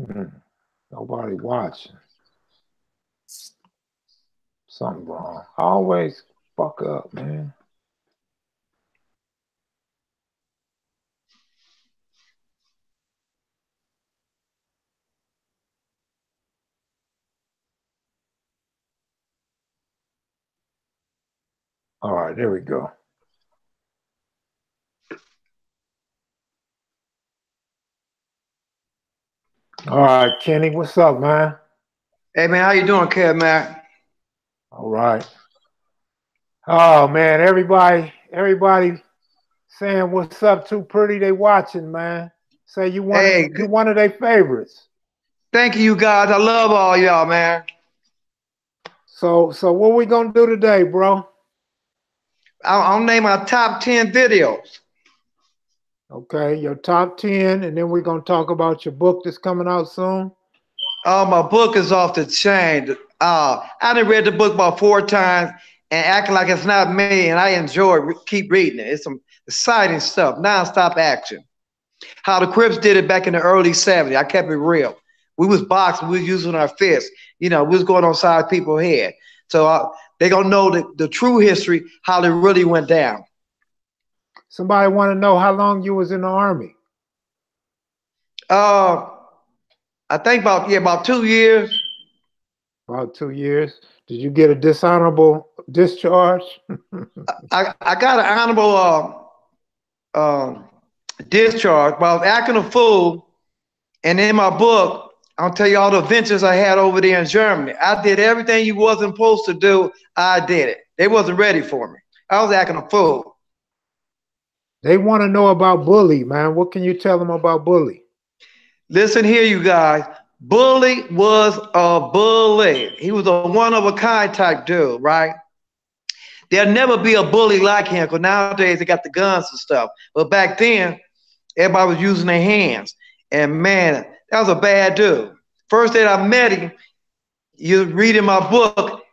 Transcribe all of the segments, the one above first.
Hmm. Nobody watching. Something wrong. I always fuck up, man. All right, there we go. All right, Kenny, what's up, man? Hey man, how you doing, Kev Mac? All right. Oh man, everybody saying what's up too pretty. They watching, man. Say Hey, you one of their favorites. thank you guys. I love all y'all, man. So what we gonna do today, bro? I'll name my top 10 videos. Okay, your top 10, and then we're gonna talk about your book that's coming out soon. Oh, my book is off the chain. I done read the book about 4 times and acting like it's not me, and I enjoy keep reading it. It's some exciting stuff, non-stop action. How the Crips did it back in the early '70s. I kept it real. We was boxing, we was using our fists. We was going on side people's head. So they gonna know the true history, how it really went down. Somebody want to know how long you was in the army? Uh, I think about 2 years. About 2 years. Did you get a dishonorable discharge? I got an honorable discharge, but I was acting a fool. And in my book, I'll tell you all the adventures I had over there in Germany. I did everything you wasn't supposed to do. I did it. They wasn't ready for me. I was acting a fool. They want to know about Bully, man. What can you tell them about Bully? Listen here, you guys. Bully was a bully. He was a one of a kind type dude, right? There'll never be a bully like him because nowadays they got the guns and stuff. But back then, everybody was using their hands. And man, that was a bad dude. First day I met him, you read in my book,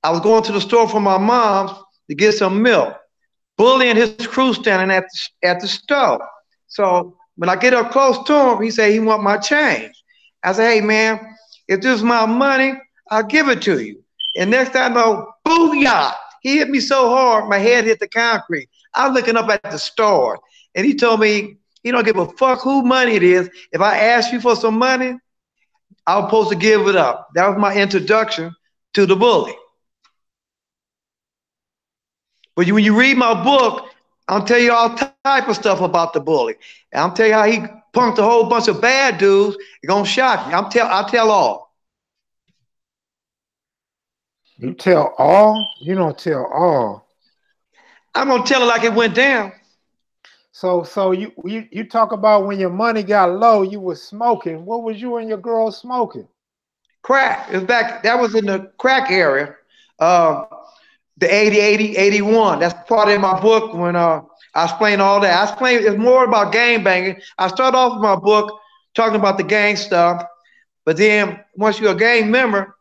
I was going to the store for my mom's to get some milk. Bully and his crew standing at the store. So when I get up close to him, he said he want my change. I said, hey man, if this is my money, I'll give it to you. And next time I know, booyah! He hit me so hard, my head hit the concrete. I was looking up at the store, and he told me he don't give a fuck who money it is. If I ask you for some money, I was supposed to give it up. That was my introduction to the bully. But when you read my book, I'll tell you all type of stuff about the bully. And I'll tell you how he punked a whole bunch of bad dudes. It's gonna shock you. I'll tell all. You tell all? You don't tell all. I'm gonna tell it like it went down. So you talk about when your money got low, you was smoking. What was you and your girl smoking? Crack. It's back. That was in the crack area. Uh, the 80, 80, 81. That's part of my book when I explain all that. I explain it's more about gang banging. I start off with my book talking about the gang stuff, but then once you're a gang member,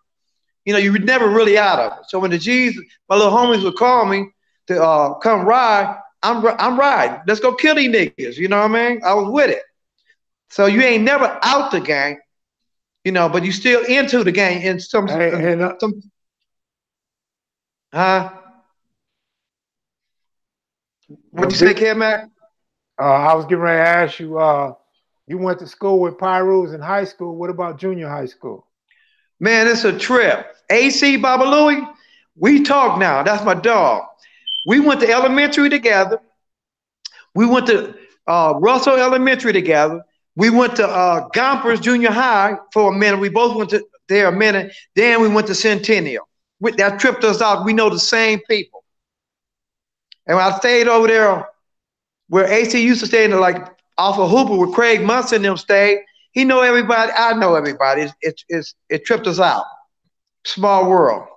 you're never really out of it. So when the G's, my little homies would call me to come ride, I'm riding. Let's go kill these niggas. You know what I mean? I was with it. So you ain't never out the gang, but you still into the gang in And some huh? your What you say, big Kev Mac? I was getting ready to ask you, you went to school with Pyrus in high school. What about junior high school? Man, it's a trip. AC Baba Louie, we talk now. That's my dog. We went to elementary together. We went to Russell Elementary together. We went to Gompers Junior High for a minute. We both went to there a minute. Then we went to Centennial. That tripped us out. We know the same people. And when I stayed over there where AC used to stay in like off of Hooper where Craig Munson and them stayed, he know everybody. I know everybody. It tripped us out. Small world.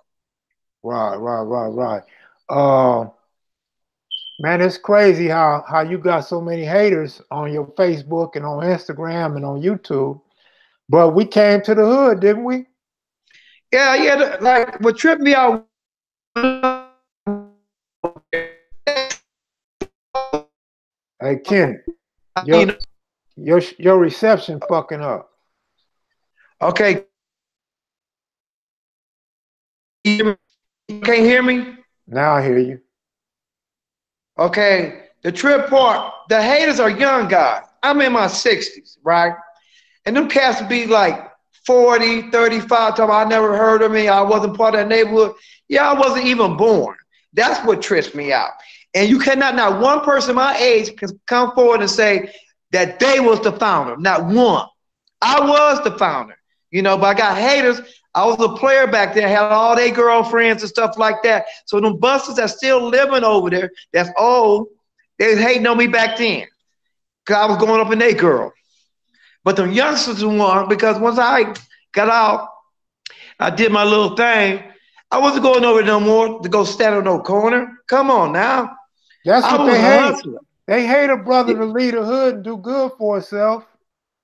Right. Uh, man, it's crazy how you got so many haters on your Facebook and on Instagram and on YouTube. But we came to the hood, didn't we? Yeah. Like what tripped me out. Hey Ken, You your reception fucking up. Okay. You can't hear me? Now I hear you. Okay. The trip part, the haters are young guys. I'm in my 60s, right? And them cats would be like 40, 35, talking about I never heard of me. I wasn't part of that neighborhood. Yeah, I wasn't even born. That's what trips me out. And you cannot, not one person my age can come forward and say that they was the founder. Not one. I was the founder, you know, but I got haters. I was a player back then, had all their girlfriends and stuff like that. So them busters that's still living over there, that's old, they was hating on me back then. Cause I was going up in their girl. But the youngsters won because once I got out, I did my little thing. I wasn't going over no more to go stand on no corner. Come on now. That's I what was they a hate. hustler. They hate a brother to lead a hood and do good for himself.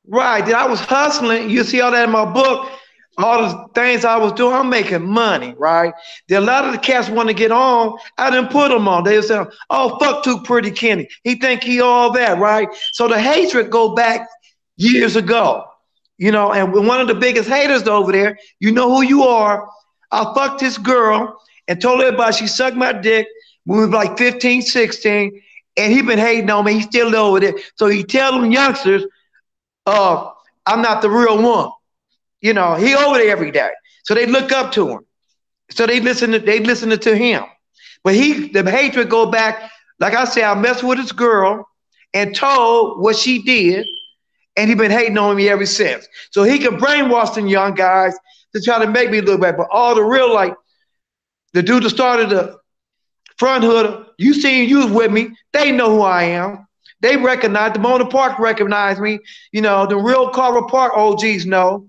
Right. Then I was hustling. You see all that in my book. All the things I was doing, I'm making money, right? There a lot of the cats want to get on. I didn't put them on. They say, "Oh, fuck too Pretty Kenney. He think he all that, right?" So the hatred go back years ago, you know. And one of the biggest haters over there, you know who you are. I fucked this girl and told everybody she sucked my dick when we were like 15, 16, and he been hating on me. He's still over there. So he tell them youngsters, I'm not the real one. You know, he over there every day. So they look up to him. So they listen to him. But the hatred go back, like I said, I messed with this girl and told what she did, and he been hating on me ever since. So he can brainwash them young guys to try to make me look bad. But all the real, like the dude that started the front hood, you seen you was with me, they know who I am. They recognize, the Mona Park recognize me. You know, the real Carver Park OGs know.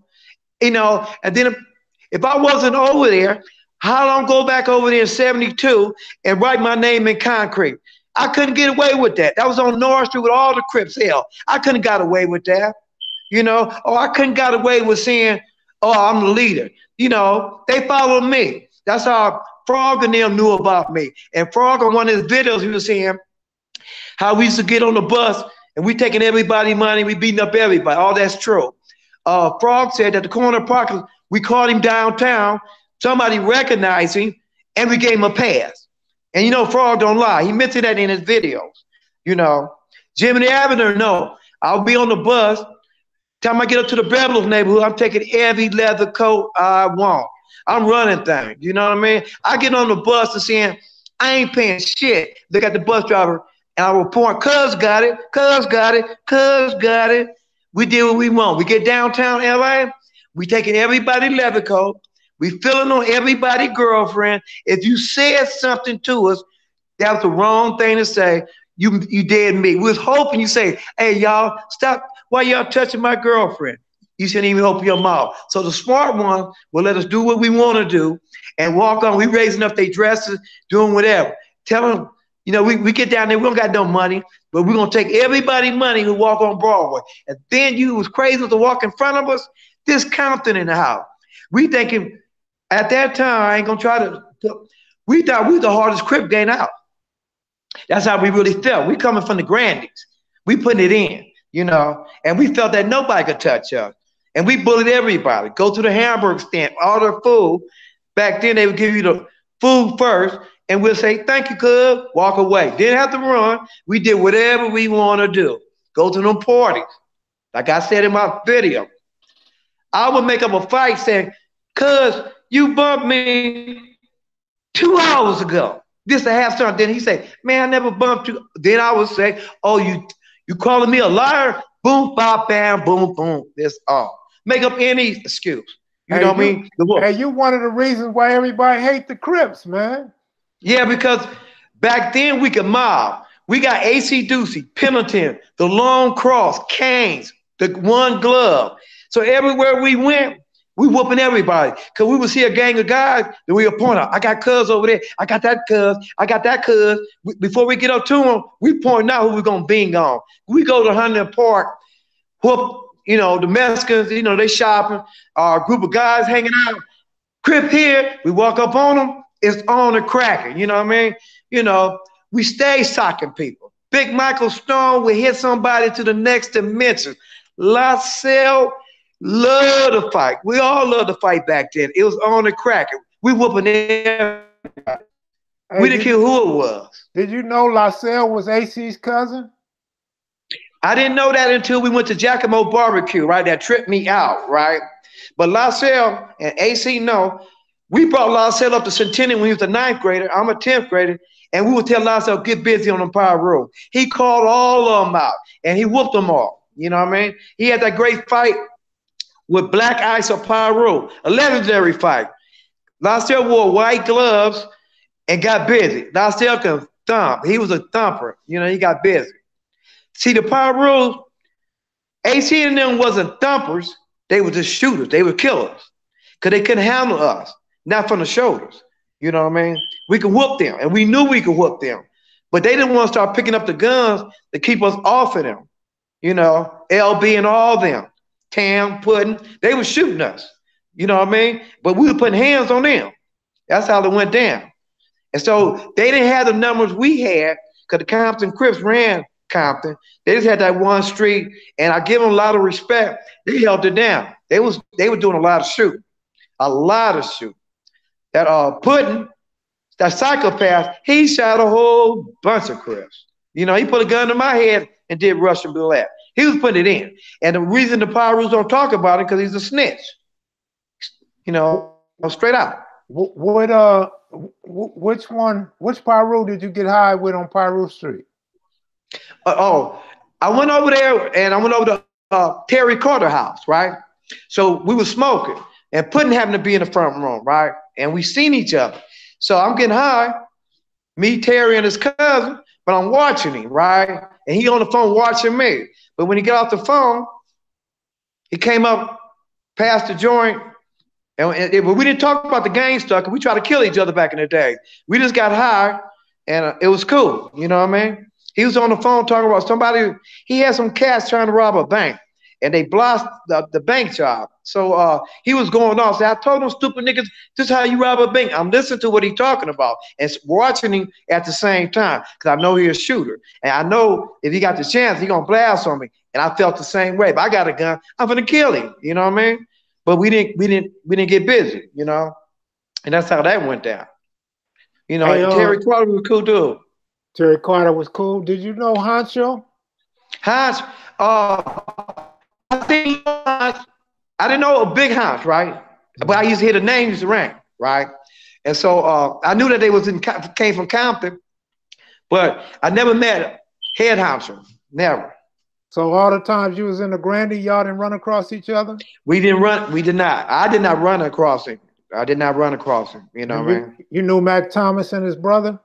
You know, and then if I wasn't over there, how long go back over there in 72 and write my name in concrete? I couldn't get away with that. That was on North Street with all the Crips. Hell, I couldn't got away with that. You know, or I couldn't got away with saying, "Oh, I'm the leader." You know, they followed me. That's how Frog and them knew about me. And Frog on one of his videos, he was saying how we used to get on the bus and we taking everybody money, we beating up everybody. All that's true. Frog said that the corner park, we caught him downtown. Somebody recognized him, and we gave him a pass. And you know, Frog don't lie. He mentioned that in his videos. You know, Jimmy Avenue, no. I'll be on the bus. Time I get up to the Beverly neighborhood, I'm taking every leather coat I want. I'm running things. You know what I mean? I get on the bus and saying, I ain't paying shit. Look at the bus driver, and I report, cuz got it, cuz got it, cuz got it. We did what we want. We get downtown LA, we taking everybody leather coat, we filling on everybody girlfriend. If you said something to us, that was the wrong thing to say. You dead me. We was hoping you say, hey y'all, stop. Why y'all touching my girlfriend? You shouldn't even open your mouth. So the smart one will let us do what we want to do and walk on. We raising up their dresses, doing whatever. Tell them, you know, we get down there, we don't got no money, but we're gonna take everybody money who walk on Broadway. And then you was crazy to walk in front of us, this Compton in the house. We thinking at that time, I ain't gonna try to, we thought we was the hardest Crip gang out. That's how we really felt. We coming from the Grandies. We putting it in, you know, and we felt that nobody could touch us. And we bullied everybody. Go to the hamburger stand, order food. Back then, they would give you the food first, and we'll say, thank you, cuz, walk away. Didn't have to run. We did whatever we want to do. Go to them parties. Like I said in my video, I would make up a fight saying, cuz, you bumped me 2 hours ago. This to have something. Then he say, man, I never bumped you. Then I would say, oh, you calling me a liar? Boom, bop, bam, boom, boom. That's all. Make up any excuse. You know what I mean? Hey, you one of the reasons why everybody hate the Crips, man. Yeah, because back then we could mob. We got AC Doocy, Pendleton, the Long Cross, Canes, the One Glove. So everywhere we went, we whooping everybody. Because we would see a gang of guys, then we would point out, I got cuz over there. I got that cuz. I got that cuz. Before we get up to them, we point out who we're going to bing on. We go to Huntington Park, whoop, you know, the Mexicans, you know, they shopping. Our group of guys hanging out. Crip here, we walk up on them, it's on and cracking. You know what I mean? You know, we stay socking people. Big Michael Stone will hit somebody to the next dimension. LaSalle, Love to fight. We all loved to fight back then. It was on the crack. We whooping everybody. Hey, We didn't care who it was. Did you know LaSalle was AC's cousin? I didn't know that until we went to Giacomo Barbecue, right? That tripped me out, right? But LaSalle and AC know. We brought LaSalle up to Centennial when he was a 9th grader. I'm a 10th grader. And we would tell LaSalle, get busy on the Power Road. He called all of them out, and he whooped them all. You know what I mean? He had that great fight with Black Ice on Power Road, a legendary fight. LaSalle wore white gloves and got busy. LaSalle can thump. He was a thumper. You know, he got busy. See, the Power Road, AC and them wasn't thumpers. They were just shooters. They were killers because they couldn't handle us, not from the shoulders. You know what I mean? We could whoop them, and we knew we could whoop them. But they didn't want to start picking up the guns to keep us off of them. You know, LB and all them, Tam, Puddin', they were shooting us. You know what I mean? But we were putting hands on them. That's how it went down. And so they didn't have the numbers we had because the Compton Crips ran Compton. They just had that one street, and I give them a lot of respect. They held it down. They were doing a lot of shooting. A lot of shooting. That Puddin', that psychopath, he shot a whole bunch of Crips. You know, he put a gun to my head and did Russian roulette. He was putting it in. And the reason the Power Rules don't talk about it because he's a snitch. You know, straight out. Which Power Rule did you get high with on Power Rule Street? I went over there and I went over to Terry Carter house, right? So we were smoking and Puddin' happened to be in the front room, right? And we seen each other. So I'm getting high, me, Terry, and his cousin, but I'm watching him, right? And he on the phone watching me. But when he got off the phone, he came up past the joint, but we didn't talk about the gang stuff, because we tried to kill each other back in the day. We just got high, and it was cool, you know what I mean? He was on the phone talking about somebody, he had some cats trying to rob a bank, and they blocked the bank job. So he was going off. So I told them, stupid niggas, this is how you rob a bank. I'm listening to what he's talking about and watching him at the same time because I know he's a shooter. And I know if he got the chance, he's going to blast on me. And I felt the same way. If I got a gun, I'm going to kill him. You know what I mean? But we didn't get busy, you know? And that's how that went down. You know, hey, Terry Carter was a cool dude. Terry Carter was cool. Did you know Honcho? Honcho, I didn't know a big house, right? But I used to hear the names around, right? And so I knew that they came from Compton, but I never met head honcho, never. So all the times you was in the Grandy, y'all didn't run across each other? We didn't run. We did not. I did not run across him. I did not run across him. You know what I mean? You knew Mac Thomas and his brother?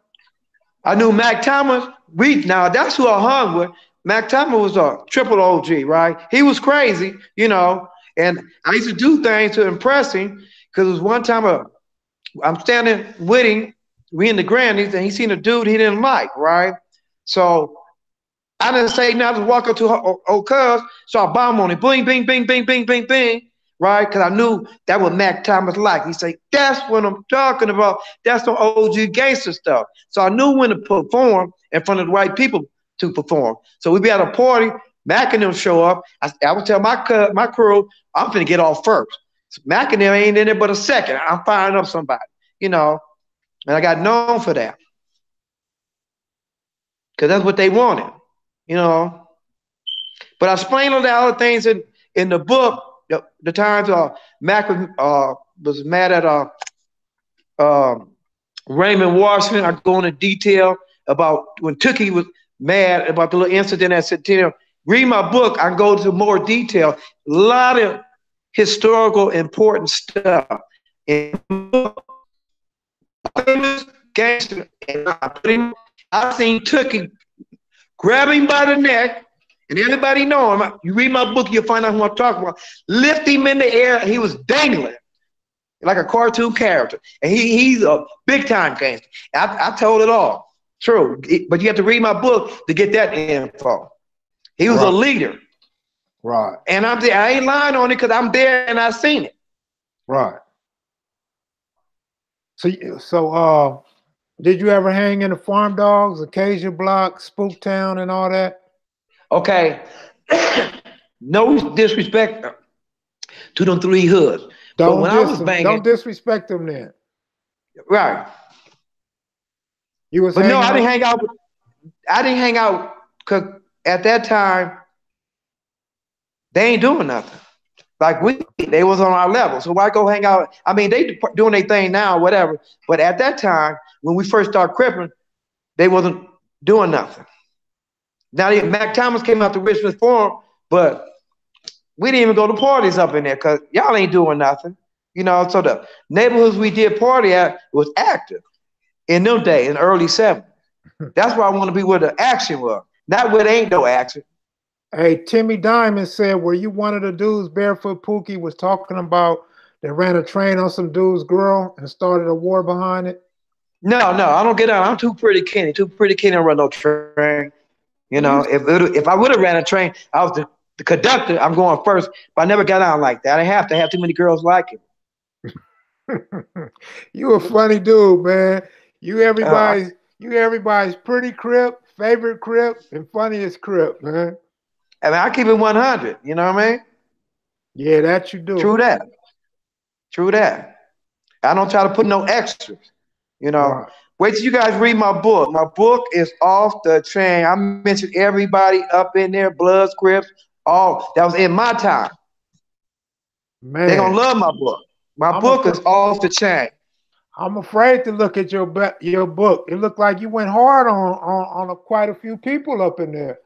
I knew Mac Thomas. Now that's who I hung with. Mac Thomas was a triple OG, right? He was crazy, you know, and I used to do things to impress him because it was one time I'm standing with him, we in the Grandies, and he seen a dude he didn't like, right? So I didn't say nothing, I just walk up to old cuz, so I bomb on him, bing, bing, bing, bing, bing, bing, bing, right? Because I knew that was Mac Thomas like. He said, that's what I'm talking about. That's the OG gangster stuff. So I knew when to perform in front of the right people to perform. So we'd be at a party, Mac and them show up. I would tell my crew, I'm finna get off first. So Mac and them ain't in there but a second. I'm firing up somebody, you know. And I got known for that. Because that's what they wanted, you know. But I explained all the other things in the book, the times Mac was mad at Raymond Washington. I go into detail about when Tookie was mad about the little incident at Centennial. Read my book, I can go into more detail. A lot of historical important stuff. Gangster, and I seen Tookie grab him by the neck, and everybody know him. You read my book, you'll find out who I'm talking about. Lift him in the air, he was dangling like a cartoon character. And he's a big time gangster. I told it all. True, but you have to read my book to get that info. He was a leader. Right. And I ain't lying on it because I'm there and I seen it. Right. So did you ever hang in the Farm Dogs, Acacia Block, Spooktown, and all that? Okay. No disrespect. to them 3 hoods. But when I was banging, don't disrespect them then. Right. You was but no, I hanging didn't hang out. I didn't hang out because at that time they ain't doing nothing. Like they was on our level. So why go hang out? I mean, they doing their thing now, whatever. But at that time, when we first started crippling, they wasn't doing nothing. Now Mac Thomas came out to Richmond Forum, but we didn't even go to parties up in there because y'all ain't doing nothing. You know, so the neighborhoods we did party at was active in them days, in the early 70s. That's where I want to be where the action was, not where there ain't no action. Hey, Timmy Diamond said, were you one of the dudes Barefoot Pookie was talking about that ran a train on some dude's girl and started a war behind it? No, I don't get on. I'm too Pretty Kenney. Too Pretty Kenney don't run no train. You know, if I would have ran a train, I was the conductor. I'm going first, but I never got on like that. I didn't have to have too many girls like him. You a funny dude, man. You everybody's pretty Crip, favorite Crip, and funniest Crip, man. I mean, I keep it 100. You know what I mean? Yeah, that you do. True that. True that. I don't try to put no extras. You know. Right. Wait till you guys read my book. My book is off the chain. I mentioned everybody up in there, Bloods, Crips, all that was in my time. Man, they're gonna love my book. My book is off the chain. I'm afraid to look at your book. It looked like you went hard on quite a few people up in there.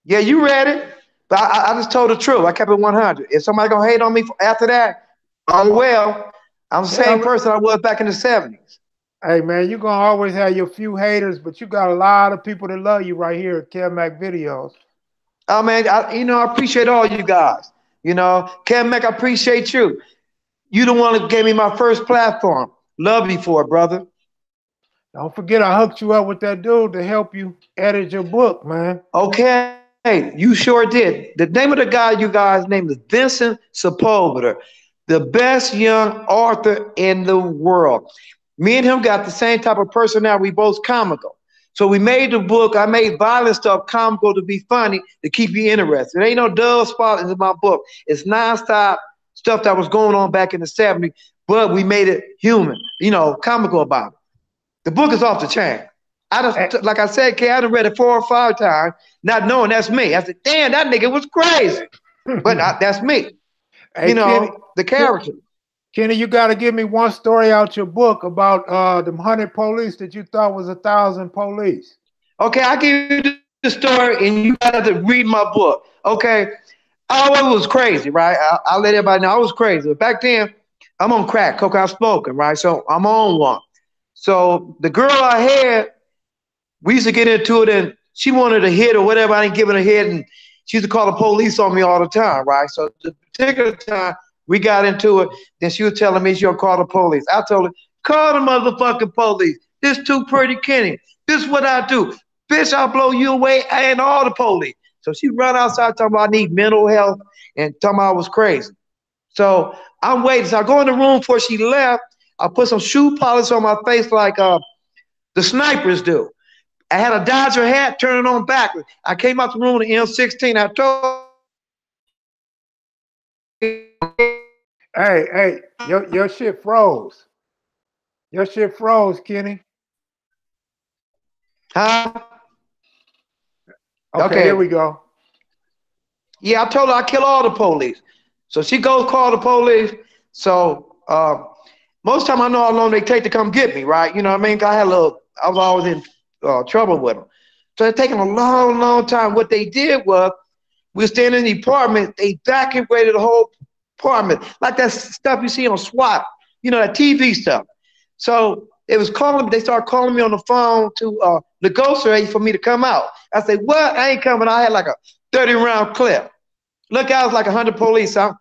Yeah, you read it, but I just told the truth. I kept it 100. If somebody gonna hate on me after that, oh well. I'm the same person I was back in the 70s. Hey man, you're gonna always have your few haters, but you got a lot of people that love you right here at Kev Mac Videos. Oh man, I appreciate all you guys. You know, Kev Mac, I appreciate you. You the one that gave me my first platform. Love you for it, brother. Don't forget, I hooked you up with that dude to help you edit your book, man. Okay, you sure did. The name of the guy, you guys' name is Vincent Sepulveda, the best young author in the world. Me and him got the same type of personality. We both comical. So we made the book. I made violent stuff comical to be funny, to keep you interested. There ain't no dull spot in my book. It's nonstop stuff that was going on back in the 70s, but we made it human, you know, comical about it. The book is off the chain. Like I said, Kay, I done read it 4 or 5 times, not knowing that's me. I said, damn, that nigga was crazy. But that's me. Hey, you know, Kenny, the character. Kenny, you got to give me one story out your book about them 100 police that you thought was 1,000 police. Okay, I'll give you the story, and you got to read my book. Okay, I was crazy, right? I'll let everybody know I was crazy. But back then, I'm on crack, cocaine smoking, right? So I'm on one. So the girl I had, we used to get into it, and she wanted a hit or whatever. I didn't give her a hit, and she used to call the police on me all the time, right? So the particular time we got into it, then she was telling me she'll call the police. I told her, call the motherfucking police. This too Pretty Kenney. This is what I do. Bitch, I'll blow you away and all the police. So she run outside talking about I need mental health and talking about I was crazy. So I'm waiting. So I go in the room before she left. I put some shoe polish on my face like the snipers do. I had a Dodger hat turning on backwards. I came out the room in the M16. I told Hey, your shit froze. Your shit froze, Kenny. Huh? Okay, here we go. Yeah, I told her I kill all the police. So she goes call the police. So most time I know how long they take to come get me, right? You know what I mean? I was always in trouble with them. So it's taking a long, long time. What they did was, we were standing in the apartment, they evacuated the whole apartment, like that stuff you see on SWAT, you know, that TV stuff. So they started calling me on the phone to negotiate for me to come out. I said, what? I ain't coming. I had like a 30-round clip. Look, I was like 100 police. I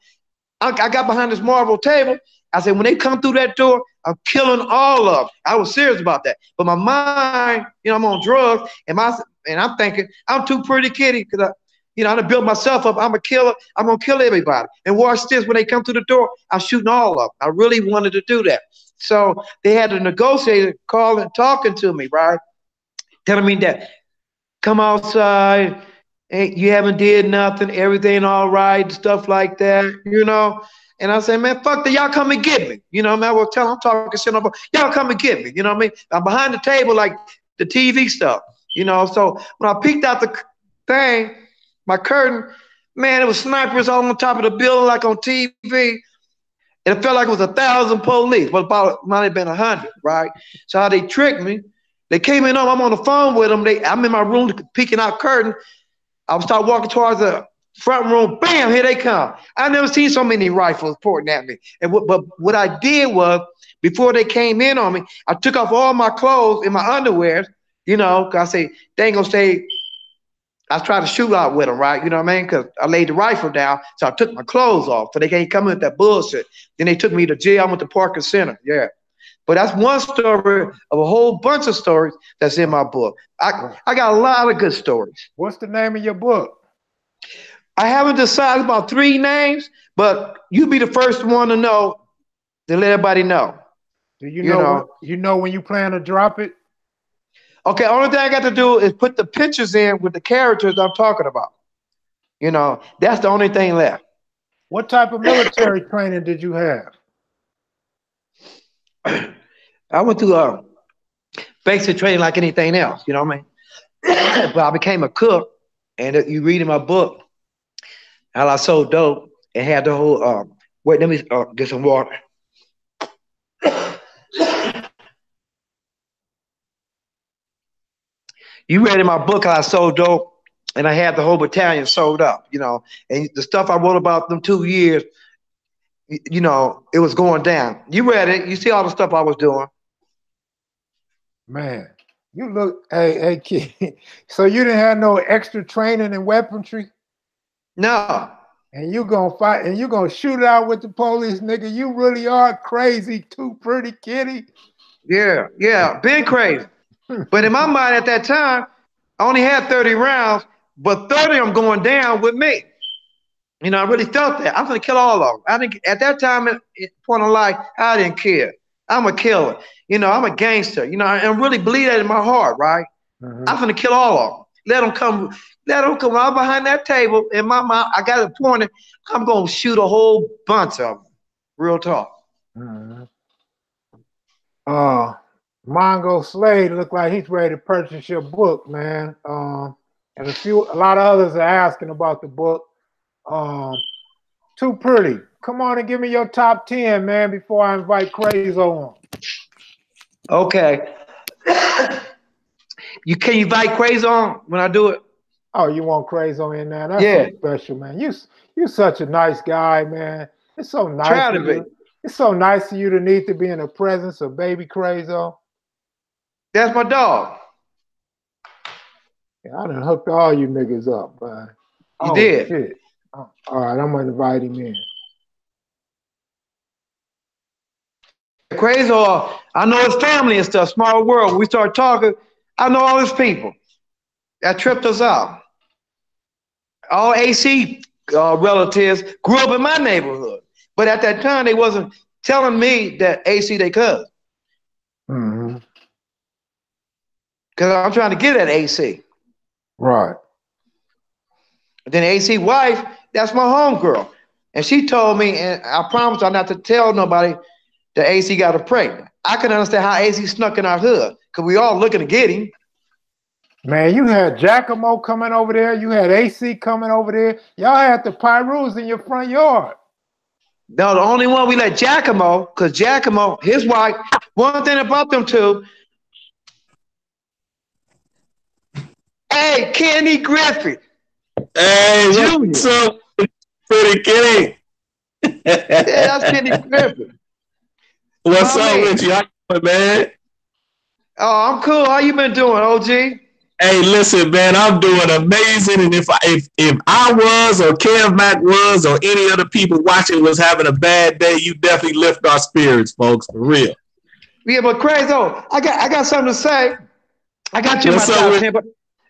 got behind this marble table. I said, when they come through that door, I'm killing all of them. I was serious about that. But my mind, you know, I'm on drugs, and I'm thinking, I'm too Pretty Kenney because I done built myself up. I'm a killer. I'm going to kill everybody. And watch this. When they come through the door, I'm shooting all of them. I really wanted to do that. So they had a negotiator calling, talking to me, right? Telling me that, come outside, Hey, you haven't did nothing, everything all right, stuff like that, you know. And I say, man, fuck that, y'all come and get me. You know what I mean? I will tell them I'm talking shit, y'all come and get me. You know what I mean? I'm behind the table like the TV stuff, you know. So when I peeked out the thing, my curtain, man, it was snipers all on top of the building like on TV. And it felt like it was 1,000 police, but about might have been 100, right? So how they tricked me, they came in, I'm on the phone with them. I'm in my room peeking out curtain. I would start walking towards the front room. Bam, here they come. I never seen so many rifles pointing at me. But what I did was, before they came in on me, I took off all my clothes and my underwear, you know, because I say, they ain't going to say, I was trying to shoot out with them, right? You know what I mean? Because I laid the rifle down, so I took my clothes off, so they can't come in with that bullshit. Then they took me to jail. I went to Parker Center, yeah. But that's one story of a whole bunch of stories that's in my book. I got a lot of good stories. What's the name of your book? I haven't decided about 3 names, but you be the first one to know, to let everybody know. Do you know when you plan to drop it? Okay, only thing I got to do is put the pictures in with the characters I'm talking about. You know, that's the only thing left. What type of military training did you have? I went through basic training like anything else, you know what I mean? But I became a cook, and you read in my book how I sold dope and had the whole, wait, let me get some water. You read in my book how I sold dope, and I had the whole battalion sold up, you know, and the stuff I wrote about them 2 years, you know, it was going down. You read it, you see all the stuff I was doing. Man, you look, hey, kid. So you didn't have no extra training in weaponry? No. And you gonna fight, and you gonna shoot it out with the police, nigga. You really are crazy, too, Pretty Kenney. Yeah, been crazy. But in my mind at that time, I only had 30 rounds, but 30 of them going down with me. You know, I really felt that. I'm gonna kill all of them. I didn't, at that time, at point of life, I didn't care. I'm a killer. You know, I'm a gangster. You know, I really believe that in my heart, right? I'm gonna kill all of them. Let them come out behind that table. In my mouth, I got it pointed. I'm gonna shoot a whole bunch of them. Real talk. Mongo Slade look like he's ready to purchase your book, man. And a lot of others are asking about the book. Too Pretty, come on and give me your top 10, man, before I invite Crayzo on. Okay. Can you invite Crayzo on when I do it? Oh, you want Crayzo in there? That's so special, man. You such a nice guy, man. It's so nice. Proud of it. It's so nice of you to need to be in the presence of baby Crayzo. That's my dog. Yeah, I done hooked all you niggas up, man. You did. Shit. All right, I'm gonna invite him in. Crayzo, I know his family and stuff. Small world. When we start talking, I know all his people. That tripped us out. All AC relatives grew up in my neighborhood, but at that time they wasn't telling me that AC they could. Because I'm trying to get at AC. Right. Then AC wife, that's my homegirl. And she told me, and I promised her not to tell nobody that AC got her pregnant. I can understand how AC snuck in our hood, because we all looking to get him. Man, you had Giacomo coming over there. You had AC coming over there. Y'all had the Pyrus in your front yard. No, the only one we let Giacomo, because Giacomo, his wife, one thing about them two, hey, Kenny Griffith. Hey, what's up, Pretty Kenney? Yeah, that's Kenny Griffith. What's up with you? How you doing, man? Oh, I'm cool. How you been doing, OG? Hey, listen, man, I'm doing amazing. And if I was, or Kev Mac was, or any other people watching was having a bad day, you definitely lift our spirits, folks, for real. Yeah, but Crayzo, I got something to say. I got you in my top 10, but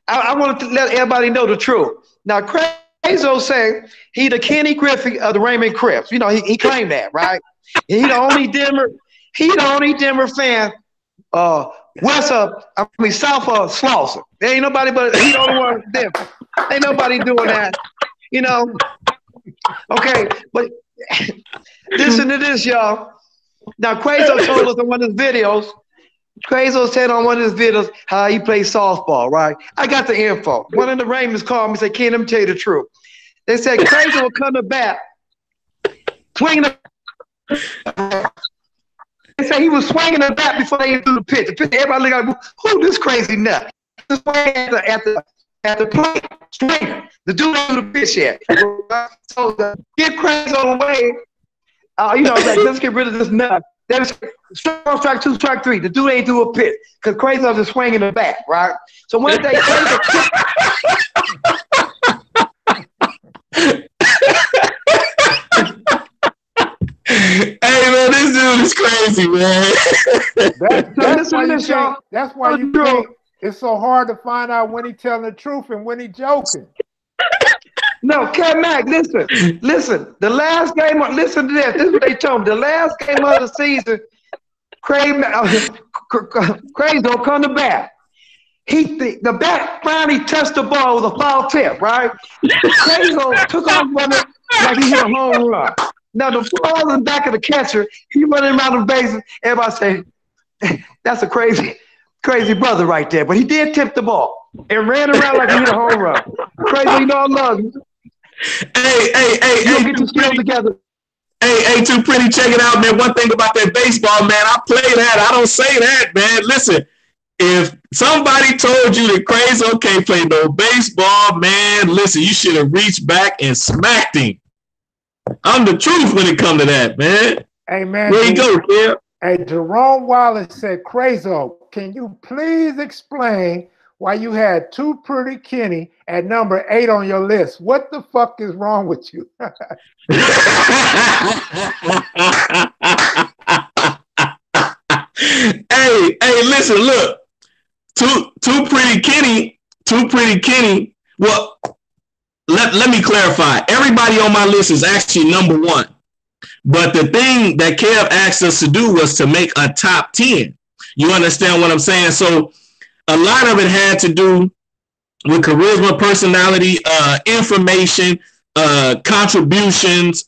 I wanted to let everybody know the truth. Now, Crayzo say he the Kenny Griffith of the Raymond Crips. You know, he claimed that, right? He the only Denver fan west of, south of Slauson. There ain't nobody but he the only one there. Ain't nobody doing that. You know. Okay, but listen to this, y'all. Now, Crayzo told us on one of his videos. Crayzo said on one of his videos how he plays softball, right? I got the info. One of the Ravens called me and said, "Ken, let me tell you the truth." They said Crayzo will come to bat, swinging the. They said he was swinging the bat before they even threw the pitch. Everybody look at who this crazy nut? He's swinging at the plate, swinging. The dude ain't threw the pitch yet. So get Crayzo away. Let's get rid of this nut. Then strike 2, strike 3. The dude ain't do a pitch because Crayzo just swinging the bat, right? So one day, hey man, this dude is crazy, man. That's why you can't. It's so hard to find out when he's telling the truth and when he's joking. No, Kev Mac, listen. The last game, listen to this. This is what they told me. The last game of the season, Crayzo come to bat. The bat finally touched the ball with a foul tip, right? Crayzo took off running like he hit a home run. Now the ball in the back of the catcher, he running around the bases. Everybody say, that's a crazy brother right there. But he did tip the ball and ran around like he hit a home run. Crayzo, you know I love you. Hey, get your skills together. Hey, Too Pretty, check it out, man. One thing about that baseball, man, I play that. I don't say that, man. Listen, if somebody told you that Crayzo can't play no baseball, man, listen, you should have reached back and smacked him. I'm the truth when it comes to that, man. Hey, man. Where you go, Kev? Hey, Jerome Wallace said, Crayzo, can you please explain why you had Too Pretty Kenney at number 8 on your list? What the fuck is wrong with you? Hey, listen, look. Too Pretty Kenney. Well, let me clarify. Everybody on my list is actually number 1. But the thing that Kev asked us to do was to make a top 10. You understand what I'm saying? So a lot of it had to do with charisma, personality, information, contributions,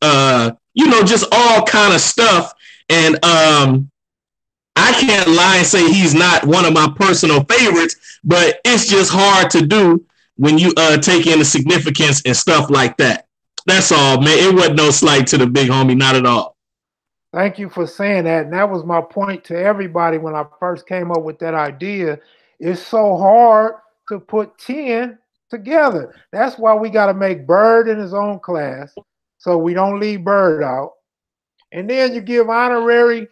just all kind of stuff. And I can't lie and say he's not one of my personal favorites, but it's just hard to do when you take in the significance and stuff like that. That's all, man. It wasn't no slight to the big homie, not at all. Thank you for saying that. And that was my point to everybody when I first came up with that idea. It's so hard to put 10 together. That's why we got to make Bird in his own class so we don't leave Bird out. And then you give honorary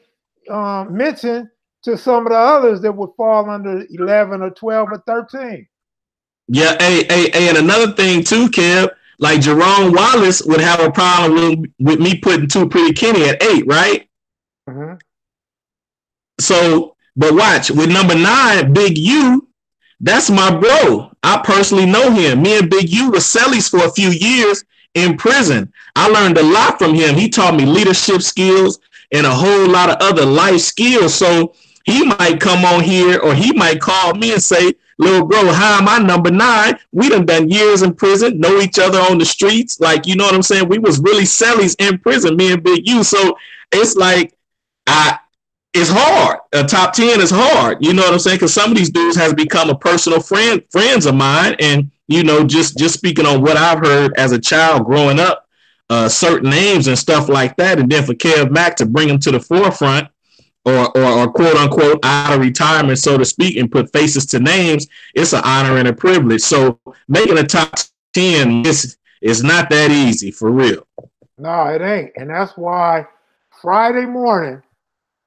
mention to some of the others that would fall under 11 or 12 or 13. Yeah, and another thing too, Kev, like Jerome Wallace would have a problem with me putting Too Pretty Kenney at 8, right? Mm-hmm. So, but watch, with number 9, Big U, that's my bro. I personally know him. Me and Big U were cellies for a few years in prison. I learned a lot from him. He taught me leadership skills and a whole lot of other life skills. So he might come on here or he might call me and say, little bro, how am I number 9? We done years in prison, know each other on the streets. Like, you know what I'm saying? We was really cellies in prison, me and Big U. So it's like, it's hard. A top 10 is hard. You know what I'm saying? Because some of these dudes has become a personal friends of mine. And, just speaking on what I've heard as a child growing up, certain names and stuff like that. And then for Kev Mac to bring them to the forefront or quote unquote out of retirement, so to speak, and put faces to names, it's an honor and a privilege. So making a top 10 is not that easy, for real. No, it ain't. And that's why Friday morning,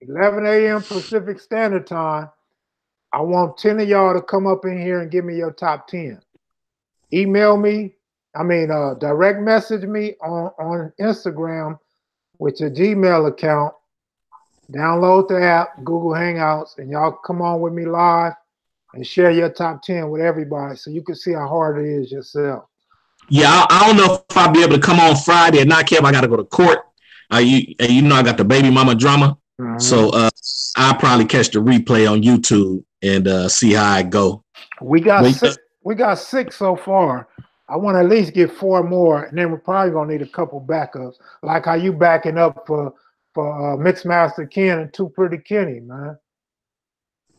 11 a.m. Pacific Standard Time, I want 10 of y'all to come up in here and give me your top 10. Email me, direct message me on Instagram with your Gmail account. Download the app, Google Hangouts, and y'all come on with me live and share your top 10 with everybody so you can see how hard it is yourself. Yeah, I don't know if I'll be able to come on Friday or not, Kev. I got to go to court. I got the baby mama drama. Mm-hmm. So I'll probably catch the replay on YouTube and see how I go. We got six so far. I want to at least get 4 more, and then we're probably gonna need a couple backups, like how you backing up for Mixmaster Ken and Too Pretty Kenney, man.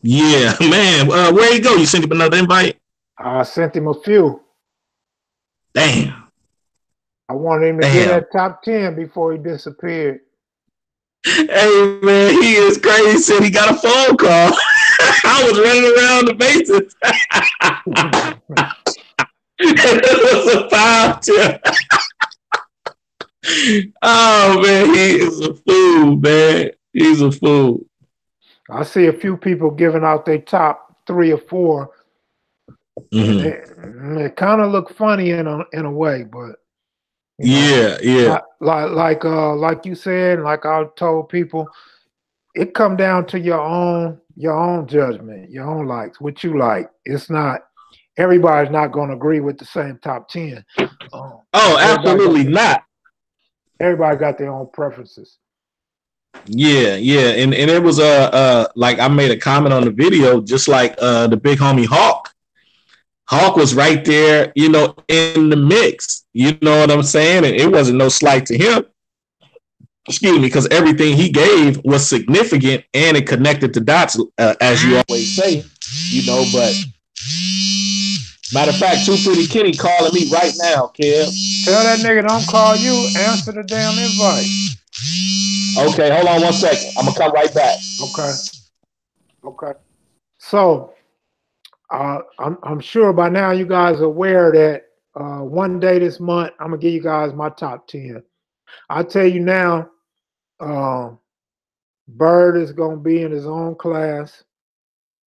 Yeah, man. Where you go? You sent him another invite? I sent him a few. Damn. I wanted him to get that top 10 before he disappeared. Hey, man, he is crazy. He said he got a phone call. I was running around the bases. It was a foul tip. Oh, man, he is a fool, man. He's a fool. I see a few people giving out their top 3 or 4. Mm-hmm. It kind of look funny in a way, but yeah. Like you said, like I told people, it come down to your own judgment, your own likes, what you like. It's not everybody's not going to agree with the same top 10. Absolutely not. Everybody got their own preferences. Yeah, and it was like I made a comment on the video, just like the big homie Hawk. Hawk was right there, in the mix. You know what I'm saying? And it wasn't no slight to him. Excuse me, because everything he gave was significant and it connected the dots, as you always say. But matter of fact, Too Pretty Kenney calling me right now, Kev. Tell that nigga don't call you. Answer the damn invite. Okay, hold on 1 second. I'm gonna come right back. Okay. So, I'm sure by now you guys are aware that one day this month I'm gonna give you guys my top 10. I'll tell you now, Bird is gonna be in his own class,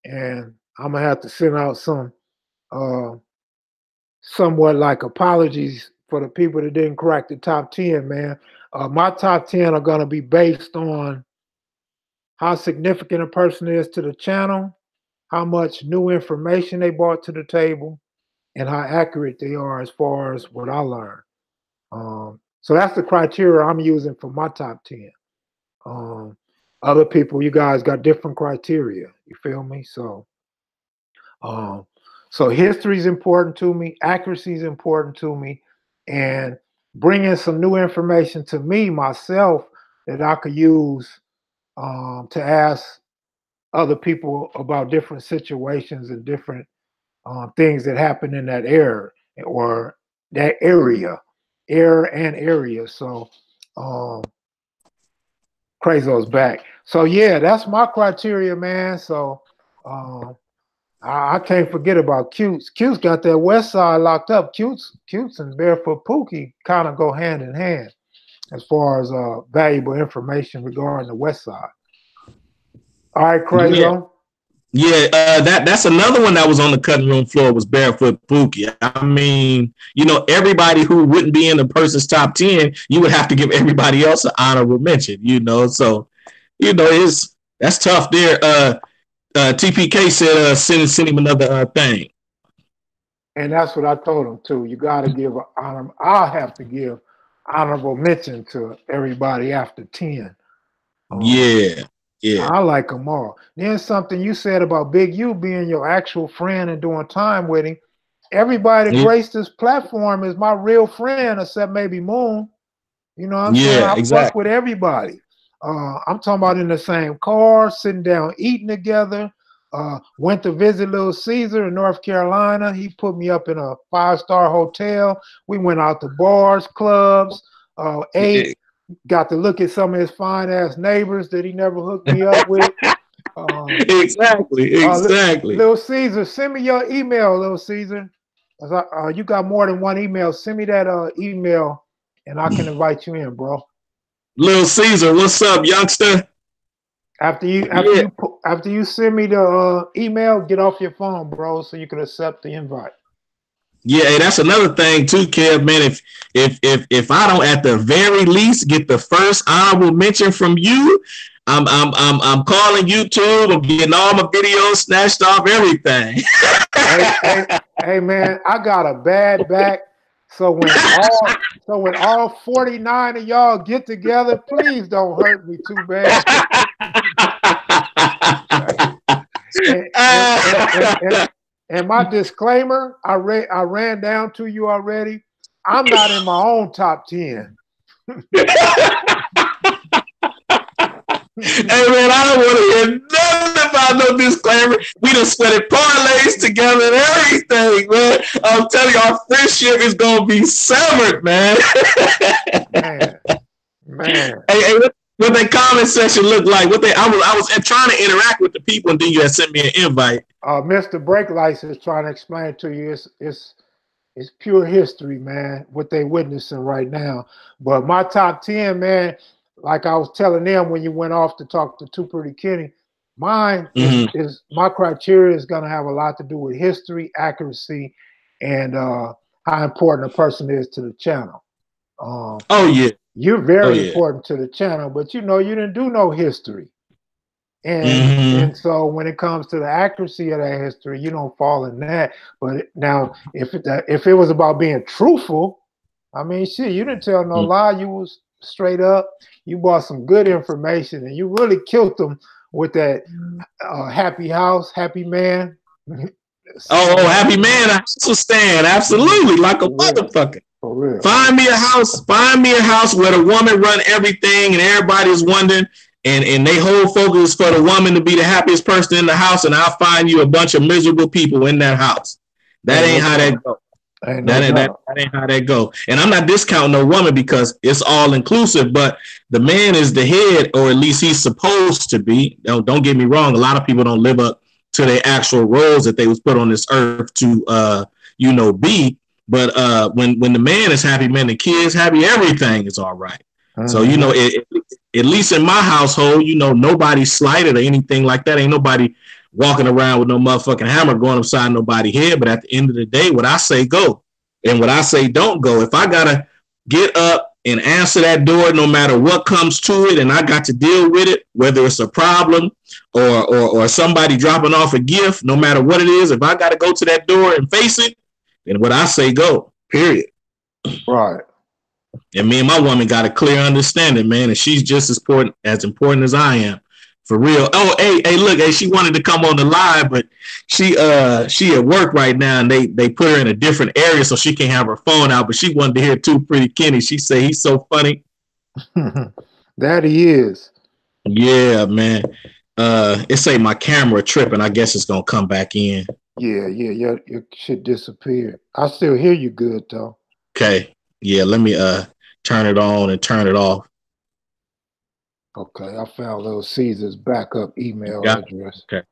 and I'm gonna have to send out some somewhat like apologies for the people that didn't crack the top 10, man. My top 10 are gonna be based on how significant a person is to the channel, how much new information they brought to the table, and how accurate they are as far as what I learned. So that's the criteria I'm using for my top 10. Other people, you guys got different criteria. You feel me? So history is important to me. Accuracy is important to me. And bringing some new information to me, myself, that I could use to ask other people about different situations and different things that happen in that area or that area. So Crayzo's back. So yeah, that's my criteria, man. So I can't forget about Cutes. Cutes got that West Side locked up. Cutes and Barefoot Pookie kind of go hand in hand as far as valuable information regarding the West Side. All right, Crayzo. Yeah, that's another one that was on the cutting room floor was Barefoot Pookie. I mean, everybody who wouldn't be in the person's top 10, you would have to give everybody else an honorable mention, So, that's tough there. TPK said send him another thing. And that's what I told him too. You got to give I'll have to give honorable mention to everybody after 10. Yeah. I like them all. Then something you said about Big U being your actual friend and doing time with him. Everybody that graced this platform is my real friend, except maybe Moon. You know what I'm saying? I fuck with everybody. I'm talking about in the same car, sitting down, eating together. Went to visit Lil Caesar in North Carolina. He put me up in a 5-star hotel. We went out to bars, clubs, ate. Got to look at some of his fine ass neighbors that he never hooked me up with. Exactly. Lil Caesar, send me your email, Lil Caesar. You got more than one email. Send me that email, and I can invite you in, bro. Lil Caesar, what's up, youngster? After you send me the email, get off your phone, bro, so you can accept the invite. Yeah, that's another thing too, Kev. Man, if I don't at the very least get the first honorable mention from you, I'm calling YouTube. I'm getting all my videos snatched off, everything. hey, man, I got a bad back. So when all 49 of y'all get together, please don't hurt me too bad. And my disclaimer, I ran down to you already. I'm not in my own top 10. Hey man, I don't want to hear nothing about no disclaimer. We done sweated parlays together and everything, man. I'm telling you, our friendship is gonna be severed, man. Man. Hey, what that comment section look like? I was trying to interact with the people, and then you had sent me an invite. Mr. Break License trying to explain to you it's pure history, man, what they witnessing right now. But my top 10, man, like I was telling them when you went off to talk to Pretty Kenney, mine is my criteria is going to have a lot to do with history, accuracy, and how important a person is to the channel. You're very important to the channel, but you didn't do no history. And so when it comes to the accuracy of that history, you don't fall in that. But now, if it was about being truthful, I mean, shit, you didn't tell no lie. You was straight up. You brought some good information, and you really killed them with that happy house, happy man. Happy man, I also stand absolutely like a motherfucker. For real. Find me a house where the woman run everything, and everybody's wondering. And they whole focus for the woman to be the happiest person in the house, and I'll find you a bunch of miserable people in that house. That ain't how that go. That ain't how that go. And I'm not discounting no woman because it's all inclusive, but the man is the head, or at least he's supposed to be. Don't get me wrong. A lot of people don't live up to their actual roles that they was put on this earth to be. But when the man is happy, man, the kids happy, everything is all right. So, at least in my household, nobody's slighted or anything like that. Ain't nobody walking around with no motherfucking hammer going upside nobody's head. But at the end of the day, what I say go, and what I say don't go. If I gotta get up and answer that door, no matter what comes to it, and I got to deal with it, whether it's a problem or somebody dropping off a gift, no matter what it is, if I gotta go to that door and face it, then what I say go. Period. Right. And me and my woman got a clear understanding, man, and she's just as important as I am, for real. Oh, hey, look, she wanted to come on the live, but she at work right now, and they put her in a different area so she can't have her phone out. But she wanted to hear Pretty Kenney. She say he's so funny. That he is. Yeah, man. It say my camera tripping. I guess it's gonna come back in. Yeah, your shit disappeared. I still hear you good though. Okay. Yeah, let me turn it on and turn it off. Okay, I found Lil Caesar's backup email address. Okay.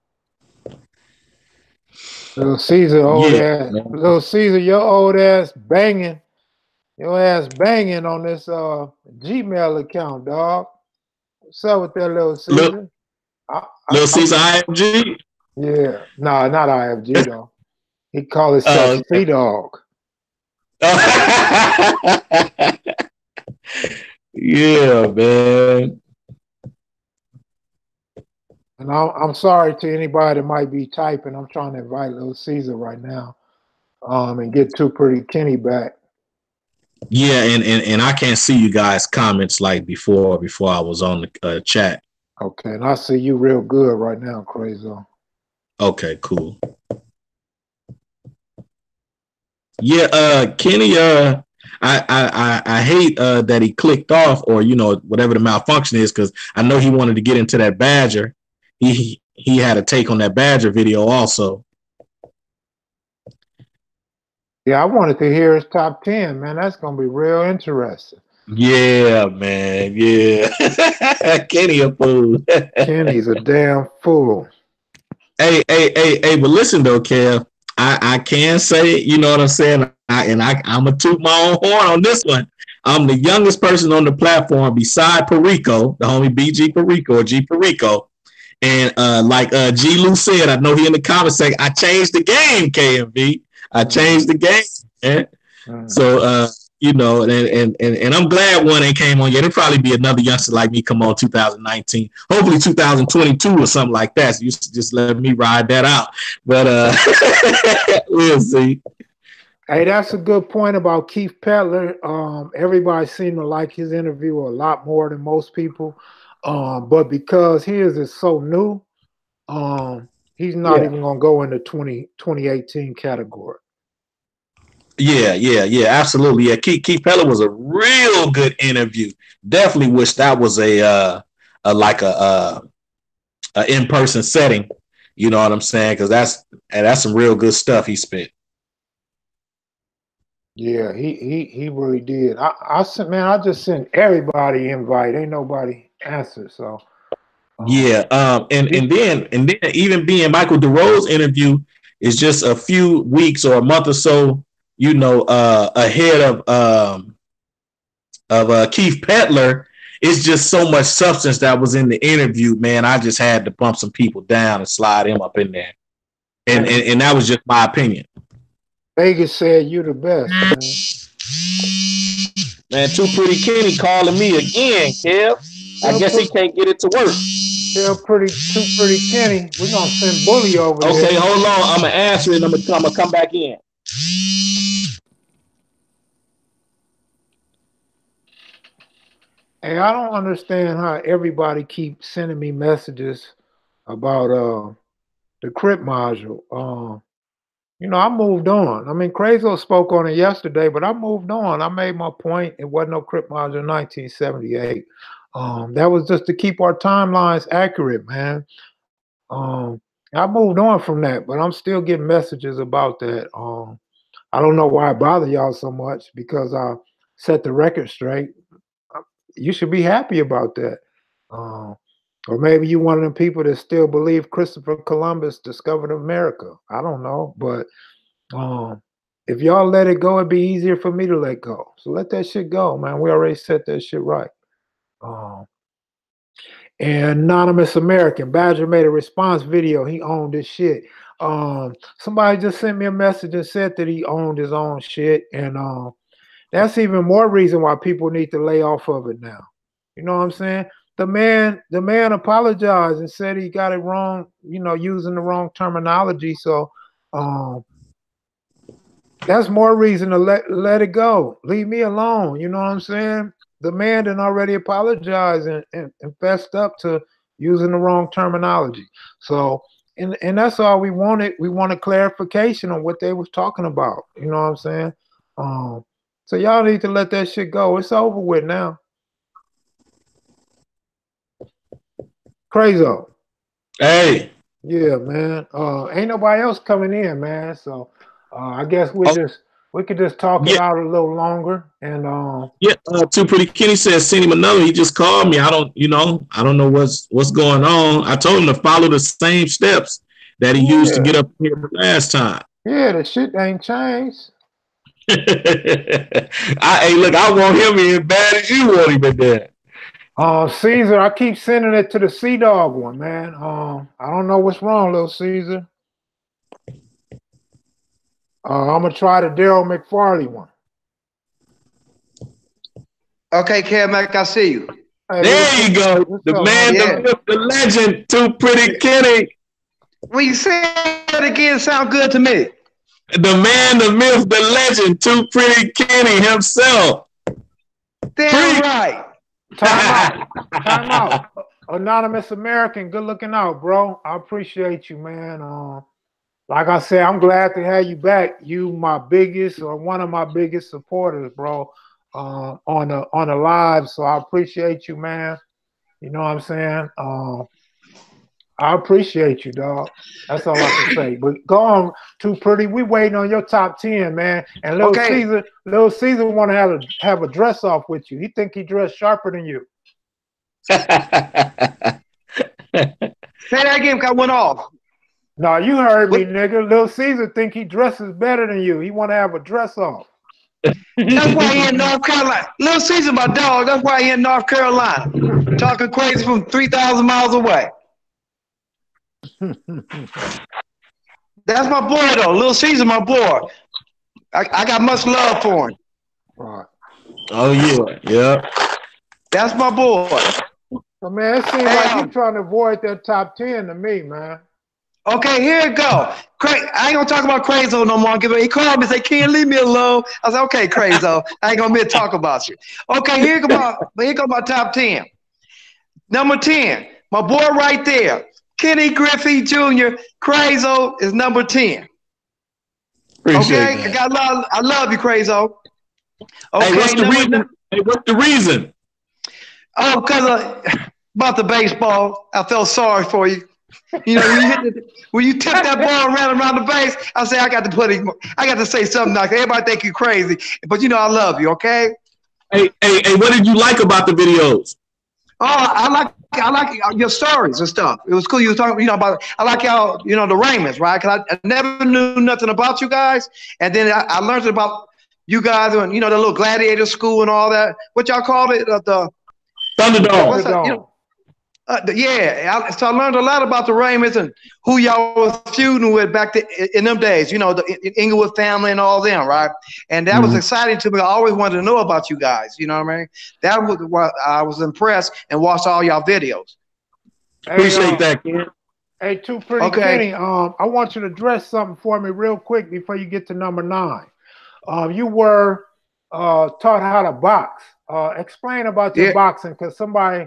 Lil Caesar, Lil Caesar, your old ass banging. Your ass banging on this Gmail account, dog. What's up with that, Lil Caesar? Lil Caesar IFG? Yeah. No, not IFG though. He called himself C-Dog. Yeah, man. And I'm sorry to anybody that might be typing. I'm trying to invite Lil Caesar right now, and get Pretty Kenney back. Yeah, and I can't see you guys' comments like before I was on the chat. Okay, and I see you real good right now, Crayzo. Okay, cool. Yeah, Kenny, I hate that he clicked off, or whatever the malfunction is, because I know he wanted to get into that Badger. He had a take on that Badger video also. Yeah, I wanted to hear his top 10, man. That's gonna be real interesting. Yeah, man. Yeah, Kenny a fool. Kenny's a damn fool. Hey, but listen though, Kev. I can say, you know what I'm saying? I'm going to toot my own horn on this one. I'm the youngest person on the platform beside Perico, the homie BG Perico or G Perico. And like G Lou said, I know he in the comment section, I changed the game, KMV. I changed the game, man. So, and I'm glad one ain't came on yet. There'll probably be another youngster like me come on 2019. Hopefully 2022 or something like that. So you just let me ride that out. But we'll see. Hey, that's a good point about Keith Petler. Everybody seemed to like his interview a lot more than most people. But because his is so new, he's not even gonna go in the 2018 category. Yeah, absolutely. Yeah, Keith Peller was a real good interview. Definitely wish that was a in-person setting. You know what I'm saying? Because that's some real good stuff he spit. Yeah, he really did. I just sent everybody invite. Ain't nobody answer. So and then even being Michael DeRose's interview is just a few weeks or a month or so, ahead of Keith Petler. It's just so much substance that was in the interview, man. I just had to bump some people down and slide him up in there. And that was just my opinion. Vegas said you the best, man. Man, Too Pretty Kenney calling me again, Kev. I guess he can't get it to work. Too Pretty Kenney. We're gonna send Bully over there. Okay, hold on. I'm gonna answer it and I'm gonna come back in. Hey, I don't understand how everybody keeps sending me messages about the Crip module. I moved on. I mean, Crayzo spoke on it yesterday, but I moved on. I made my point. It wasn't no Crip module in 1978. That was just to keep our timelines accurate, man. I moved on from that, but I'm still getting messages about that. I don't know why I bother y'all so much, because I set the record straight. You should be happy about that. Or maybe you one of them people that still believe Christopher Columbus discovered America. I don't know, but if y'all let it go, it'd be easier for me to let go. So let that shit go, man. We already set that shit right. And Anonymous American, Badger made a response video. He owned his shit. Somebody just sent me a message and said that he owned his own shit. And that's even more reason why people need to lay off of it now. You know what I'm saying? The man apologized and said he got it wrong, using the wrong terminology. So that's more reason to let it go. Leave me alone. You know what I'm saying? The man done already apologized and fessed up to using the wrong terminology. So, and that's all we wanted. We wanted clarification on what they was talking about. You know what I'm saying? So y'all need to let that shit go. It's over with now. Crayzo. Hey. Yeah, man. Ain't nobody else coming in, man. So I guess we could just talk it out a little longer. And Too Pretty Kenney says send him another. He just called me. I don't know what's going on. I told him to follow the same steps that he used to get up here last time. Yeah, the shit ain't changed. Hey, look, I want him in as bad as you want him in there. Caesar, I keep sending it to the Sea Dog one, man. I don't know what's wrong, Lil Caesar. I'm gonna try the Daryl McFarley one. Okay, Kev Mac, I see you. Hey, there you go. The man, the legend, Too Pretty Kenney. When you say that again, sound good to me. The man, the myth, the legend, Too Pretty Kenney himself. Damn right. Time out. Anonymous American, good looking out, bro. I appreciate you, man. Like I said, I'm glad to have you back. You my biggest or one of my biggest supporters, bro, on the live. So I appreciate you, man. You know what I'm saying? I appreciate you, dog. That's all I can say. But go on, Too Pretty. We waiting on your top 10, man. And Lil Caesar want to have a dress off with you. He think he dressed sharper than you. Say that again, because I went off. No, you heard me, nigga. Lil Caesar think he dresses better than you. He want to have a dress off. That's why he in North Carolina. Lil Caesar, my dog. That's why he in North Carolina. Talking crazy from 3,000 miles away. That's my boy, though. Lil Caesar, my boy. I got much love for him. Right. Oh, yeah. That's my boy. So, man, it seems like you're trying to avoid that top 10 to me, man. Okay, here it go. I ain't gonna talk about Crayzo no more. He called me and said, "Can't leave me alone." I said, "Okay, Crayzo, I ain't gonna talk about you." Okay, here go my top 10. Number 10, my boy right there, Kenny Griffey Jr. Crayzo is number 10. Appreciate Okay, that. I love you, Crayzo. Okay, hey, what's the reason? Hey, what's the reason? Oh, because about the baseball, I felt sorry for you. You know, when you tip that ball around the base, I say I got to say something now. Everybody think you crazy, but you know I love you. Okay. Hey, what did you like about the videos? Oh, I like your stories and stuff. It was cool. You were talking, you know, about. I like y'all, you know, the Raymonds, right? Because I never knew nothing about you guys, and then I learned about you guys and you know the little gladiator school and all that. What y'all called it? The Thunderdome. what's that? You know, so I learned a lot about the Raymonds and who y'all was feuding with back in them days, you know, the Inglewood family and all them, right? And that was exciting to me. I always wanted to know about you guys, you know what I mean? That was what I was impressed and watched all y'all videos. Appreciate that, Ken. Hey, Pretty Kenney, I want you to address something for me real quick before you get to number 9. You were taught how to box. Explain about your boxing, because somebody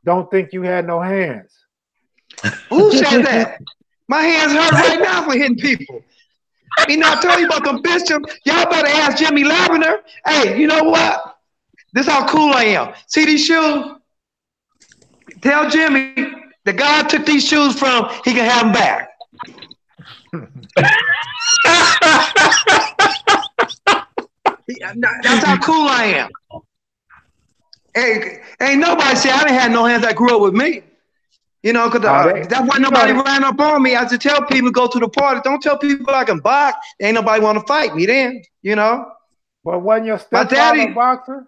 don't think you had no hands. Who said that? My hands hurt right now for hitting people. You know, I told you about them bishops. Y'all better ask Jimmy Lavender. Hey, you know what? This is how cool I am. See these shoes? Tell Jimmy the guy I took these shoes from, he can have them back. That's how cool I am. Hey, ain't nobody say I didn't have no hands that grew up with me. You know, because that's why nobody ran up on me. I just tell people go to the party. Don't tell people I can box. Ain't nobody want to fight me then, you know. But wasn't your stepfather a boxer?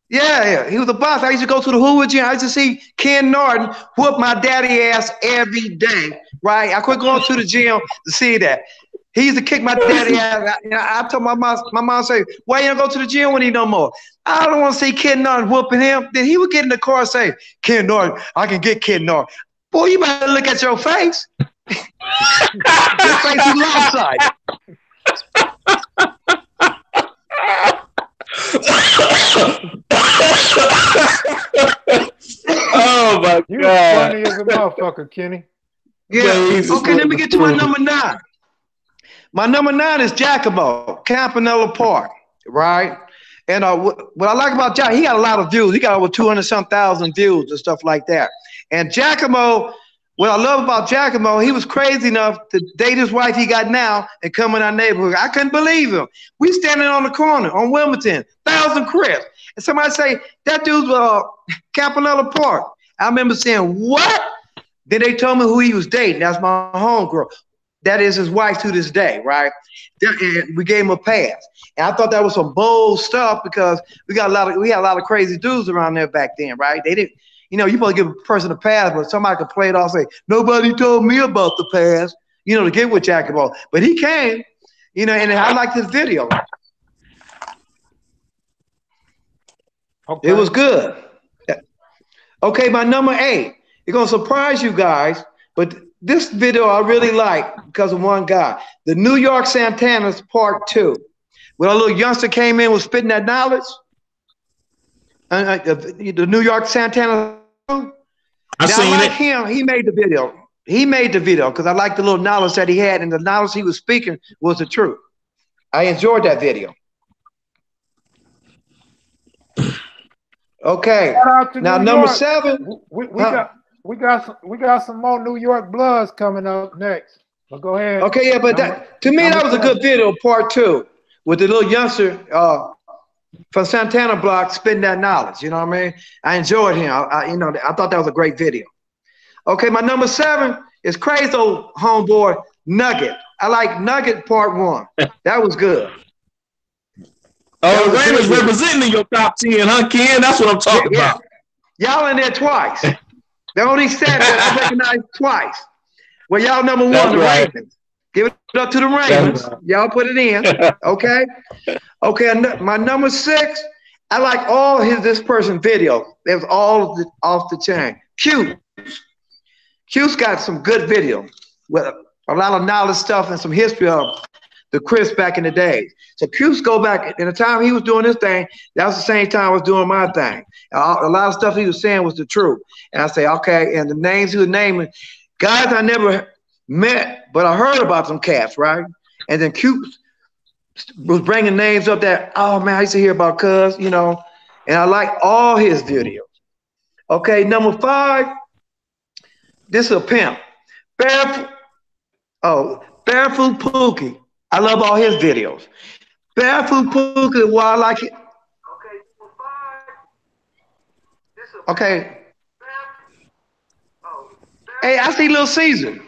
Yeah, he was a boxer. I used to go to the Hoover gym. I used to see Ken Norton whoop my daddy ass every day, right? I quit going to the gym to see that. He used to kick my daddy ass. I told my mom say, why you don't go to the gym with him no more? I don't want to see Ken Norton whooping him. Then he would get in the car and say, Ken Norton, I can get Ken Norton. Boy, you better look at your face. Your face is lopsided. Oh my you God. funny as a motherfucker, Kenny. Yeah. Okay, let me get to my number 9. My number 9 is Giacomo, Campanella Park, right? And what I like about Jack, he got a lot of views. He got over 200-some thousand views and stuff like that. And Giacomo, what I love about Giacomo, he was crazy enough to date his wife he got now and come in our neighborhood. I couldn't believe him. We standing on the corner on Wilmington, 1,000 Cribs. And somebody say, that dude's Campanella Park. I remember saying, what? Then they told me who he was dating. That's my homegirl. That is his wife to this day, right? And we gave him a pass. And I thought that was some bold stuff because we had a lot of crazy dudes around there back then, right? They didn't, you know, you supposed to give a person a pass, but somebody could play it off and say, nobody told me about the pass, you know, to get with Giacomo. But he came, you know, and I liked his video. Okay. It was good. Okay, my number 8. It's gonna surprise you guys, but this video I really like because of one guy. The New York Santanas Part 2. When a little youngster came in was spitting that knowledge. The New York Santana. I seen it. Him. He made the video. He made the video because I liked the little knowledge that he had, and the knowledge he was speaking was the truth. I enjoyed that video. Okay. Now number 7. We got some more New York Bloods coming up next. But go ahead. Okay, yeah, but to me that was a good video, Part 2, with the little youngster from Santana Block spitting that knowledge. You know what I mean? I enjoyed him. I thought that was a great video. Okay, my number 7 is Crayzo homeboy Nugget. I like Nugget Part 1. That was good. Oh, Raymond's representing your top 10, huh, Ken? That's what I'm talking about. Y'all in there twice. The only set that I recognized twice. Well, y'all number 1, the Ravens. Give it up to the Ravens. Y'all put it in. Okay? Okay, my number 6, I like all this person's videos. It was all off the chain. Q's got some good videos with a lot of knowledge stuff and some history of the Crips back in the days. So Cuse go back, in the time he was doing this thing, that was the same time I was doing my thing. A lot of stuff he was saying was the truth. And I say, okay, and the names he was naming, guys I never met, but I heard about them cats, right? And then Cuse was bringing names up that, oh man, I used to hear about Cuz, you know, and I like all his videos. Okay, number 5, this is a pimp. Barefoot Pookie. I love all his videos. Barefoot Pookie, why I like it. Okay. Hey, I see Lil Caesar.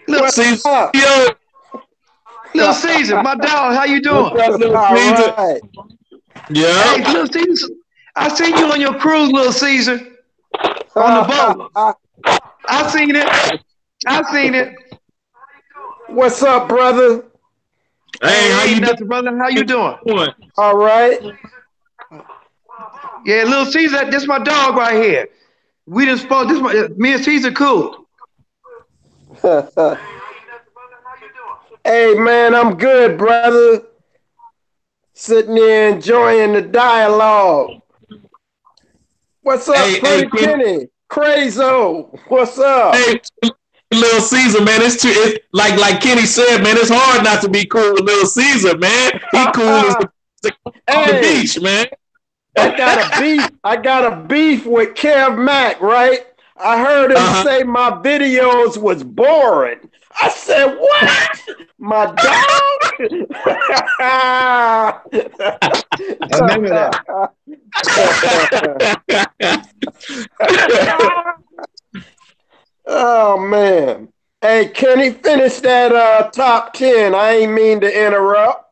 Lil Caesar. Lil Caesar, my dog, how you doing? All right. Yeah. Hey, Lil Caesar, I seen you on your cruise, Lil Caesar, on the boat. I seen it. What's up, brother? Hey, how you doing, brother? How you doing? All right. Yeah, Lil Caesar, this is my dog right here. We just spoke. Me and Caesar cool. Hey, man, I'm good, brother. Sitting there enjoying the dialogue. What's up, Pretty Kenney? Crayzo, what's up? Hey, Lil Caesar, man, it's like Kenny said, man, it's hard not to be cool with Lil Caesar, man. He cool on the beach, man. I got a beef with Kev Mac, right? I heard him say my videos was boring. I said, what? My dog? I remember that. Oh, man. Hey, Kenny, finish that top 10. I ain't mean to interrupt.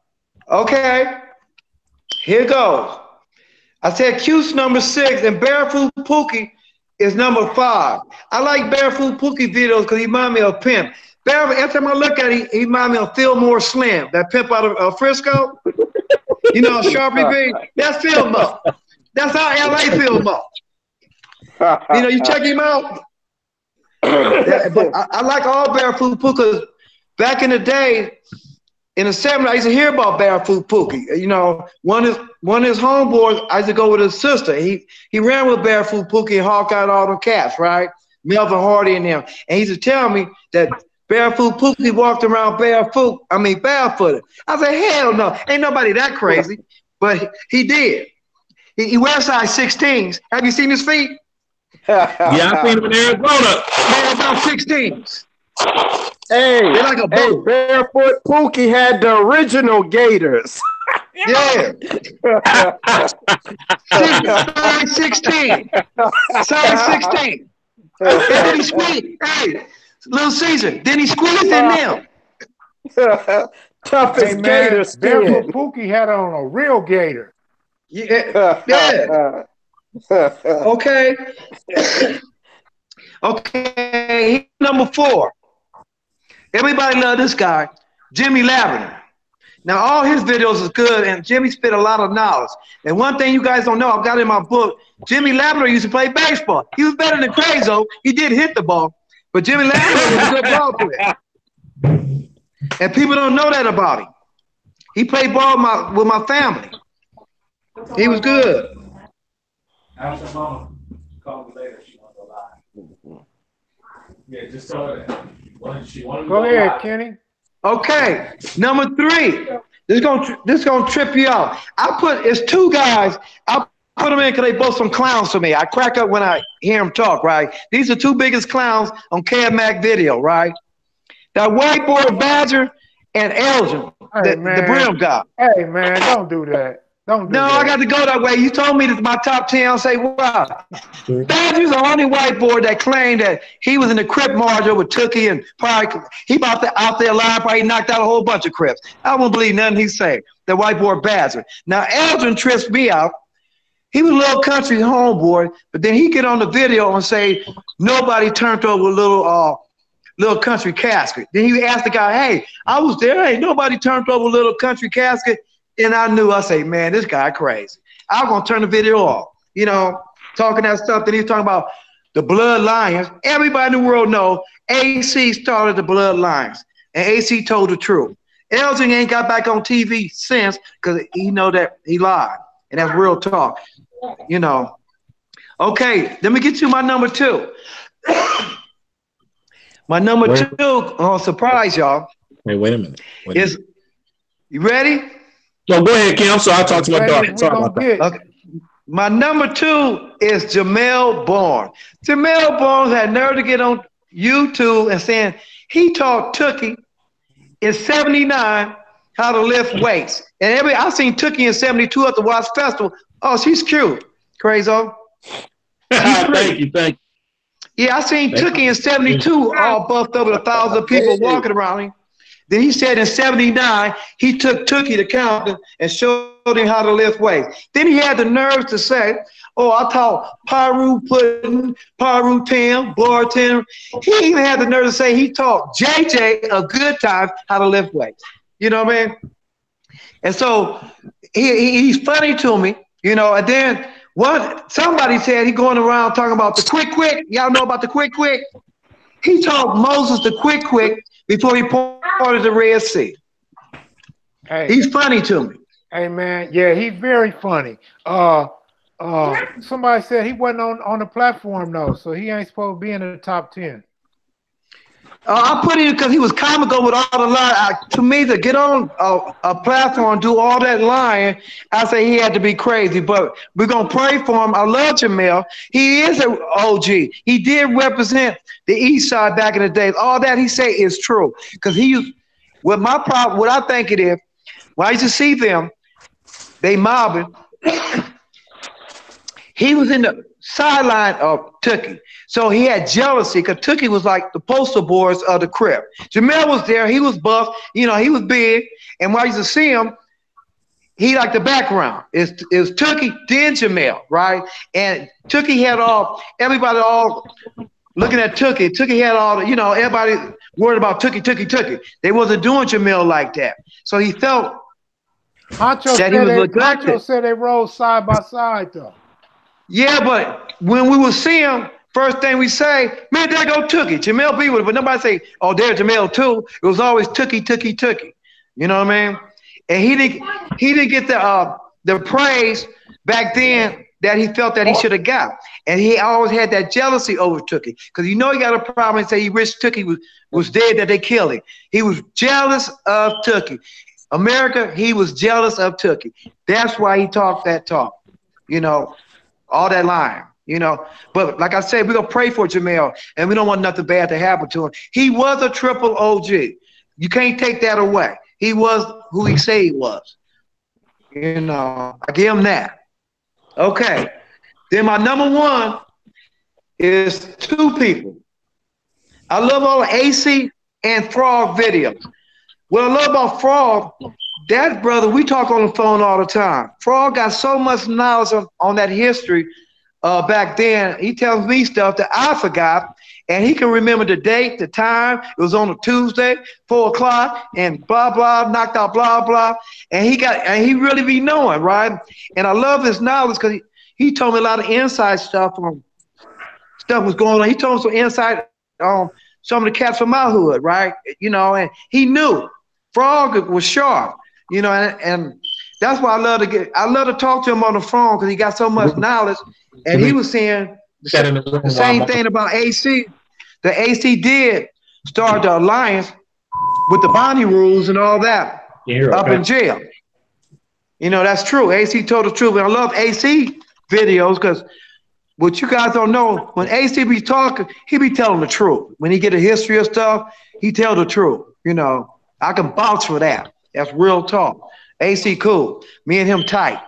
Okay. Here goes. I said Q's number 6 and Barefoot Pookie is number 5. I like Barefoot Pookie videos because he remind me of Pimp. Barefoot, every time I look at it, he remind me of Fillmore Slim, that pimp out of Frisco. You know, Sharpie B. That's Fillmore. That's how LA Fillmore. You know, you check him out. But I like all Barefoot Pookie. Back in the day, in the 70s, I used to hear about Barefoot Pookie. You know, one of his homeboys, I used to go with his sister. He ran with Barefoot Pookie and Hawkeye and all them cats, right? Melvin Hardy and them. And he used to tell me that Barefoot Pookie walked around barefooted. I said, hell no, ain't nobody that crazy. But he did. He wears size 16s. Have you seen his feet? Yeah, I seen him in Arizona. They're about 16s. Hey, they're like a boat. Barefoot Pookie had the original Gators. Yeah. Size 16. Size 16. And then he squeezed. Hey, Lil Caesar, then he squeezed in them. Toughest gator skin. Barefoot Pookie had on a real gator. Yeah. Yeah. Okay. Okay. Number 4. Everybody love this guy, Jimmy Lavender. Now, all his videos is good, and Jimmy spit a lot of knowledge. And one thing you guys don't know, I've got in my book, Jimmy Lavender used to play baseball. He was better than Crayzo. He did hit the ball, but Jimmy Lavender was a good ball player. And people don't know that about him. He played ball with my family. He was good. After mama called me later, she wanted to lie. Yeah, just tell her that. Go ahead, Kenny. Okay, number 3. This gonna trip you out. It's 2 guys. I put them in because they both some clowns to me. I crack up when I hear them talk, right? These are 2 biggest clowns on Kev Mac video, right? That white boy Badger and Elgin, the brim guy. Hey man, don't do that. Don't do that. I got to go that way. You told me this is my top 10. I'll say, wow. Badger's the only white boy that claimed that he was in the Crip march with Tookie and probably he out there alive, probably knocked out a whole bunch of Crips. I won't believe nothing he say. The white boy Badger. Now, Elgin trips me out. He was a little country homeboy, but then he get on the video and say, nobody turned over a little country casket. Then he asked the guy, hey, I was there. Hey, nobody turned over a little country casket. And I knew, I say, man, this guy crazy. I'm going to turn the video off. You know, talking that stuff. Then he's talking about the Blood Lions. Everybody in the world know AC started the Blood Lions. And AC told the truth. Elgin ain't got back on TV since because he know that he lied. And that's real talk. You know. Okay, let me get you my number 2. My number 2, surprise y'all. Wait a minute. You ready? No, go ahead, Kim. So I'll talk to my daughter. Okay. My number 2 is Jamel Bourne. Jamel Bourne had nerve to get on YouTube and saying he taught Tookie in 79 how to lift weights. And I seen Tookie in 72 at the Watts Festival. Oh, she's cute. Crayzo. Thank you. Yeah, I seen Tookie in 72 all buffed up with 1,000 people walking around him. Then he said in 79, he took Tookie to Compton and showed him how to lift weights. Then he had the nerves to say, oh, I taught Pyru Pudding, Pyru Tim, bartender. He even had the nerve to say he taught JJ of Good Times how to lift weights. You know what I mean? And so he's funny to me, you know, and then somebody said he going around talking about the quick. Y'all know about the quick? He taught Moses the quick before he parted the Red Sea. Hey, he's funny to me. Hey man, yeah, he's very funny. Somebody said he wasn't on the platform though, so he ain't supposed to be in the top 10. I put him because he was comical with all the lying. To me, to get on a platform and do all that lying, I say he had to be crazy. But we're gonna pray for him. I love Jamel. He is an OG. He did represent the East Side back in the days. All that he say is true. Because what I think it is, when I used to see them, they mobbing. He was in the sideline of Tookie. So he had jealousy because Tookie was like the poster boys of the crib. Jamel was there. He was buff. You know, he was big. And when I used to see him, he liked the background. It was Tookie, then Jamel, right? And Tookie had everybody looking at Tookie. Tookie had everybody worried about Tookie. They wasn't doing Jamel like that. So he felt Honcho said they rolled side by side though. Yeah, but when we would see him, first thing we say, man, there go Tookie. Jamel be with it, but nobody say, oh, there's Jamel too. It was always Tookie. You know what I mean? And he didn't get the praise back then that he felt that he should have got. And he always had that jealousy over Tookie. Because he got a problem and say he wished Tookie was dead, that they killed him. He was jealous of Tookie. America, he was jealous of Tookie. That's why he talked that talk. You know, all that lying, you know. But like I said, we're going to pray for Jamel, and we don't want nothing bad to happen to him. He was a triple OG. You can't take that away. He was who he said he was. You know, I give him that. Okay. Then my number 1 is 2 people. I love all the AC and Frog videos. What I love about Frog, that brother, we talk on the phone all the time. Frog got so much knowledge on that history back then. He tells me stuff that I forgot, and he can remember the date, the time. It was on a Tuesday, 4 o'clock, and blah, blah, knocked out blah, blah. And he really be knowing, right? And I love his knowledge because he told me a lot of inside stuff on stuff was going on. He told me some insight on some of the cats from my hood, right? You know, and he knew. Frog was sharp, you know, and that's why I love to talk to him on the phone because he got so much knowledge. And he was saying the same thing about AC. The AC did start the alliance with the Bonnie rules and all that up in jail. You know, that's true. AC told the truth. And I love AC videos because what you guys don't know, when AC be talking, he be telling the truth. When he get a history of stuff, he tell the truth. You know, I can vouch for that. That's real talk. AC cool. Me and him tight.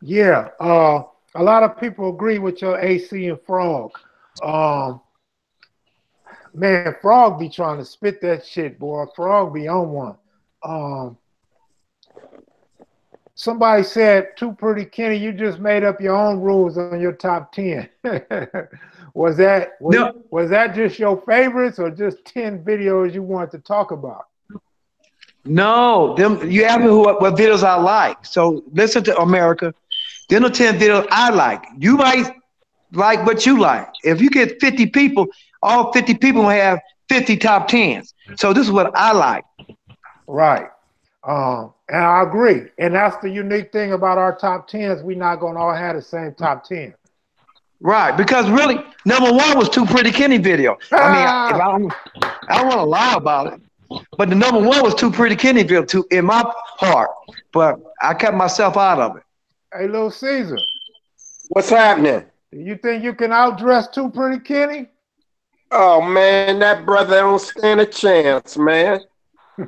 Yeah. A lot of people agree with your AC and Frog. Man, Frog be trying to spit that shit, boy. Frog be on one. Somebody said, too Pretty Kenney, you just made up your own rules on your top 10. Was that just your favorites or just 10 videos you wanted to talk about? No, you asked me what videos I like. So listen to America. Them are 10 videos I like. You might like what you like. If you get 50 people, all 50 people will have 50 top 10s. So this is what I like. Right. And I agree. And that's the unique thing about our top 10s. We're not going to all have the same top 10. Right, because really, number one was two Pretty Kenney video. I mean, if I don't want to lie about it, but the number one was two Pretty Kenney video too, in my heart. But I kept myself out of it. Hey, Lil Caesar. What's happening? Do you think you can outdress two Pretty Kenney? Oh, man, that brother don't stand a chance, man. Hey,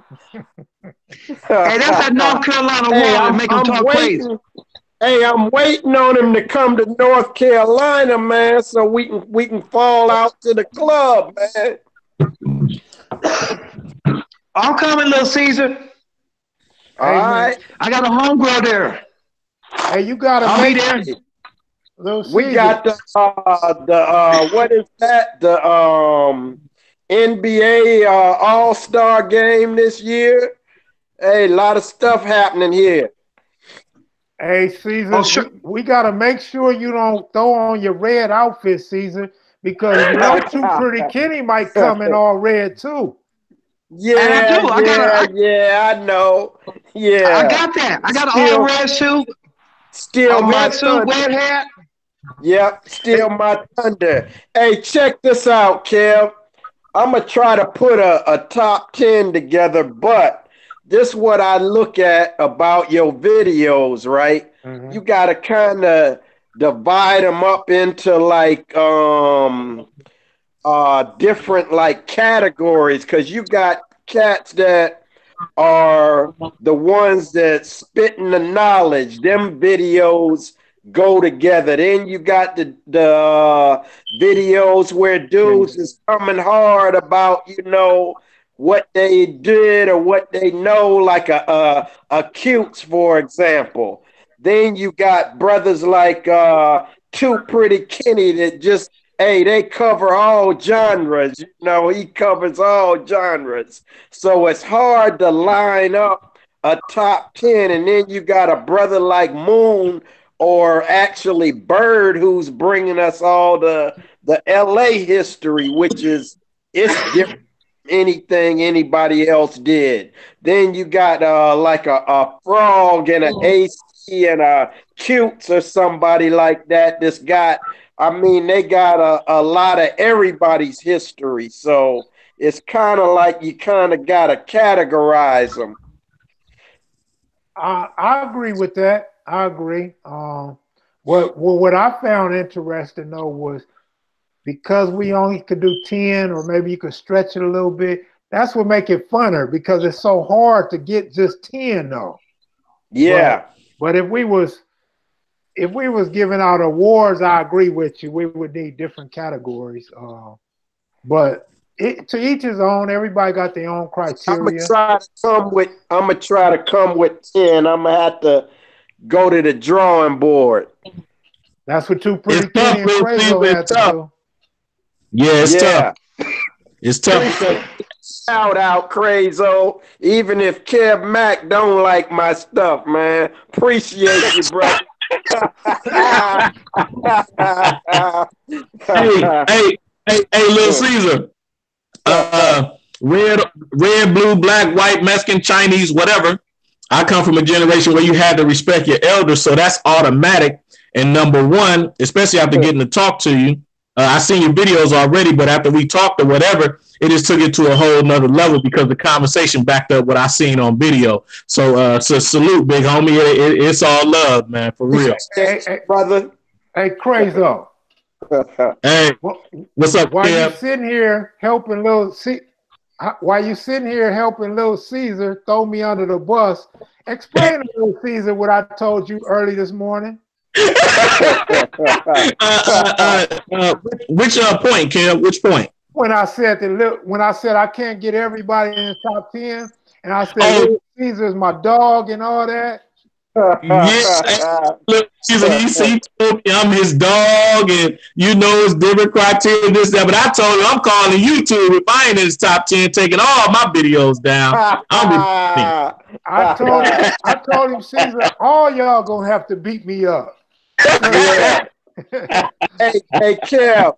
that's that North Carolina water make him talk crazy. Hey, I'm waiting on him to come to North Carolina, man, so we can fall out to the club, man. I'm coming, Lil Caesar. All right. I got a homegirl there. Hey, you gotta I'll make be there. We got the what is that? The NBA All-Star game this year. Hey, a lot of stuff happening here. Hey, Caesar, sure. we gotta make sure you don't throw on your red outfit, Caesar, because you know two Pretty Kenney might come in all red too. Yeah, I know. Yeah, I got that. I got an all red suit. Still my red suit, red hat. Yep, still my thunder. Hey, check this out, Kev. I'm gonna try to put a top 10 together, but this is what I look at about your videos, right? Mm-hmm. You gotta kind of divide them up into like different like categories, because you got cats that are the ones that spitting the knowledge. Them videos go together. Then you got the videos where dudes is coming hard about, you know, what they did or what they know, like a Cutes, for example. Then you got brothers like Two Pretty Kenney that just, hey, they cover all genres. You know, he covers all genres. So it's hard to line up a top 10. And then you got a brother like Moon, or actually Bird, who's bringing us all the LA history, which is, it's different than anything anybody else did. Then you got like a Frog and an AC and a Cutes or somebody like that. This got, I mean, they got a lot of everybody's history. So it's kind of like you kind of got to categorize them. I agree with that. I agree. What I found interesting though was, because we only could do 10, or maybe you could stretch it a little bit. That's what make it funner, because it's so hard to get just 10 though. Yeah. But if we was giving out awards, I agree with you. We would need different categories. But to each his own. Everybody got their own criteria. I'm gonna try to come with 10. I'm gonna have to go to the drawing board. That's what Two Pretty Kenney and Crayzo had to do. Yeah, it's tough. It's tough. Shout out, Crayzo. Even if Kev Mac don't like my stuff, man. Appreciate you, bro. hey, Lil Caesar. Red, blue, black, white, Mexican, Chinese, whatever. I come from a generation where you had to respect your elders, so that's automatic. And number one, especially after getting to talk to you, I seen your videos already, but after we talked or whatever, it just took it to a whole nother level, because the conversation backed up what I seen on video. So salute, big homie. It's all love, man, for real. Hey, brother. Hey, Crayzo. Hey, what's up, While Kev? you sitting here helping Lil Caesar throw me under the bus, explain to Lil Caesar what I told you early this morning. Which point, Kev? Which point? When I said I can't get everybody in the top 10, and I said Lil Caesar is my dog and all that. Yeah, look, he told me I'm his dog, and you know it's different criteria, this, that. But I told him I'm calling YouTube if I ain't in his top 10, taking all my videos down. I told him, Caesar, all y'all gonna have to beat me up. Hey, Kev.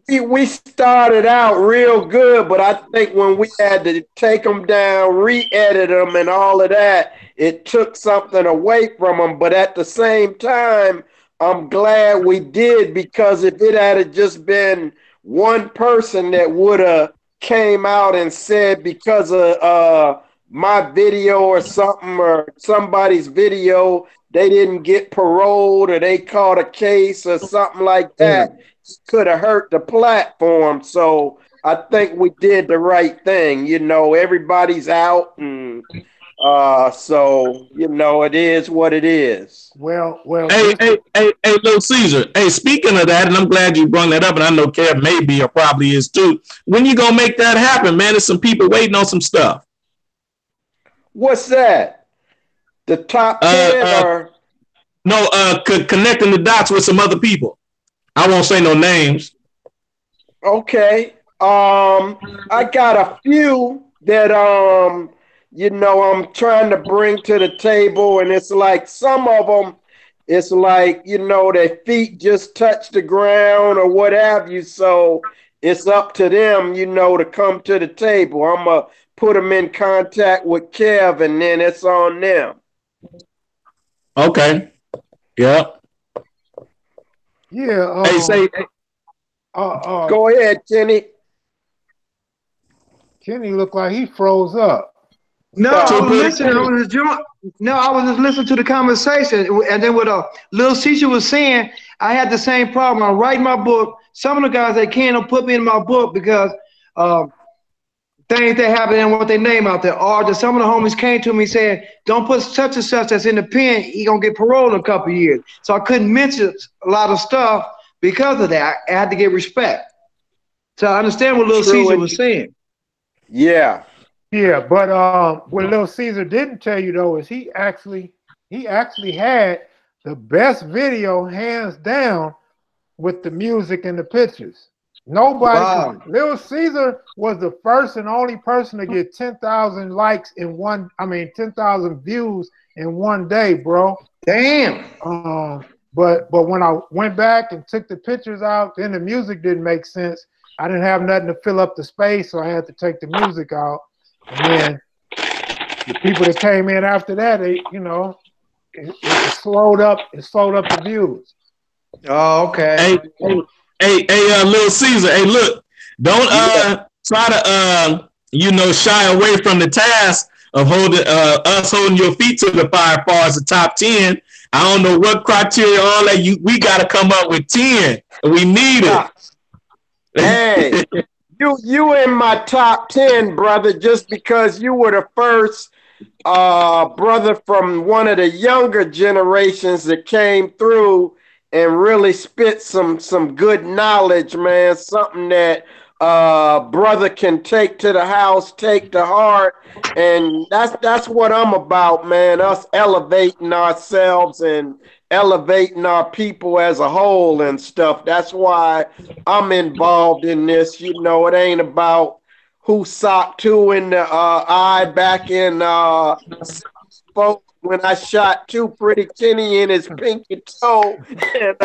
we started out real good, but I think when we had to take them down, re-edit them, and all of that, it took something away from them. But at the same time, I'm glad we did, because if it had just been one person that would have came out and said because of my video or something, or somebody's video, they didn't get paroled or they caught a case or something like that, could have hurt the platform. So I think we did the right thing. You know, everybody's out, and so you know, it is what it is. Well, Hey, Lil Caesar. Hey, speaking of that, and I'm glad you brought that up, and I know Kev may be or probably is too. When you gonna make that happen, man? There's some people waiting on some stuff. What's that? The top 10 or no? Connecting the dots with some other people. I won't say no names. Okay. I got a few that you know, I'm trying to bring to the table, and it's like some of them, it's like, you know, their feet just touch the ground or what have you. So it's up to them, you know, to come to the table. I'm gonna put them in contact with Kev, and then it's on them. Okay. Yep. Yeah. Go ahead, Kenny. Kenny looked like he froze up. No, I was listening. I was just listening to the conversation, and then what Lil Caesar was saying, I had the same problem. I'm writing my book. Some of the guys they can't put me in my book because things that happen and want their name out there. Or some of the homies came to me saying, "Don't put such and such that's in the pen. He gonna get paroled in a couple of years." So I couldn't mention a lot of stuff because of that. I had to get respect. So I understand what Lil Caesar was saying. Yeah. Yeah, but what Lil Caesar didn't tell you though is he actually had the best video hands down with the music and the pictures. Nobody, Lil Caesar was the first and only person to get 10,000 likes in 10,000 views in one day, bro. Damn. But when I went back and took the pictures out, then the music didn't make sense. I didn't have nothing to fill up the space, so I had to take the music out. And then the people that came in after that, they, you know, it slowed up the views. Oh, okay. Hey, Lil Caesar. Hey, look, don't try to you know, shy away from the task of holding your feet to the fire as far as the top 10. I don't know what criteria, all that we got to come up with 10. We need it. Hey, you in my top 10, brother, just because you were the first brother from one of the younger generations that came through and really spit some good knowledge, man. Something that brother can take to the house, take to heart, and that's what I'm about, man. Us elevating ourselves and elevating our people as a whole and stuff. That's why I'm involved in this. You know, it ain't about who socked who in the eye back in when I shot Pretty Kenney in his pinky toe, and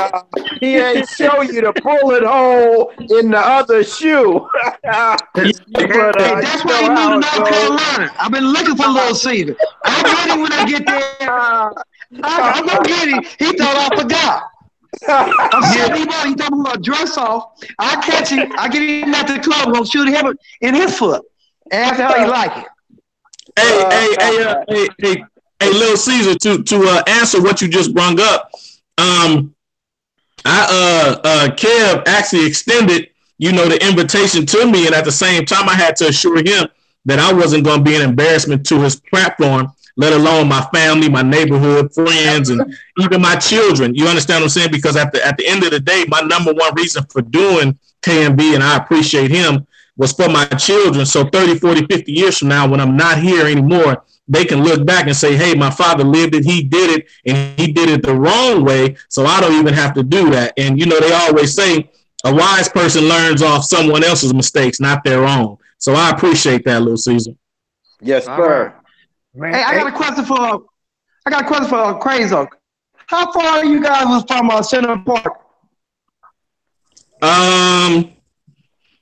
he ain't show you the bullet hole in the other shoe. But, that's why he moved to North Carolina. I've been looking for Lil Caesar. I'm ready when I get there. I'm gonna get him. He thought I forgot. I'm sitting him. He talking about dress off. I catch him. I get him at the club. I'm gonna shoot him in his foot. Ask how he like it. Hey, Lil Caesar, to answer what you just brung up, Kev actually extended, you know, the invitation to me, and at the same time, I had to assure him that I wasn't going to be an embarrassment to his platform, let alone my family, my neighborhood, friends, and even my children. You understand what I'm saying? Because at the end of the day, my number one reason for doing KMB, and I appreciate him, was for my children. So 30, 40, 50 years from now, when I'm not here anymore, they can look back and say, hey, my father lived it, he did it, and he did it the wrong way, so I don't even have to do that. And, you know, they always say a wise person learns off someone else's mistakes, not their own. So I appreciate that, Lil Caesar. Yes, sir. Man, hey, I got a question for Crayzo. How far are you guys from Center Park?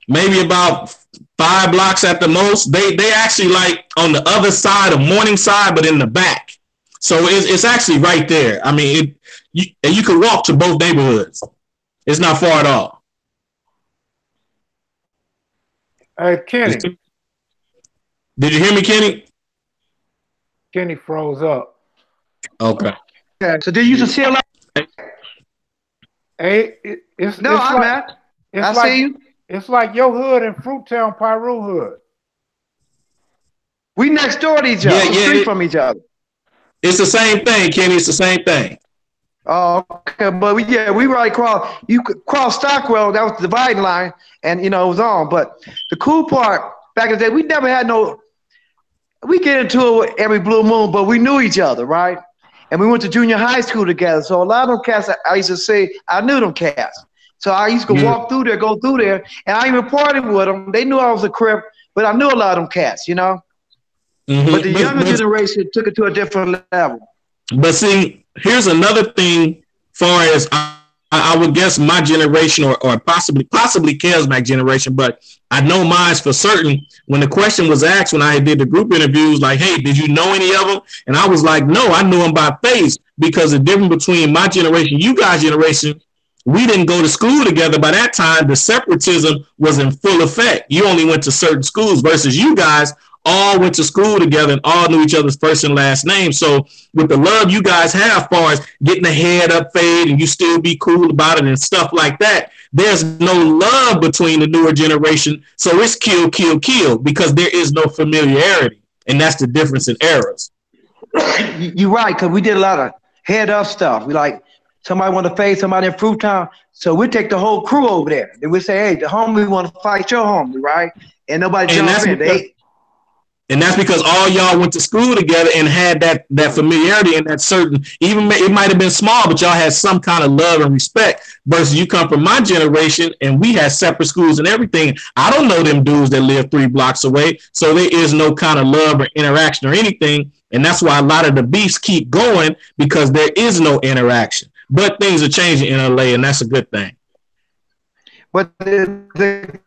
maybe about 5 blocks at the most. They actually like on the other side of Morningside, but in the back. So it's actually right there. I mean, you can walk to both neighborhoods. It's not far at all. Hey, Kenny. Did you hear me, Kenny? Kenny froze up. Okay. So they used to see a lot. Hey, it's I'm like, at. it's I like, see you. It's like your hood and Fruittown, Pyru hood. We next door to each other. Street from each other. It's the same thing, Kenny. It's the same thing. Oh, okay. But we right across. You could cross Stockwell. That was the dividing line, and it was on. But the cool part back in the day, we never had no. We get into it every blue moon, but we knew each other, right? And we went to junior high school together. So a lot of them cats, I used to say, I knew them cats. So I used to walk through there, go through there, and I even partied with them. They knew I was a Crip, but I knew a lot of them cats, Mm-hmm. But the younger generation took it to a different level. But see, here's another thing. Far as I would guess my generation or possibly Kev Mac generation, but I know mine's for certain. When the question was asked when I did the group interviews, like, hey, did you know any of them? And I was like, no, I knew them by face, because the difference between my generation, you guys' generation, we didn't go to school together. By that time, the separatism was in full effect. You only went to certain schools versus you guys all went to school together and all knew each other's first and last name. So with the love you guys have, far as getting the head up fade and you still be cool about it and stuff like that, there's no love between the newer generation. So it's kill, kill, kill, because there is no familiarity. And that's the difference in eras. You're right, because we did a lot of head up stuff. We like, somebody want to fade somebody in Fruittown, so we take the whole crew over there. And we say, hey, the homie want to fight your homie, right? And nobody jumps in. And that's because all y'all went to school together and had that familiarity and that certain, even it might have been small, but y'all had some kind of love and respect. Versus you come from my generation and we had separate schools and everything. I don't know them dudes that live 3 blocks away. So there is no kind of love or interaction or anything. And that's why a lot of the beefs keep going, because there is no interaction. But things are changing in LA, and that's a good thing. But the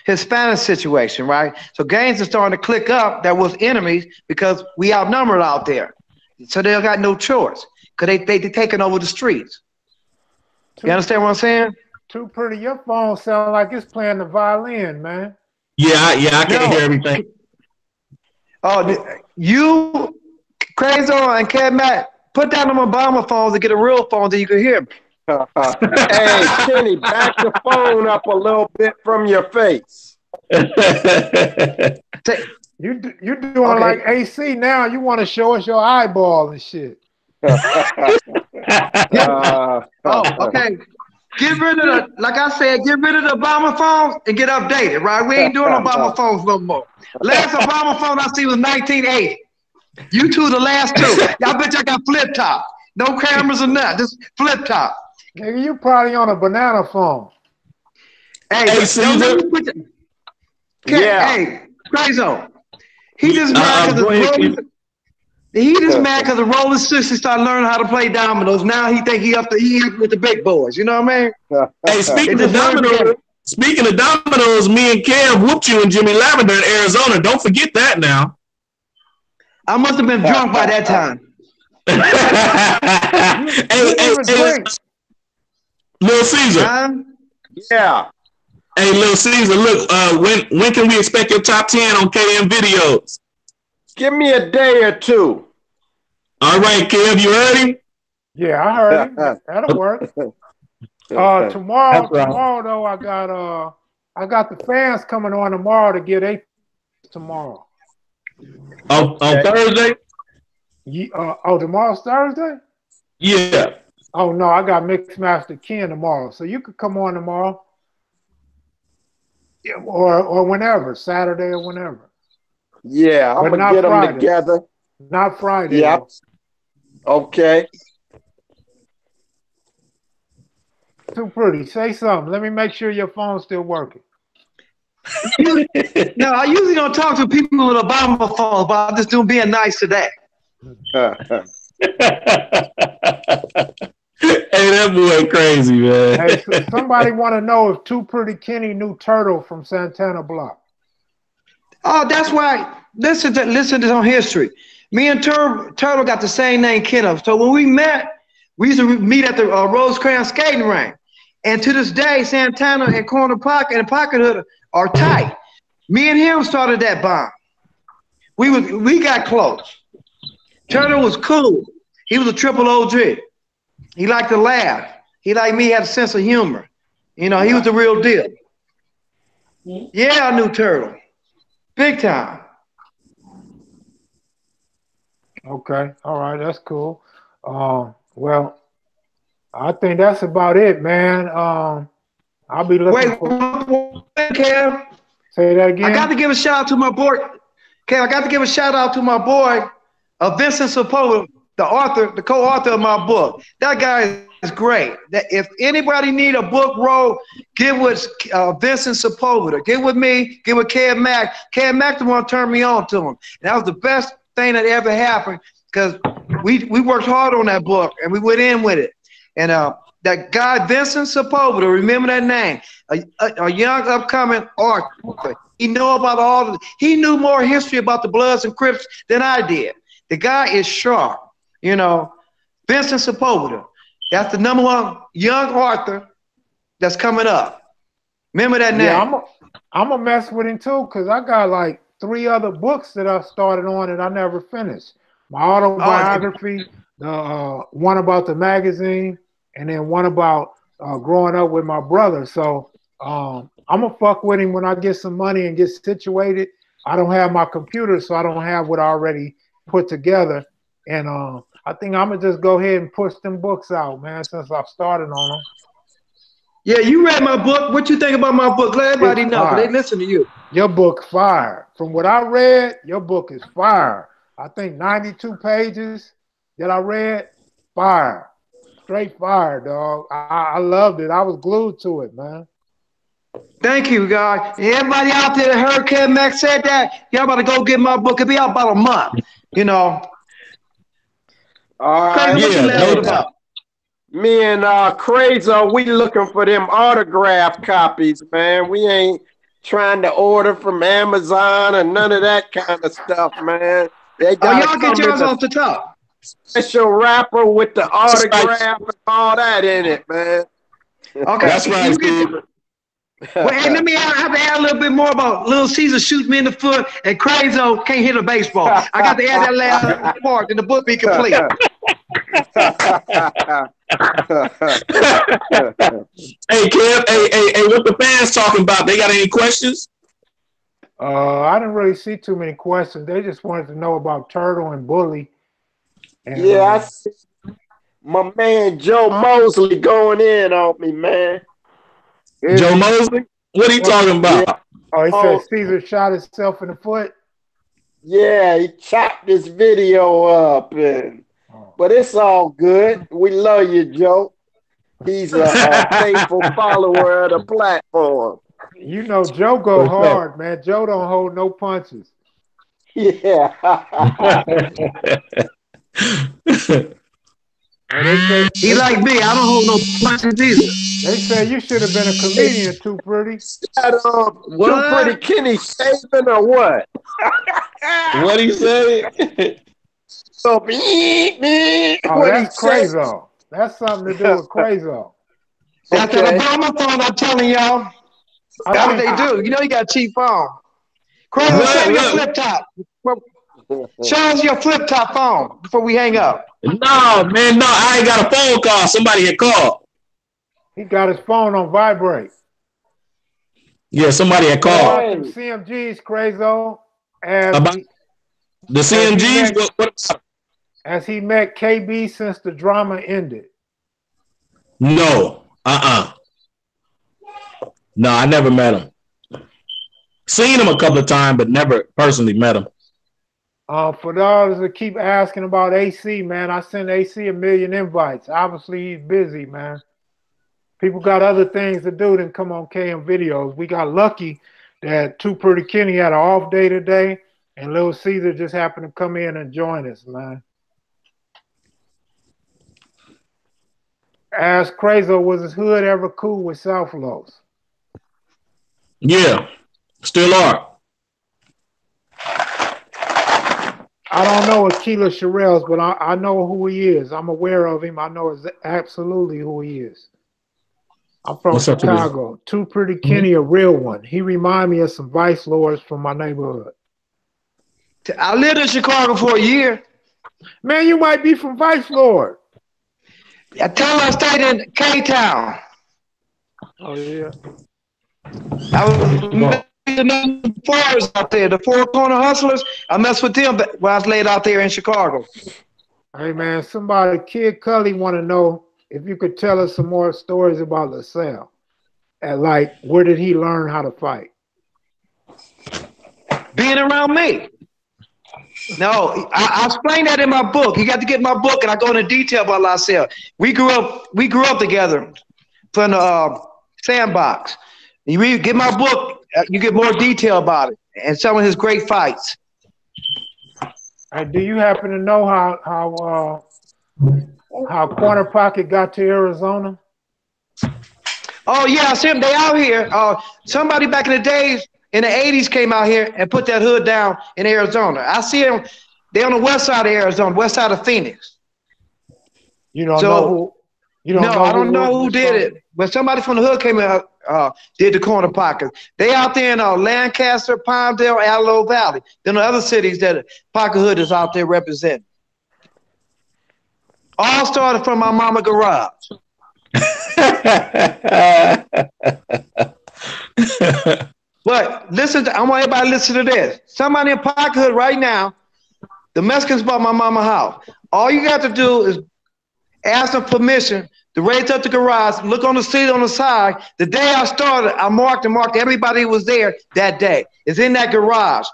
Hispanic situation, right? So gangs are starting to click up that was enemies because we outnumbered out there. So they got no choice because they taking over the streets. You understand what I'm saying? Too pretty. Your phone sounds like it's playing the violin, man. Yeah, I can't hear everything. Oh, you, Crayzo and Kev Mac, put down them Obama phones and get a real phone so you can hear me. Hey, Kenny, back the phone up a little bit from your face. You doing like AC now. You want to show us your eyeball and shit. Okay. Get rid of like I said, get rid of the Obama phones and get updated, right? We ain't doing Obama phones no more. Last Obama phone I see was 1980. You two the last two. Y'all bet y'all got flip top. No cameras or nothing. Just flip top. Nigga, you probably on a banana phone. Hey, Caesar. Hey, Crayzo. He just mad because the Rolling 60 started learning how to play dominoes. Now he think he up with the big boys. You know what I mean? Hey, speaking of dominoes, me and Kev whooped you and Jimmy Lavender in Arizona. Don't forget that now. I must have been drunk by that time. hey, Lil Caesar. Yeah. Hey, Lil Caesar, look, when can we expect your top 10 on KM videos? Give me a day or two. All right, Kev, you ready? Yeah, I heard it. That'll work. Tomorrow though, I got the fans coming on tomorrow to get a tomorrow. On Thursday? Tomorrow's Thursday? Yeah. Oh no, I got Mixmaster Ken tomorrow, so you could come on tomorrow, or whenever, Saturday or whenever. Yeah, I'm gonna get them together. Not Friday. Yep. Okay. Too pretty. Say something. Let me make sure your phone's still working. No, I usually don't talk to people with Obama phones, but I'm just being nice today. that boy crazy, man. Hey, so somebody want to know if Too Pretty Kenny knew Turtle from Santana Block. Oh, that's why. Listen to this on history. Me and Turtle got the same name, Kenneth. So when we met, we used to meet at the Rosecrans skating rink. And to this day, Santana and Corner Pocket and Pocket Hood are tight. Me and him started that bond. We got close. Turtle was cool. He was a triple OG. He liked to laugh. He like me, had a sense of humor. You know, he was the real deal. Yeah, I knew Turtle. Big time. Okay, all right, that's cool. Well, I think that's about it, man. I'll be looking for. Kev. Say that again. I got to give a shout out to my boy. Kev, I got to give a shout out to my boy, Vincent Sepulveda, the co-author of my book. That guy is great. That if anybody need a book roll, get with Vincent Sepulveda. Get with me. Get with Kev Mac. Kev Mac the one turned me on to him. And that was the best thing that ever happened because we worked hard on that book and we went in with it. And that guy Vincent Sepulveda, remember that name? A young upcoming author. He knew more history about the Bloods and Crips than I did. The guy is sharp. You know, Vincent Sepulveda. That's the #1 young author that's coming up. Remember that name? Yeah, I'm gonna mess with him too, because I got like 3 other books that I started on and I never finished. My autobiography, the one about the magazine, and then one about growing up with my brother. So I'm gonna fuck with him when I get some money and get situated. I don't have my computer, so I don't have what I already put together. And I think I'm gonna just go ahead and push them books out, man, since I've started on them. Yeah, you read my book. What you think about my book? Let everybody know. They listen to you. Your book fire. From what I read, your book is fire. I think 92 pages that I read, fire. Straight fire, dog. I loved it. I was glued to it, man. Thank you, guys. Everybody out there that heard Kev Mac said that, y'all about to go get my book. It'll be out about a month, you know. All right. Yeah, me and Crayzo, we looking for them autograph copies, man. We ain't trying to order from Amazon or none of that kind of stuff, man. They got y'all get yours off the top. Special wrapper with the autograph and all that in it, man. Okay, that's right, Steve. Well, hey, let me have to add a little bit more about Lil Caesar shooting me in the foot and Crayzo can't hit a baseball. I got to add that last part and the book be complete. Hey, Kev, hey, what the fans talking about? They got any questions? I didn't really see too many questions. They just wanted to know about Turtle and Bully. And, yeah, I see my man Joe Mosley going in on me, man. Joe Mosley? What are you talking about? Yeah. Oh, he said Caesar shot himself in the foot? Yeah, he chopped this video up, but it's all good. We love you, Joe. He's a faithful follower of the platform. You know, Joe go hard, man. Joe don't hold no punches. Yeah. He like me. I don't hold no punches either. They say you should have been a comedian, Too Pretty. Too Pretty Kenny shaving or what? What he say? So, that's Crayzo. That's something to do with Crayzo. That's that Obama phone I'm telling y'all. That's what they do. You know you got a cheap phone. Crayzo, show me your flip top. Show us your flip top phone before we hang up. No, man, no. I ain't got a phone call. Somebody had called. He got his phone on vibrate. Yeah, somebody had called. CMGs, Crayzo. About the CMGs? As he met KB since the drama ended. No. No, I never met him. Seen him a couple of times, but never personally met him. For those that keep asking about AC, man, I sent AC 1 million invites. Obviously, he's busy, man. People got other things to do than come on KM videos. We got lucky that Too Pretty Kenny had an off day today, and Lil Caesar just happened to come in and join us, man. Ask Crayzo, was his hood ever cool with South Los? Yeah, still are. I don't know Akila Sherrills, but I know who he is. I'm aware of him. I know absolutely who he is. I'm from What's up to Chicago. Too Pretty Kenney, a real one. He remind me of some vice lords from my neighborhood. I lived in Chicago for a year. Man, you might be from Vice Lord. I tell you, I stayed in K-Town. Oh, yeah. I was the fours out there, the four corner hustlers. I messed with them when I was laid out there in Chicago. Hey, man, somebody, Kid Cully, want to know if you could tell us some more stories about LaSalle. And, like, where did he learn how to fight? Being around me. No, I explain that in my book. You got to get my book, and I go into detail about LaSalle. We grew up together from the sandbox. You get my book, you get more detail about it and some of his great fights. Do you happen to know how Corner Pocket got to Arizona? Oh yeah, I see them. They out here. Somebody back in the days in the 80s came out here and put that hood down in Arizona. I see them. They on the west side of Arizona, west side of Phoenix. You don't know who? You don't know I don't know who did it. But somebody from the hood came out, did the Corner Pocket. They out there in Lancaster, Palmdale, Antelope Valley. Then the other cities that Pocket Hood is out there representing. All started from my mama garage. But listen, I want everybody to listen to this. Somebody in Pocket Hood right now, the Mexicans bought my mama house. All you got to do is ask them permission to raise up the garage, look on the seat on the side. The day I started, I marked everybody who was there that day. It's in that garage.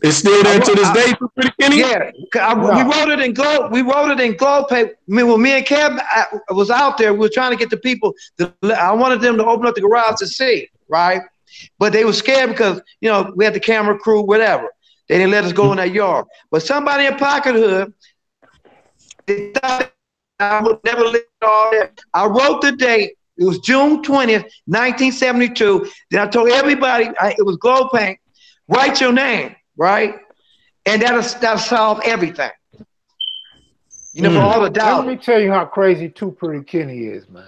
It's still there to this day, Pretty Kenney? Yeah. We wrote it in glow. We wrote it in glow paper. When me and Kev was out there, we were trying to get the people. I wanted them to open up the garage to see, right? But they were scared because, you know, we had the camera crew, whatever. They didn't let us go in that yard. But somebody in Pocket Hood, they thought I would never live all that. I wrote the date. It was June 20th, 1972. Then I told everybody, it was glow paint, write your name, right? And that'll solve everything. You know, for all the doubt. Let me tell you how crazy Too Pretty Kenney is, man.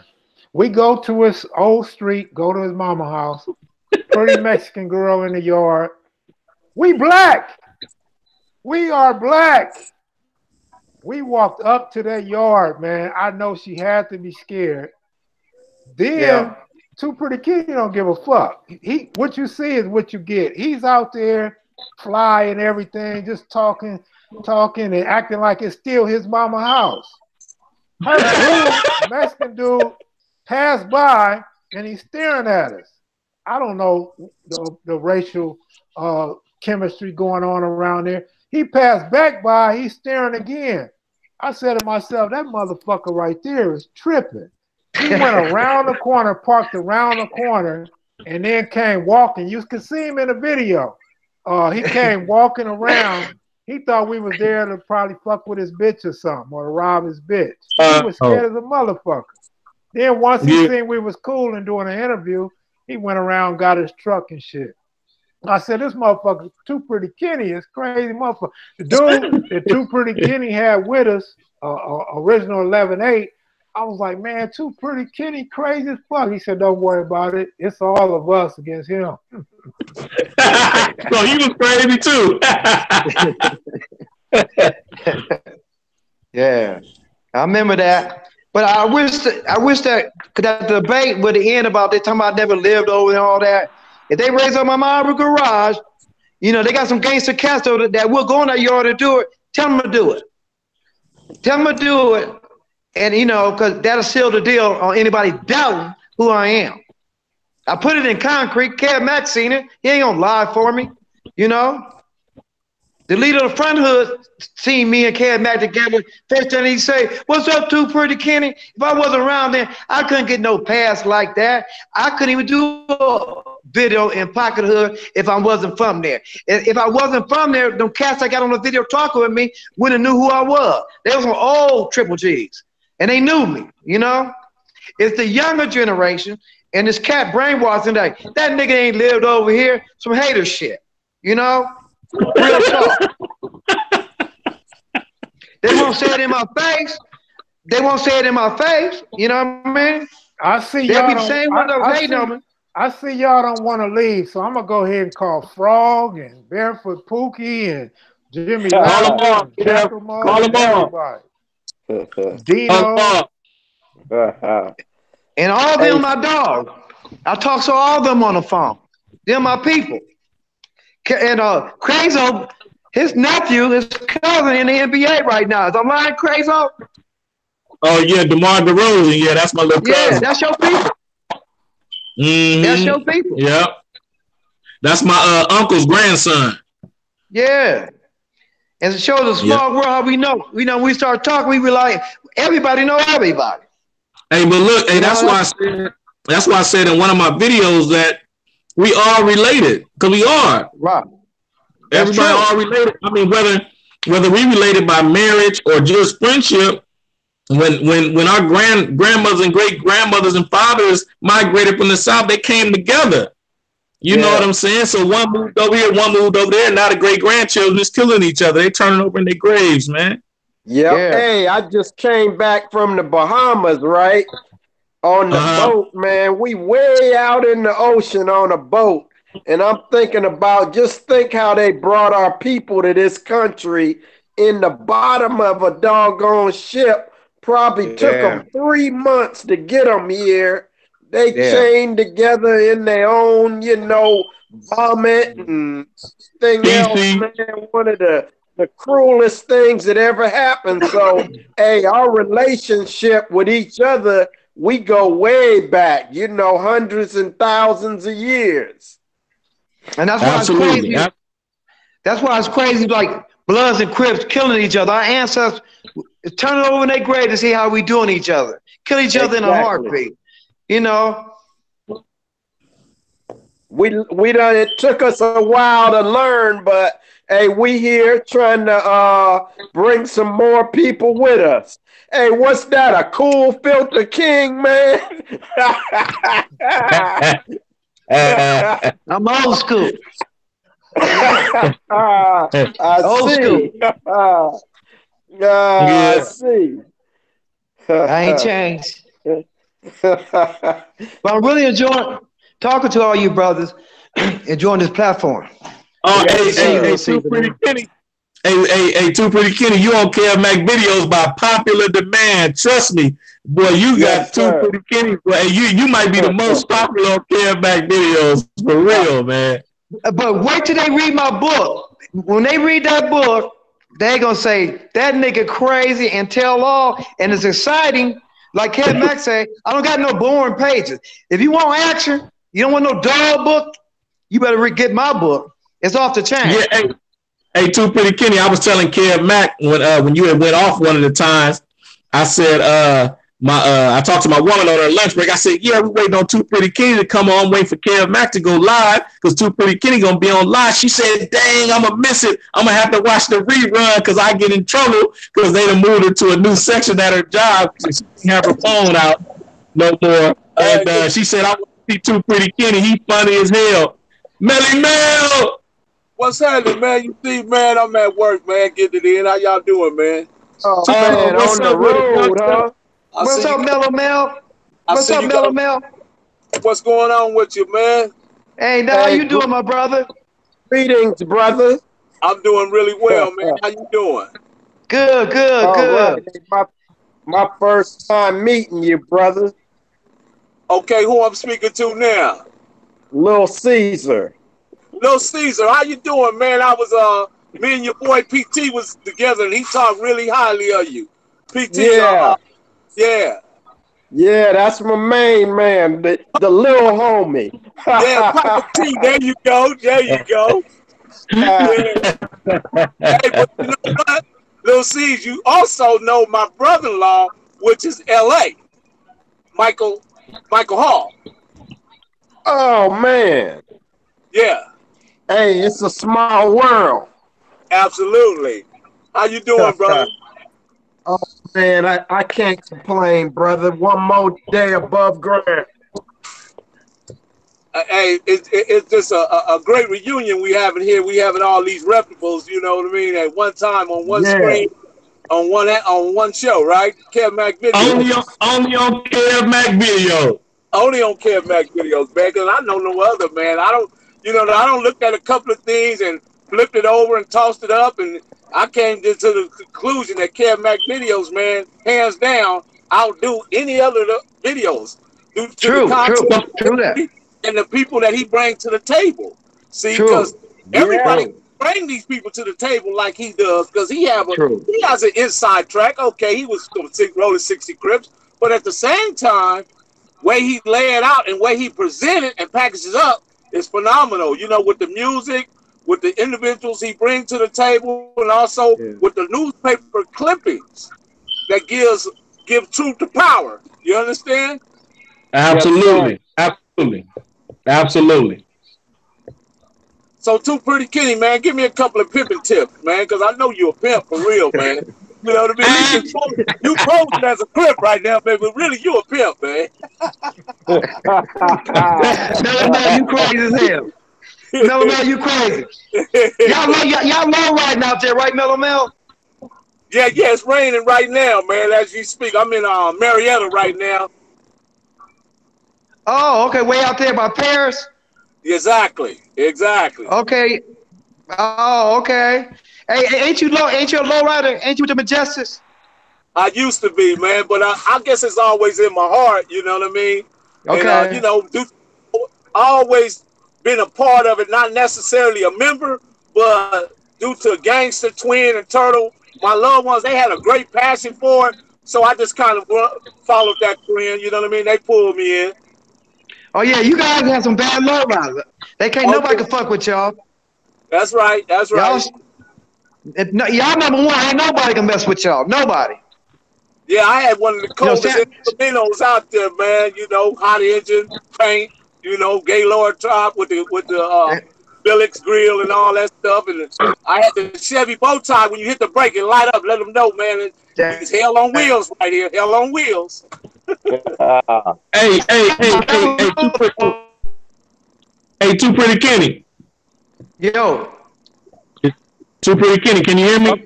We go to his old street, go to his mama house, pretty Mexican girl in the yard. We black. We are black. We walked up to that yard, man. I know she had to be scared. Then Too Pretty Kenney don't give a fuck. What you see is what you get. He's out there fly and everything, just talking and acting like it's still his mama house. Her dude, Mexican dude, passed by and he's staring at us. I don't know the racial chemistry going on around there. He passed back by, he's staring again. I said to myself, that motherfucker right there is tripping. He went around the corner, parked around the corner, and then came walking. You could see him in the video. He came walking around. He thought we was there to probably fuck with his bitch or something, or to rob his bitch. He was scared as a motherfucker. Then once he seen we was cool and doing an interview, he went around, got his truck and shit. I said, this motherfucker, Too Pretty Kenney, is crazy motherfucker. The dude that Too Pretty Kenney had with us, original 11-8, I was like, man, Too Pretty Kenney, crazy as fuck. He said, don't worry about it. It's all of us against him. So he was crazy too. Yeah, I remember that. But I wish that debate would end about they talking about I never lived over and all that. If they raise up my mama garage, you know, they got some gangster cats that will go in that yard to do it. Tell them to do it. Tell them to do it. And, you know, because that'll seal the deal on anybody doubting who I am. I put it in concrete. Kev Mac seen it. He ain't going to lie for me, you know. The leader of the front hood seen me and Kev Mac together. First thing he say, what's up, Too Pretty Kenney? If I wasn't around there, I couldn't get no pass like that. I couldn't even do a video in Pocket Hood if I wasn't from there. If I wasn't from there, them cats I got on the video talking with me wouldn't have knew who I was. They was some old Triple G's. and they knew me. You know, it's the younger generation, and this cat brainwashed today. That nigga ain't lived over here. Some hater shit. You know, real talk. They won't say it in my face. They won't say it in my face. You know what I mean? I see They'll y'all. be the same one that hate on me. I see y'all don't want to leave, so I'm gonna go ahead and call Frog and Barefoot Pookie and Jimmy Call them Lavender all, and Kev. Giacomo Call and them all. everybody. Dino. And all of them my dogs. I talk to all of them on the phone. They're my people. And Crayzo, his nephew, his cousin in the NBA right now. Is I lying, Crayzo? Oh yeah, DeMar DeRozan. Yeah, that's my little cousin. Yeah, that's your people. Mm-hmm. That's your people. Yep. That's my uncle's grandson. Yeah. And it shows a small world how we know. We start talking, we realize everybody know everybody. Hey, but look, hey, that's why I said in one of my videos that we are related. Because we are. Right. Everybody all related. I mean, whether we related by marriage or just friendship, when our grandmothers and great grandmothers and fathers migrated from the South, they came together. You know what I'm saying? So one moved over here, one moved over there. Now the great grandchildren is killing each other. They turning over in their graves, man. Yep. Yeah. Hey, I just came back from the Bahamas, right? On the boat, man. We way out in the ocean on a boat. And I'm thinking about, just think how they brought our people to this country in the bottom of a doggone ship. Probably took them 3 months to get them here. They chained together in their own, vomit and thing else, man. One of the cruelest things that ever happened. So, hey, our relationship with each other, we go way back, hundreds and thousands of years. And that's why it's crazy. That's why it's crazy, like Bloods and Crips killing each other. Our ancestors turning over in their grave to see how we doing each other. Kill each other in a heartbeat. We done, it took us a while to learn, but hey, we here trying to bring some more people with us. Hey, what's that? A cool filter king, man? I'm old school. Old school. I see. I ain't changed. But I'm really enjoying talking to all you brothers, enjoying this platform. Oh, hey, Too Pretty Kenney. Hey, Too Pretty Kenney, you on Kev Mac videos by popular demand. Trust me, boy, you got Too Pretty Kenney. Boy, you might be the most popular on Kev Mac videos for real, man. But wait till they read my book. When they read that book, they gonna say that nigga crazy and tell all, and it's exciting. Like Kev Mac say, I don't got no boring pages. If you want action, you don't want no dog book, you better get my book. It's off the chain. Yeah, hey, Too Pretty Kenney, I was telling Kev Mac when you had went off one of the times, I said I talked to my woman on her lunch break. I said, yeah, we waiting on Too Pretty Kenney to come on, wait for Kev Mac to go live because Too Pretty Kenney gonna be on live. She said, dang, I'm gonna miss it. I'm gonna have to watch the rerun because I get in trouble because they done moved her to a new section at her job. She didn't have her phone out no more. And she said, I want to see Too Pretty Kenney. He funny as hell. Melle Mel. What's happening, man? You see, man, I'm at work, man. Getting it in. How y'all doing, man? Oh, man, on the road, huh? What's up, Melle Mel? What's up, Melle Mel? What's going on with you, man? Hey, how you doing, my brother? Greetings, brother. I'm doing really well, man. How you doing? Good, good. Right. My first time meeting you, brother. Okay, who I'm speaking to now? Lil Caesar. Lil Caesar, how you doing, man? I was me and your boy PT was together, and he talked really highly of you. PT, yeah, that's my main man, the little homie. Yeah, Papa T, there you go. Hey, but you know what, Lil Caesar, you also know my brother-in-law, which is L.A., Michael Hall. Oh man. Yeah. Hey, it's a small world. Absolutely. How you doing, brother? Oh man, I can't complain, brother. One more day above ground. Hey, it's just a great reunion we having here. We having all these replicas, you know what I mean, at one time on one screen, on one show, right? Kev Mac video. Only on Kev Mac video. Only on Kev Mac videos, man. Because I know no other, man. I don't look at a couple of things and flipped it over and tossed it up, and I came to the conclusion that Kev Mac videos, man, hands down, outdo any other videos. True that. And the people that he brings to the table. See, because everybody bring these people to the table like he does, because he has an inside track. Okay, he was rolling 60 Crips, but at the same time, way he lay it out and way he presented and packages up is phenomenal. You know, with the music, with the individuals he brings to the table, and also with the newspaper clippings that give truth to power. You understand? Absolutely. Absolutely. So, Pretty Kenney, man, give me a couple of pimping tips, man, because I know you're a pimp for real, man. You know what I mean? You posing as a crip right now, man, but really you a pimp, man. Melle Mel, you crazy as hell. Melle Mel, you crazy. Y'all low riding out there, right, Melle Mel? Yeah, it's raining right now, man, as you speak. I'm in Marietta right now. Oh, okay, way out there by Paris? Exactly. Okay. Oh, okay. Hey, ain't you a low rider? Ain't you with the Majestic? I used to be, man, but I guess it's always in my heart, you know what I mean? Okay. And, always been a part of it, not necessarily a member, but due to Gangster, Twin, and Turtle, my loved ones, they had a great passion for it, so I just kind of followed that trend, you know what I mean? They pulled me in. Oh, yeah, you guys have some bad low riders. Nobody can fuck with y'all. That's right. Y'all number one. Ain't nobody can mess with y'all. Nobody. Yeah, I had one of the coldest instrumentals out there, man. You know, hot engine, paint. You know, Gaylord top with the Billix grill and all that stuff. And I had the Chevy bow tie. When you hit the brake, it light up. Let them know, man. It's hell on wheels right here. Hell on wheels. Hey, Too Pretty Kenney. Yo. Too Pretty Kenney, can you hear me?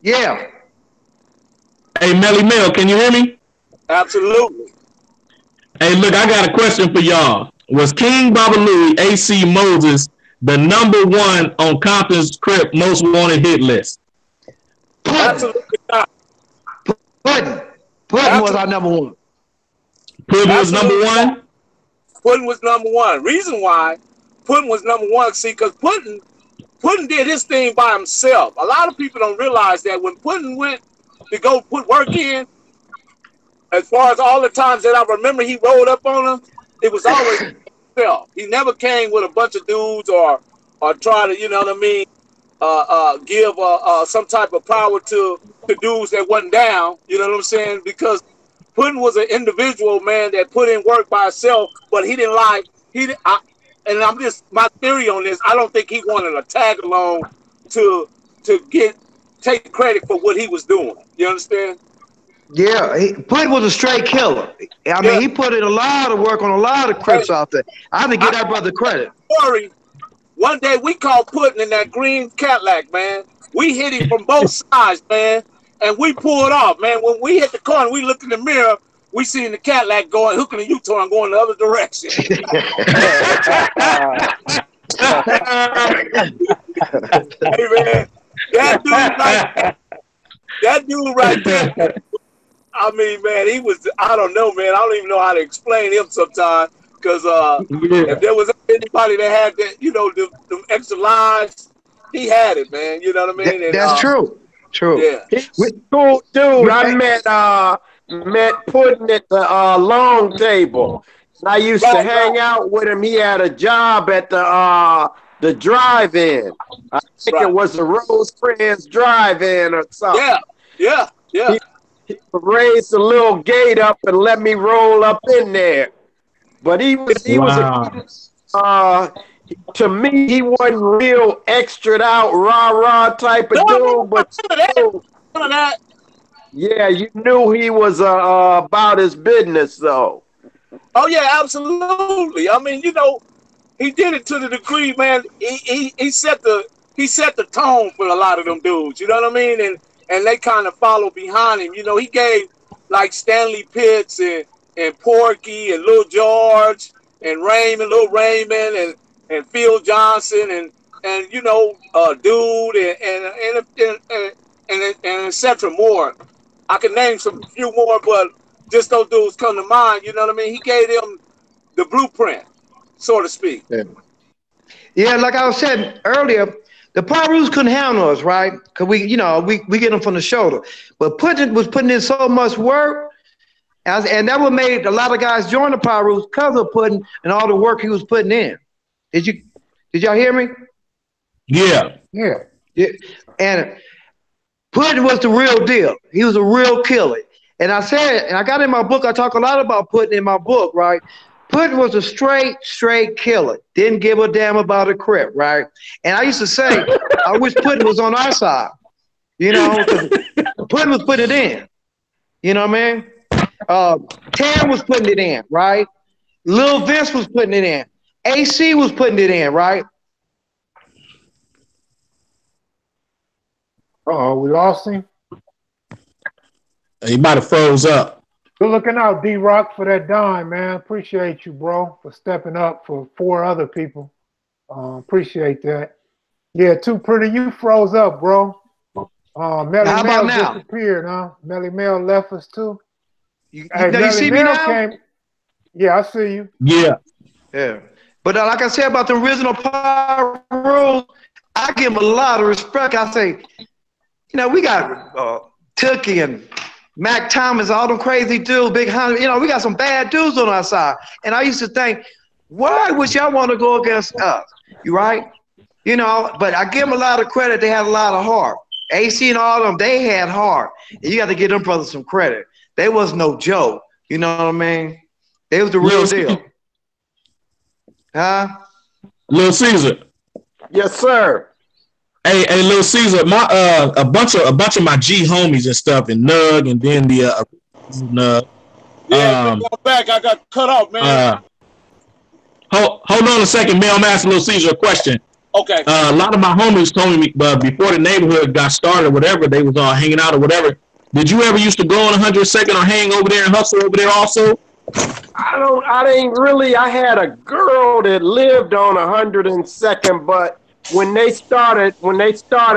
Yeah. Hey, Melle Mel, can you hear me? Absolutely. Hey, look, I got a question for y'all. Was King Baba Louie AC Moses the number one on Compton's Crip most wanted hit list? Absolutely not. Puddin was our number one. Puddin was number one? Puddin was number one. Reason why Puddin was number one, see, because Puddin did his thing by himself. A lot of people don't realize that when Puddin went to go put work in, as far as all the times that I remember he rolled up on him, it was always himself. He never came with a bunch of dudes or try to, you know what I mean, give some type of power to dudes that wasn't down, you know what I'm saying? Because Puddin was an individual, man, that put in work by himself, but he didn't and I'm just, my theory on this, I don't think he wanted a tag along to take credit for what he was doing. You understand? Yeah, Puddin was a straight killer. I mean, he put in a lot of work on a lot of Crips out there. I have to give that brother credit. One day we caught Puddin in that green Cadillac, man. We hit him from both sides, man, and we pulled off, man. When we hit the corner, we looked in the mirror, we seen the Cadillac hooking a U-turn going the other direction. Hey, man, that dude right there, I mean, man, he was, I don't know, man. I don't even know how to explain him sometimes. Because if there was anybody that had that, you know, the extra lines, he had it, man. You know what I mean? That's true. True. Yeah. He's cool dude. I met Puddin at the long table. I used to hang out with him. He had a job at the drive-in. I think it was the Rose Friends drive-in or something. Yeah. He raised the little gate up and let me roll up in there. But he was to me, he wasn't real extra out, rah-rah type of dude. But Yeah, you knew he was about his business, though. Oh yeah, absolutely. I mean, he did it to the degree, man. He set the tone for a lot of them dudes. You know what I mean? And they kind of followed behind him. He gave like Stanley Pitts and Porky and Lil George and Lil Raymond and Phil Johnson and Dude and etc. more. I can name some few more, but just those dudes come to mind. You know what I mean? He gave them the blueprint, so to speak. Yeah, like I was saying earlier, the Pirus couldn't handle us, right? Because we get them from the shoulder. But Putin was putting in so much work, and that what made a lot of guys join the Pirus because of Putin and all the work he was putting in. Did y'all hear me? Yeah. And Putin was the real deal. He was a real killer. And I said, and I got in my book, I talk a lot about Putin in my book, right? Putin was a straight killer. Didn't give a damn about a crip, right? And I used to say, I wish Putin was on our side, because Putin was putting it in. You know what I mean? Tam was putting it in, right? Lil Vince was putting it in. AC was putting it in, right? We lost him. He might have froze up. Good looking out, D-Rock, for that dime, man. Appreciate you, bro, for stepping up for 4 other people. Appreciate that. Yeah, Too Pretty, you froze up, bro. Melle Mel disappeared, huh? Melle Mel left us too. You see me now? Yeah, I see you. Yeah. But like I said about the original Power Rules, I give them a lot of respect. I say, we got Tookie and Mac Thomas, all them crazy dudes, Big Hunter. We got some bad dudes on our side. And I used to think, why would y'all want to go against us? You right? But I give them a lot of credit. They had a lot of heart. AC and all of them, they had heart. And you got to give them brothers some credit. They was no joke. You know what I mean? They was the real deal. Huh? Lil Caesar. Yes, sir. Hey, Lil Caesar, a bunch of my G homies and stuff, and Nug, and then the Nug. Yeah, going back, I got cut off, man. Hold on a second, Mel. I'm asking Lil Caesar a question. Okay. A lot of my homies told me before the neighborhood got started, or whatever, they was all hanging out or whatever. Did you ever used to go on 102nd or hang over there and hustle over there also? I didn't really. I had a girl that lived on 102nd, but when they started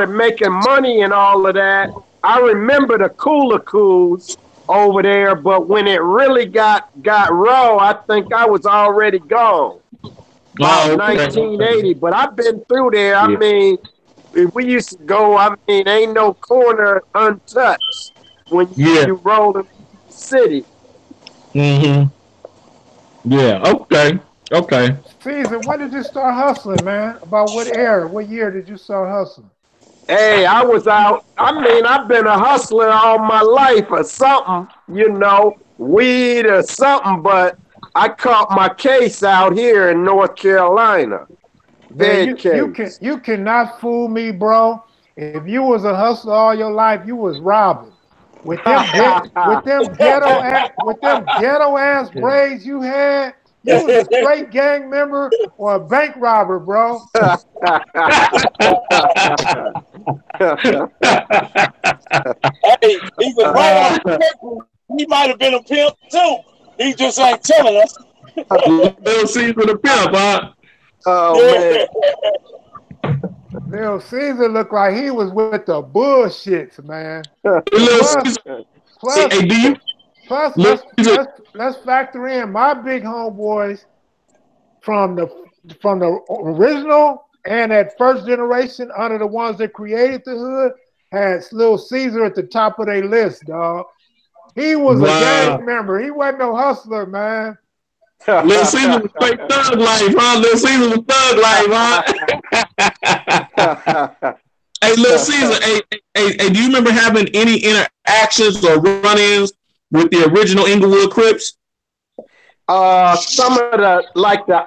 making money and all of that, I remember the Cools over there, but when it really got raw, I think I was already gone. About 1980, but I've been through there. I mean, if we used to go, ain't no corner untouched when you roll in the city. Mm-hmm. Yeah, okay. Caesar, when did you start hustling, man? About what era? What year did you start hustling? Hey, I was out. I've been a hustler all my life or something, weed or something, but I caught my case out here in North Carolina. You cannot fool me, bro. If you was a hustler all your life, you was robbing. With them ghetto ass braids you had, you was a straight gang member or a bank robber, bro. Hey, he was wrong. He might have been a pimp too. He just ain't telling us. Lil Caesar the pimp, huh? Oh man. Lil Caesar looked like he was with the bullshits, man. Plus, let's factor in my big homeboys from the original and that first generation under the ones that created the hood had Lil Caesar at the top of their list, dog. He was a gang member. He wasn't no hustler, man. Lil Caesar was straight thug life, huh? Lil Caesar was thug life, huh? Hey, Lil Caesar, hey, do you remember having any interactions or run-ins with the original Inglewood Crips? Some of the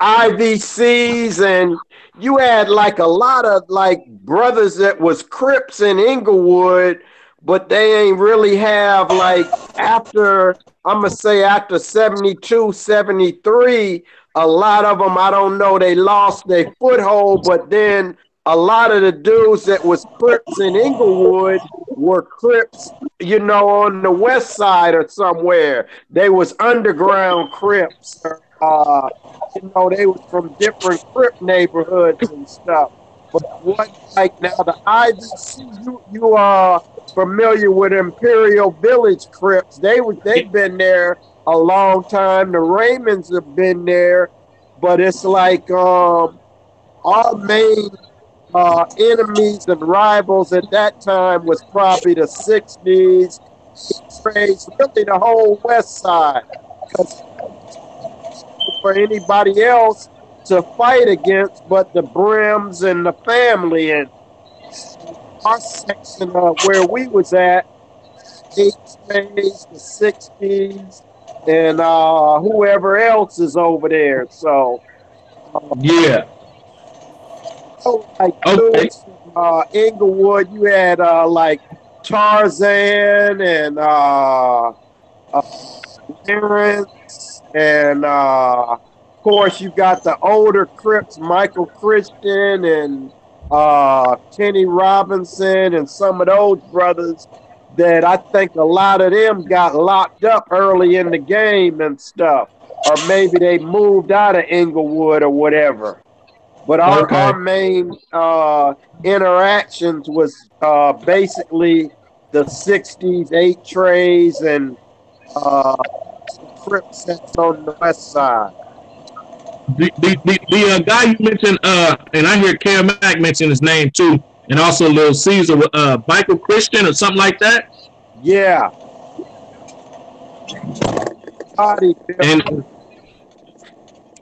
IVCs, and you had like a lot of like brothers that was Crips in Inglewood, but they ain't really have like after, I'm going to say after 72, 73, a lot of them, I don't know, they lost their foothold, but then a lot of the dudes that was Crips in Inglewood were Crips, you know, on the west side or somewhere. They was underground Crips. You know, they was from different Crip neighborhoods and stuff. But what, like now the IVC, you are familiar with Imperial Village Crips. They've been there a long time. The Raymonds have been there, but it's like our main enemies and rivals at that time was probably the 60s, trades, really the whole west side. Because for anybody else to fight against but the Brims and the family, and our section of where we was at, 80s, the 60s, and whoever else is over there. So Yeah. like Okay. Inglewood, you had like Tarzan and Lawrence, and of course you got the older Crips, Michael Christian and Kenny Robinson, and some of those brothers that I think a lot of them got locked up early in the game and stuff, or maybe they moved out of Inglewood or whatever. But our main interactions was basically the 60s, 8 trays, and Crip sets on the west side. The guy you mentioned, and I hear Kev Mac mention his name too, and also Lil Caesar, Michael Christian or something like that. Yeah. And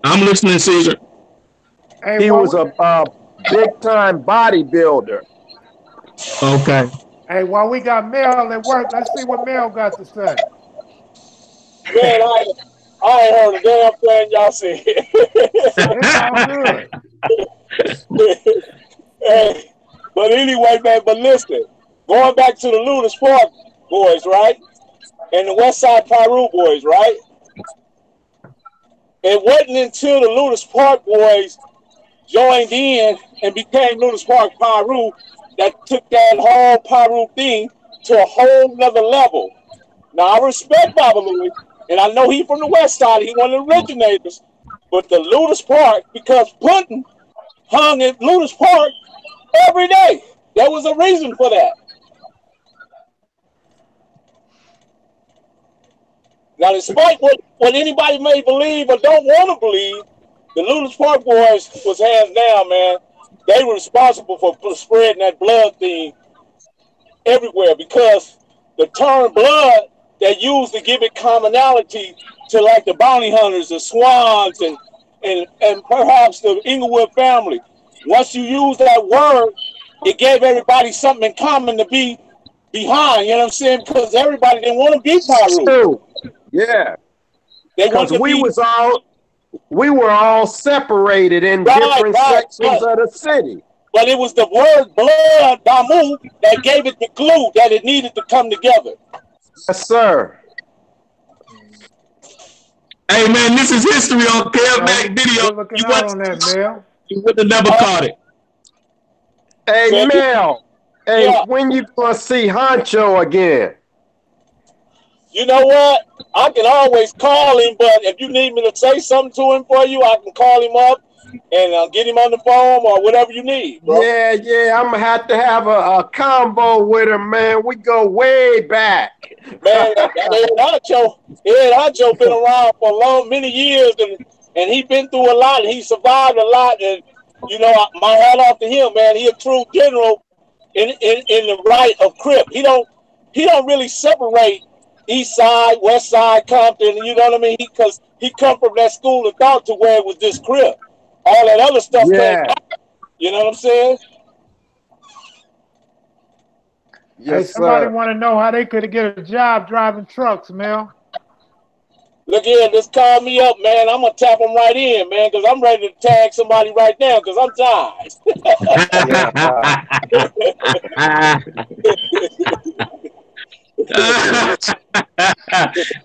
I'm listening, Caesar. Hey, He was a big-time bodybuilder. Okay. Hey, while we got Mel at work, let's see what Mel got to say. Man, I ain't heard a damn thing y'all said. It's all good. Hey, but anyway, man, but listen, going back to the Ludas Park boys, right? And the West Side Piru boys, right? It wasn't until the Ludas Park boys joined in and became Ludas Park Piru that took that whole Piru thing to a whole nother level. Now, I respect Baba Louie, and I know he from the West Side, he one of the originators, but the Ludas Park, because Punton hung at Ludas Park every day. There was a reason for that. Now, despite what anybody may believe or don't want to believe, the Ludas Park boys was hands down, man. They were responsible for spreading that blood thing everywhere, because the term blood they used to give it commonality to like the bounty hunters, the Swans, and perhaps the Inglewood family. Once you use that word, it gave everybody something in common to be behind, you know what I'm saying? Because everybody didn't want to be Piru. Yeah. Because we were all separated in different sections of the city. But it was the word blood, Damu, that gave it the glue that it needed to come together. Yes, sir. Hey, man, this is history on Kev Mac video. Looking out on that, Mel. You would have never caught it. Hey, Mel. Hey, when you gonna see Honcho again? You know what? I can always call him, but if you need me to say something to him for you, I can call him up and get him on the phone or whatever you need, bro. Yeah, I'm gonna have to have a combo with him, man. We go way back. Man, Ed Honcho been around for many years, and he been through a lot, and he survived a lot, and you know, my hat off to him, man. He a true general in the right of Crip. He don't really separate East Side, West Side, Compton, you know what I mean? Because he come from that school of thought to where it was this Crip. All that other stuff came out. You know what I'm saying? Yes, hey, somebody want to know how they could get a job driving trucks, Mel. Look here, just call me up, man. I'm going to tap them right in, man, because I'm ready to tag somebody right now because I'm tired.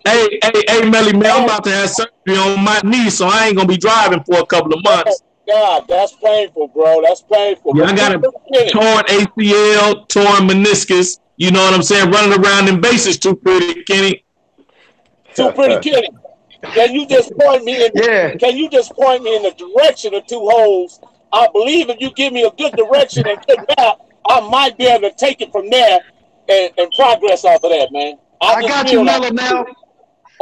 Hey, Melle Mel, I'm about to have surgery on my knee, so I ain't gonna be driving for a couple of months. God, that's painful, bro. That's painful. Yeah, I got a torn ACL, torn meniscus. You know what I'm saying? Running around in bases, too pretty, Kenny. Too pretty, Kenny. Can you just point me in? Can you just point me in the direction of two holes? I believe if you give me a good direction and good map, I might be able to take it from there and progress off of that, man. I got you, Melle Mel.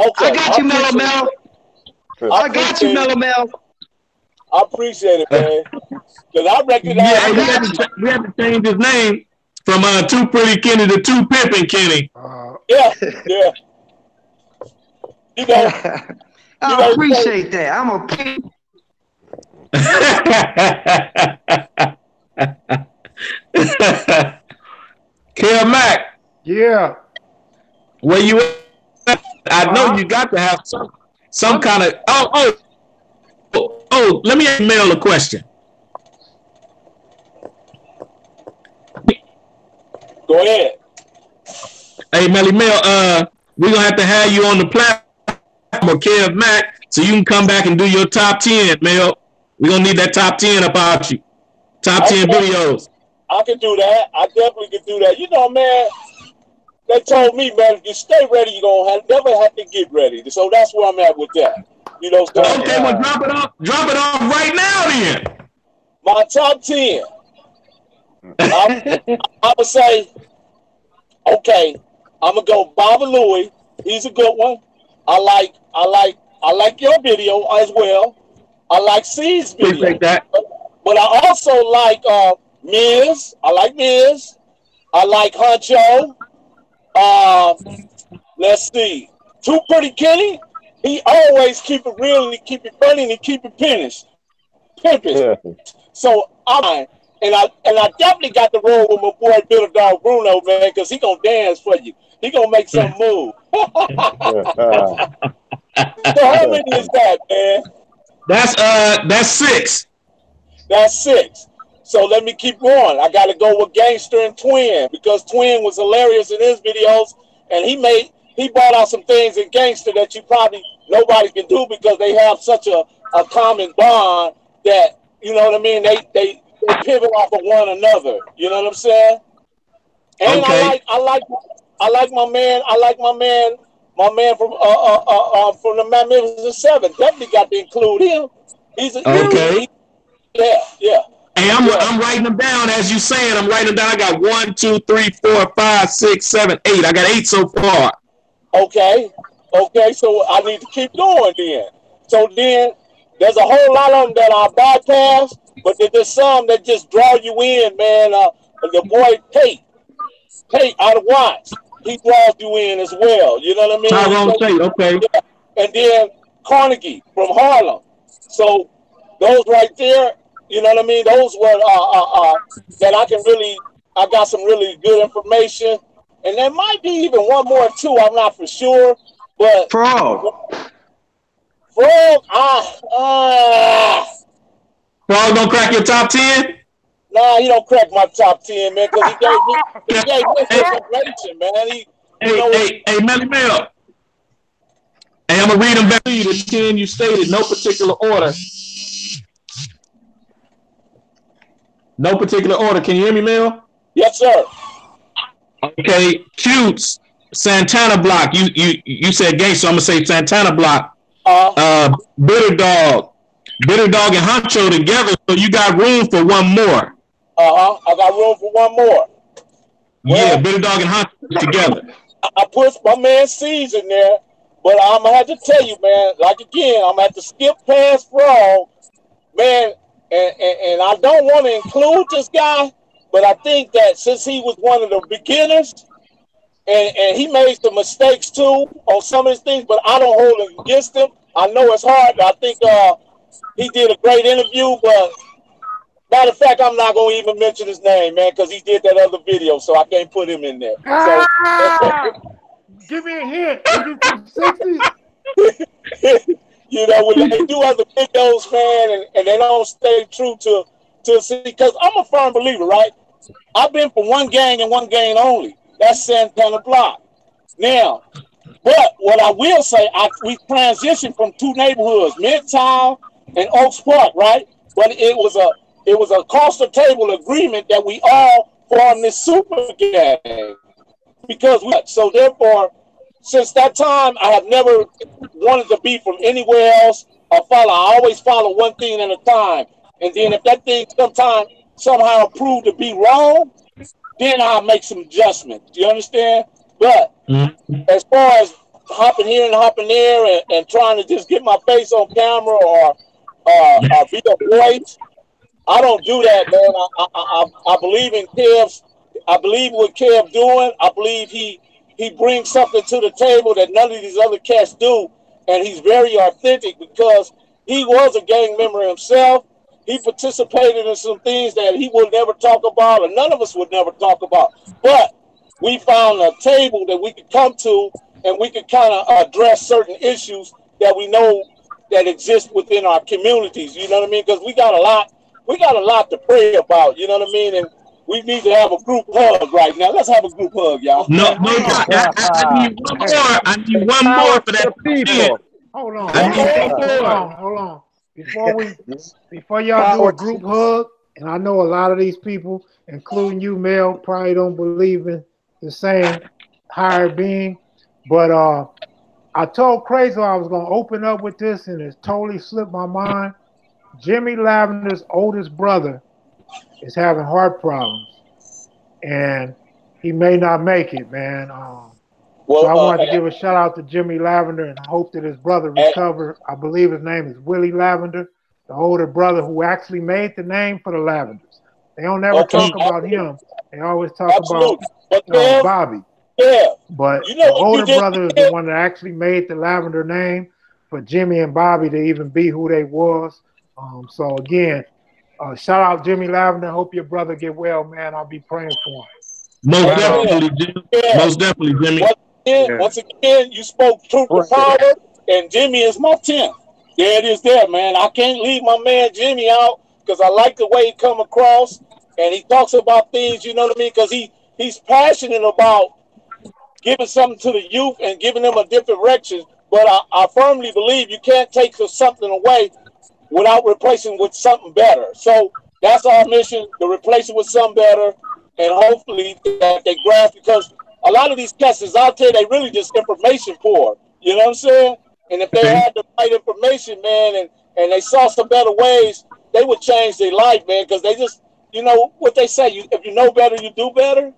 Okay, I got you, Melle Mel. I got you, Melle Mel. I appreciate it, man. Because I recognize. Yeah, we have to change his name from Too Pretty Kenny to Too Pimpin' Kenny. Yeah. You know, I appreciate that. I'm a pimp. Kev Mac. Yeah. Where you at? I know you got to have some kind of. Oh, let me ask Mel a question. Go ahead. Hey, Melle Mel, we're going to have you on the platform of Kev Mac so you can come back and do your top 10, Mel. We're going to need that top 10 about you. Top 10 videos. I can do that. I definitely can do that. You know, man, they told me, man, if you stay ready, you're going to never have to get ready. So that's where I'm at with that. You know, so, okay, well, drop it off right now then. My top 10. I would say, okay, I'm gonna go Baba Louie. He's a good one. I like your video as well. I like C's video. Appreciate that. But I also like Miz. I like Miz. I like Huncho. Let's see. Too Pretty Kenny. He always keep it real and he keep it funny and he keep it pimping. Yeah. So I definitely got to roll with my boy Bitter Dog Bruno, man, because he gonna dance for you. He gonna make some move. So how many is that, man? That's 6. That's 6. So let me keep going. I gotta go with Gangster and Twin because Twin was hilarious in his videos, and he brought out some things in Gangster that you probably nobody can do because they have such a common bond that you know what I mean. They pivot off of one another. You know what I'm saying? And okay. I like my man. I like my man from the Magnificent Seven. Definitely got to include him. He's okay. Yeah. Hey, I'm writing them down as you saying. I'm writing them down. I got 1, 2, 3, 4, 5, 6, 7, 8. I got 8 so far. Okay. So I need to keep going then. So then there's a whole lot of them that I bypass, but there's some that just draw you in, man. The boy Tate out of Watts, he draws you in as well. You know what I mean? Tyrone Tate, okay. Yeah. And then Carnegie from Harlem. So those right there, you know what I mean? Those were that I got some really good information. And there might be even one more too. I'm not for sure. But Frog, Frog don't crack your top 10? Nah, he don't crack my top 10, man, because he gave me information, man. Hey, Melle Mel. Hey, I'm going to read them back to you. The 10 you stated, no particular order. No particular order. Can you hear me, Mel? Yes, sir. Okay, Cutes, Santana Block. You said gay, so I'm going to say Santana Block. Bitter Dog and Huncho together, so you got room for one more. I got room for one more. Yeah, Bitter Dog and Huncho together. I put my man C's in there, but I'm gonna have to tell you, man. Like again, I'm gonna have to skip past Frog, man. And I don't want to include this guy, but I think that since he was one of the beginners, and he made some mistakes too on some of his things, but I don't hold it against him. I know it's hard. I think he did a great interview, but matter of fact, I'm not going to even mention his name, man, because he did that other video, so I can't put him in there. Give me a hint. Is it from 60s? You know, when they do other videos, man, and they don't stay true to see, because I'm a firm believer, right? I've been for one gang and one gang only. That's Santana Block. Now, but what I will say, we transitioned from two neighborhoods, Midtown and Oaks Park, right? But it was a across the table agreement that we all formed this super gang so therefore, since that time, I have never wanted to be from anywhere else or follow. I always follow one thing at a time, and then if that thing somehow proved to be wrong, then I'll make some adjustments. Do you understand? But as far as hopping here and hopping there and trying to just get my face on camera or be a voice, I don't do that, man. I believe in Kev's. I believe what Kev doing. I believe he brings something to the table that none of these other cats do, and he's very authentic because he was a gang member himself. He participated in some things that he will never talk about, or none of us would never talk about. But we found a table that we could come to, and we could kind of address certain issues that we know that exist within our communities. You know what I mean? Because we got a lot to pray about. You know what I mean? And we need to have a group hug right now. Let's have a group hug, y'all. No, I need one more. I need one more for that. People. Hold on. Before y'all do a group hug, and I know a lot of these people, including you, Mel, probably don't believe in the same higher being, but I told Crayzo I was gonna open up with this, and it totally slipped my mind. Jimmy Lavender's oldest brother is having heart problems, and he may not make it, man. So I wanted to give a shout out to Jimmy Lavender, and I hope that his brother recover. I believe his name is Willie Lavender, the older brother who actually made the name for the Lavenders. They don't ever talk about him. They always talk about Bobby. Yeah. But the older brother is the one that actually made the Lavender name for Jimmy and Bobby to even be who they was. So again, shout out Jimmy Lavender. Hope your brother get well, man. I'll be praying for him. Most definitely, Jimmy. Yeah. Most definitely, Jimmy. Once again, you spoke truth to power, and Jimmy is my 10th. There it is there, man. I can't leave my man Jimmy out because I like the way he come across, and he talks about things, you know what I mean? Because he's passionate about giving something to the youth and giving them a different direction. But I firmly believe you can't take something away without replacing with something better. So that's our mission, to replace it with something better, and hopefully that they grasp, because a lot of these cats out there, they really just information poor. You know what I'm saying? And if they had the right information, man, and they saw some better ways, they would change their life, man, because they just, you know what they say, if you know better, you do better.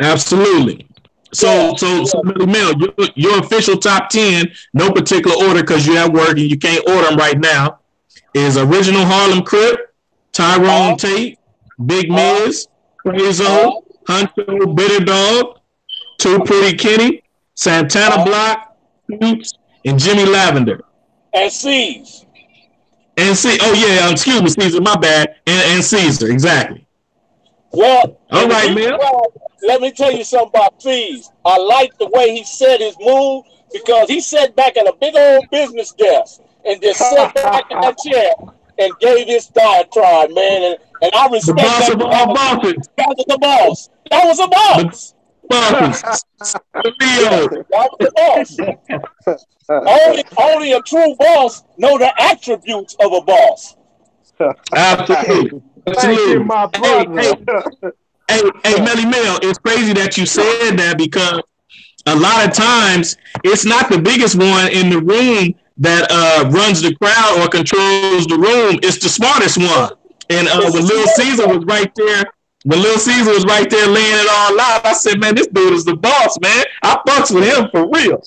Absolutely. So Melle Mel, your official top 10, no particular order because you're at work and you can't order them right now, is Original Harlem Crip, Tyrone Tate, Big Miz, Crayzo, Huncho, Bitter Dog, Two Pretty Kenney, Santana Block, Coops, and Jimmy Lavender. And C's. Excuse me, Caesar, my bad. And Caesar, exactly. Well, all right, man. Let me tell you something about C's. I like the way he said his move, because he sat back at a big old business desk and just sat back in that chair and gave his diatribe, man. And I respect that. That was the boss. That was a boss. Only a true boss know the attributes of a boss. Absolutely. Thank you, my brother. Hey, Melle Mel, it's crazy that you said that, because a lot of times it's not the biggest one in the room that runs the crowd or controls the room. It's the smartest one. And when Lil Caesar was right there, laying it all out, I said, man, this dude is the boss, man. I fucks with him for real.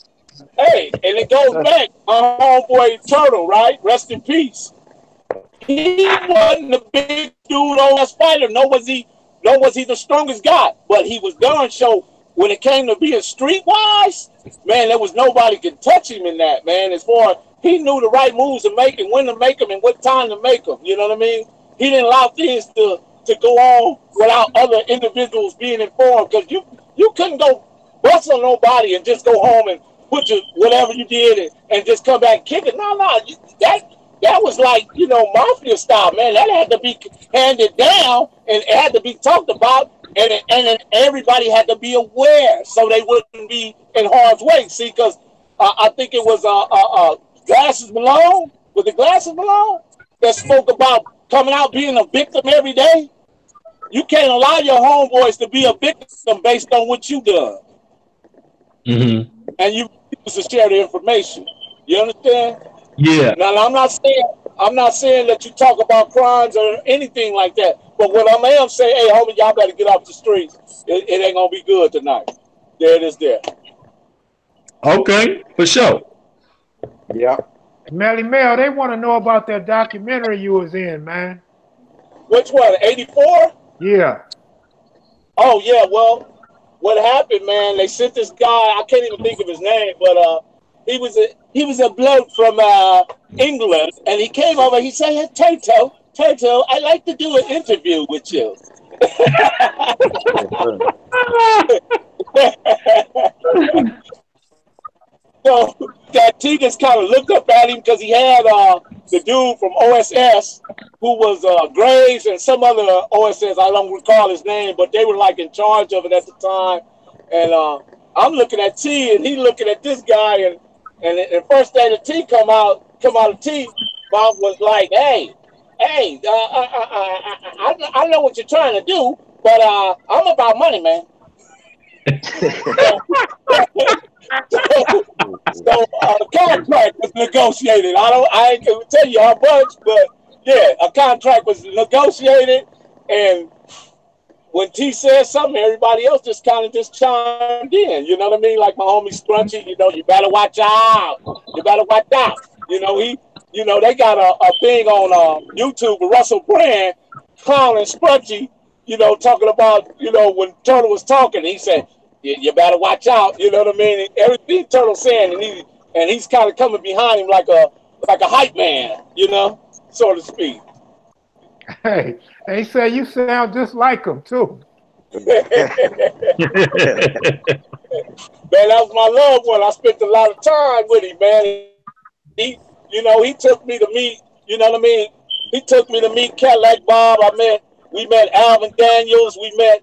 Hey, and it goes back, my homeboy Turtle, right? Rest in peace. He wasn't the big dude on that spider, nor was he the strongest guy, but he was darn sure when it came to being streetwise, man, there was nobody could touch him in that, man. As far as he knew the right moves to make and when to make them and what time to make them, you know what I mean? He didn't allow things to go on without other individuals being informed, because you couldn't go bust on nobody and just go home and put your whatever you did and just come back and kick it. No, that was like, you know, mafia style, man. That had to be handed down and it had to be talked about and then everybody had to be aware so they wouldn't be in harm's way. See, because I think it was Glasses Malone, was it Glasses Malone, that spoke about coming out being a victim every day. You can't allow your homeboys to be a victim based on what you done. Mm-hmm. And you used to share the information. You understand? Yeah. Now I'm not saying that you talk about crimes or anything like that. But what I am saying, hey homie, y'all better get off the streets. It ain't gonna be good tonight. There it is there. Okay, for sure. Yeah. Melle Mel, they want to know about that documentary you was in, man. Which one? 84? Yeah. Oh yeah, well, what happened, man? They sent this guy. I can't even think of his name, but he was a bloke from England, and he came over. He said, "Hey, Toto, I'd like to do an interview with you." So that Tigers kind of looked up at him because he had the dude from OSS who was Graves and some other OSS. I don't recall his name, but they were like in charge of it at the time. And I'm looking at T, and he looking at this guy, and the first day the T come out of T, Bob was like, "Hey, I know what you're trying to do, but I'm about money, man." So a contract was negotiated. I ain't gonna tell you how much, but yeah, a contract was negotiated, and when T said something, everybody else just kind of just chimed in. You know what I mean? Like my homie Scrunchy, you better watch out. You better watch out. They got a thing on YouTube with Russell Brand clowning Scrunchy, talking about, when Turtle was talking, he said, you better watch out. You know what I mean? And everything Turtle saying, and he's kind of coming behind him like a hype man, so to speak. Hey, they say you sound just like him too. Man, that was my loved one. I spent a lot of time with him, man. He took me to meet, you know what I mean? He took me to meet Cadillac Bob. We met Alvin Daniels. We met,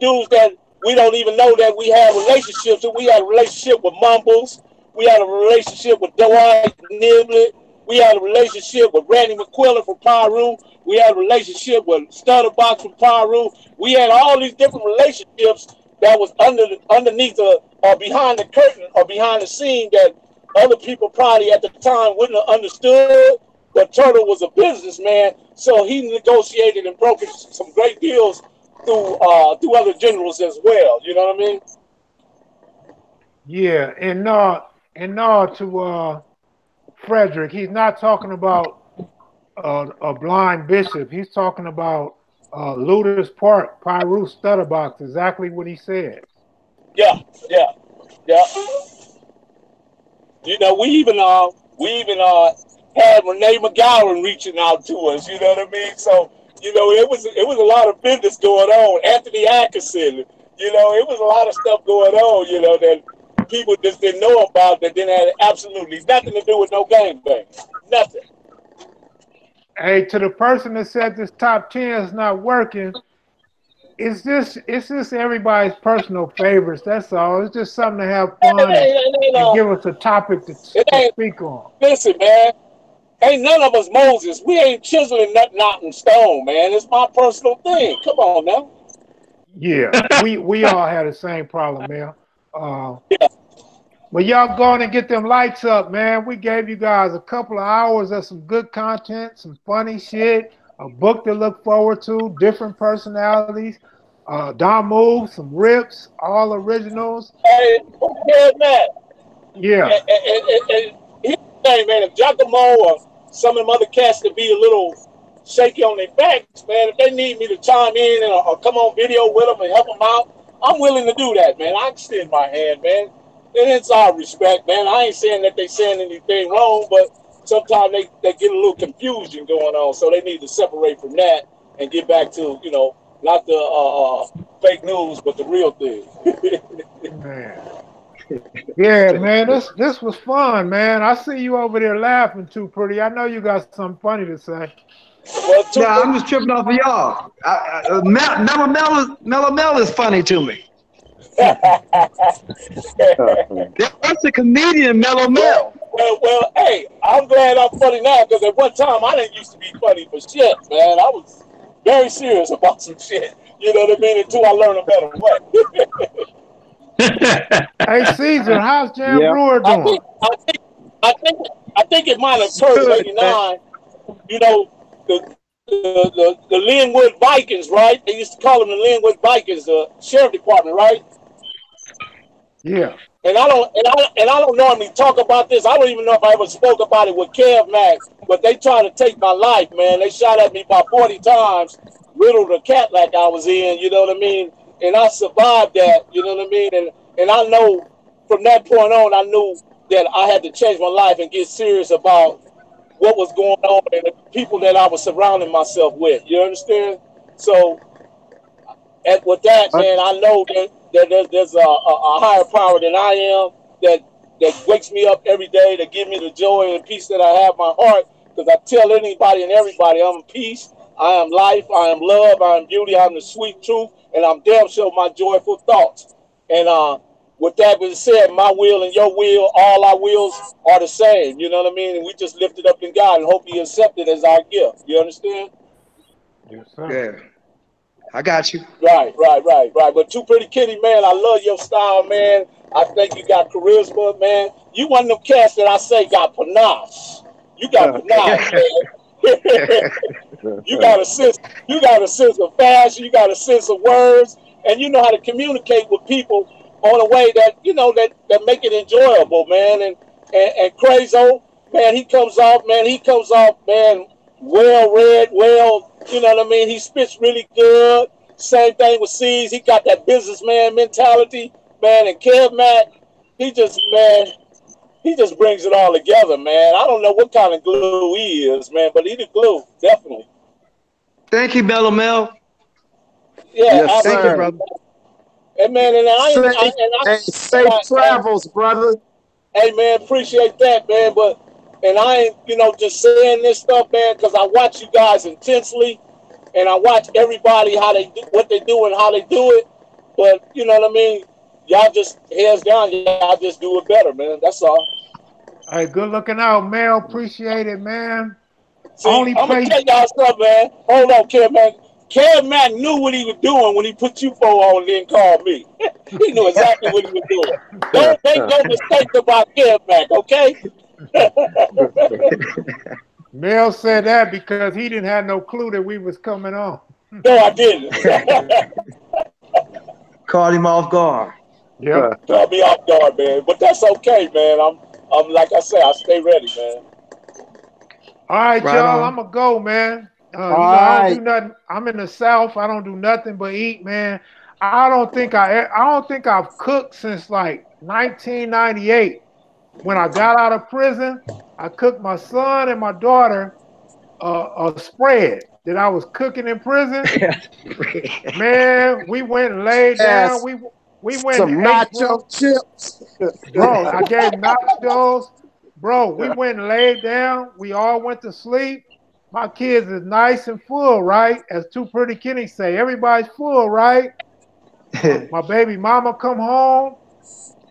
dudes that we don't even know that we had relationships. We had a relationship with Mumbles. We had a relationship with Dwight Niblett. We had a relationship with Randy McQuillan from Pyru. We had a relationship with Stutterbox from Pyru. We had all these different relationships that was underneath or behind the curtain or behind the scene that other people probably at the time wouldn't have understood. But Turtle was a businessman, so he negotiated and brokered some great deals through other generals as well. You know what I mean? Yeah, and to Frederick, he's not talking about a blind bishop. He's talking about Luders Park, Pyru Stutterbox, exactly what he said. Yeah. We even had Renee McGowan reaching out to us. You know what I mean? So it was a lot of business going on. Anthony Atkinson, it was a lot of stuff going on. That people just didn't know about, that didn't have absolutely nothing to do with no gangbang. Nothing. Hey, to the person that said this top 10 is not working, it's just everybody's personal favorites. That's all. It's just something to have fun and give us a topic to speak on. Listen, man, ain't none of us Moses. We ain't chiseling nothing out in stone, man. It's my personal thing. Come on now. Yeah, we all had the same problem, man. Yeah. But y'all go on and get them likes up, man. We gave you guys a couple of hours of some good content, some funny shit, a book to look forward to, different personalities, Don Move, some rips, all originals. Hey, Kev Mac. Yeah. And here's the thing, man. If Giacomo or some of them other cats to be a little shaky on their backs, man, if they need me to chime in or come on video with them and help them out, I'm willing to do that, man. I extend my hand, man. And it's all respect, man. I ain't saying that they saying anything wrong, but sometimes they get a little confusion going on, so they need to separate from that and get back to, not the fake news, but the real thing. Man. Yeah, man, this was fun, man. I see you over there laughing too, Pretty. I know you got something funny to say. Well, No, I'm just tripping off of y'all. Melle Mel is funny to me. That's a comedian, Melle Mel. well, hey, I'm glad I'm funny now because at one time I didn't used to be funny for shit, man. I was very serious about some shit. You know what I mean? Until I learned a better way. Hey, Caesar, how's Jan Yeah. Brewer doing? I think it might have occurred in '89. You know, the Linwood Vikings, right? They used to call them the Linwood Vikings, the sheriff department, right? Yeah. And I don't normally talk about this. I don't even know if I ever spoke about it with Kev Mac, but they tried to take my life, man. They shot at me about 40 times, riddled a cat like I was in, you know what I mean? And I survived that, you know what I mean? And I know from that point on, I knew that I had to change my life and get serious about what was going on and the people that I was surrounding myself with. You understand? So, and with that, man, I know that there's a higher power than I am that wakes me up every day to give me the joy and peace that I have in my heart. Because I tell anybody and everybody, I'm peace, I am life, I am love, I am beauty, I am the sweet truth, and I'm damn sure my joyful thoughts. And with that being said, my will and your will, all our wills are the same. You know what I mean? And we just lift it up in God and hope He accept it as our gift. You understand? Yes, sir. Yeah. I got you. Right. But Too Pretty Kenney, man, I love your style, man. I think you got charisma, man. You one of them cats that I say got panache. You got panache, man. You got a sense of fashion, you got a sense of words, and you know how to communicate with people on a way that, you know, that make it enjoyable, man. And Crayzo, man, he comes off, man, well read, you know what I mean? He spits really good. Same thing with C's. He got that businessman mentality, man. And Kev Mac, he just brings it all together, man. I don't know what kind of glue he is, man, but he the glue, definitely. Thank you, Melle Mel. Yeah, Yes, Thank absolutely. you, brother. And man, safe travels, brother. Hey, man, appreciate that, man. And I ain't, you know, just saying this stuff, man, because I watch you guys intensely, and I watch everybody what they do and how they do it. But you know what I mean? Y'all just hands down, y'all just do it better, man. That's all. Hey, good looking out, Mel. Appreciate it, man. See, Only I'm gonna place. tell y'all something, man. Hold on, Kev Mac. Kev Mac knew what he was doing when he put you four on and then called me. He knew exactly what he was doing. Don't make no mistake about Kev Mac, okay? Mel said that because he didn't have no clue that we was coming on. No, I didn't. Caught him off guard. Yep. Caught me off guard, man. But that's okay, man. I'm like I say, I stay ready, man. All right, Right y'all. on. I'm gonna go, man. You know, All I don't right. do nothing. I'm in the South. I don't do nothing but eat, man. I don't think I've cooked since like 1998. When I got out of prison, I cooked my son and my daughter a spread that I was cooking in prison. Man, we went and laid down. Yes. We went Some and ate, bro. nacho chips. Bro, I gave nachos. Bro, we went and laid down. We all went to sleep. My kids is nice and full, right? As Too Pretty Kenney say, everybody's full, right? My baby mama come home.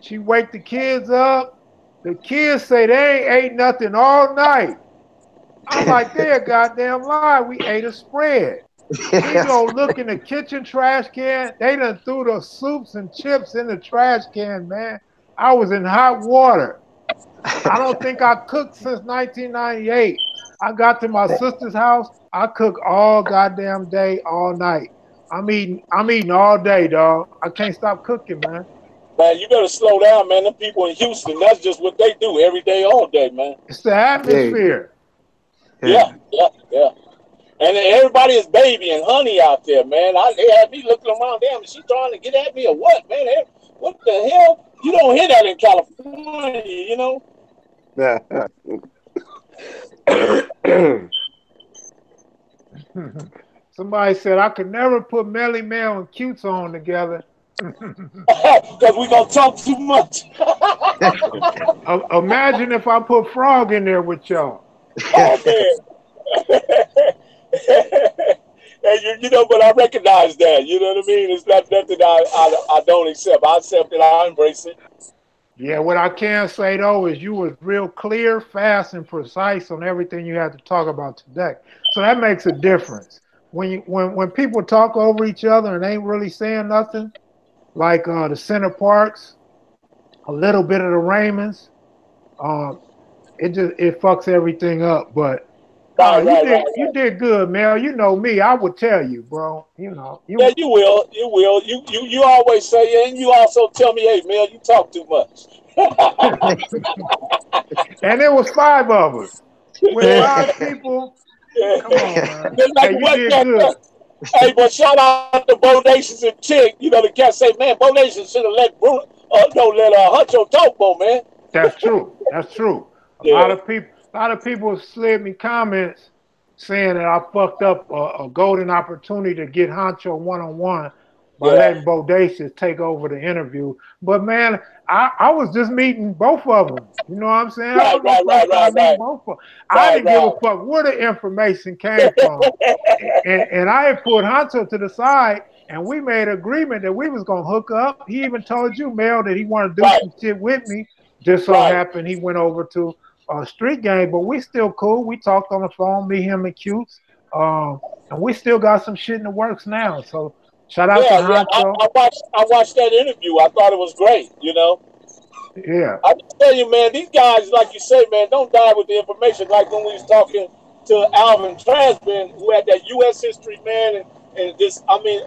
She wake the kids up. The kids say they ain't ate nothing all night. I'm like, they're a goddamn lie. We ate a spread. She go look in the kitchen trash can. They done threw the soups and chips in the trash can, man. I was in hot water. I don't think I cooked since 1998. I got to my sister's house. I cook all goddamn day, all night. I'm eating all day, dog. I can't stop cooking, man. Man, you better slow down, man. Them people in Houston, that's just what they do every day, all day, man. It's the atmosphere. Yeah. And everybody is baby and honey out there, man. They had me looking around, damn, is she trying to get at me or what, man? What the hell? You don't hear that in California, you know? Somebody said I could never put Melle Mel and Cutes on together. Because we gonna talk too much. Imagine if I put Frog in there with y'all. Oh, man. And you know, but I recognize that. You know what I mean? It's not nothing I don't accept. I accept it. I embrace it. Yeah, what I can say though is you was real clear, fast, and precise on everything you had to talk about today. So that makes a difference. When people talk over each other and ain't really saying nothing, like the Center Parks, a little bit of the Raymonds, uh, it fucks everything up. But Right, right, right, you right. did good, Mel. You know me. I would tell you, bro. You know Yeah, you. you will. You will. You always say, and you also tell me, hey, man, you talk too much. And there was five of us. With five people, come on, man. Just like Hey, you what did cat good. hey, but shout out to Bo Nations and Chick. You know, the cat say, man, Bo Nations should have let Bruno, no, let Huncho talk more, man. That's true. That's true. Yeah, A lot of people slid me comments saying that I fucked up a golden opportunity to get Honcho one on one by yeah. letting Bodacious take over the interview. But man, I was just meeting both of them. You know what I'm saying? That Right, was my right, right, first right, time meeting right, both of them. I right, didn't give a right. fuck where the information came from. And I had put Honcho to the side and we made an agreement that we was gonna hook up. He even told you, Mel, that he wanted to do Right, some shit with me. Just so right. happened he went over to Street Game, but we still cool. We talked on the phone, me, him, and Cutes. And we still got some shit in the works now. So shout out to Yeah, yeah. Honcho. I watched that interview. I thought it was great. You know, Yeah, I just tell you, man, these guys, like you say, man, don't die with the information. Like when we was talking to Alvin Transman, who had that U.S. history, man, and this, I mean,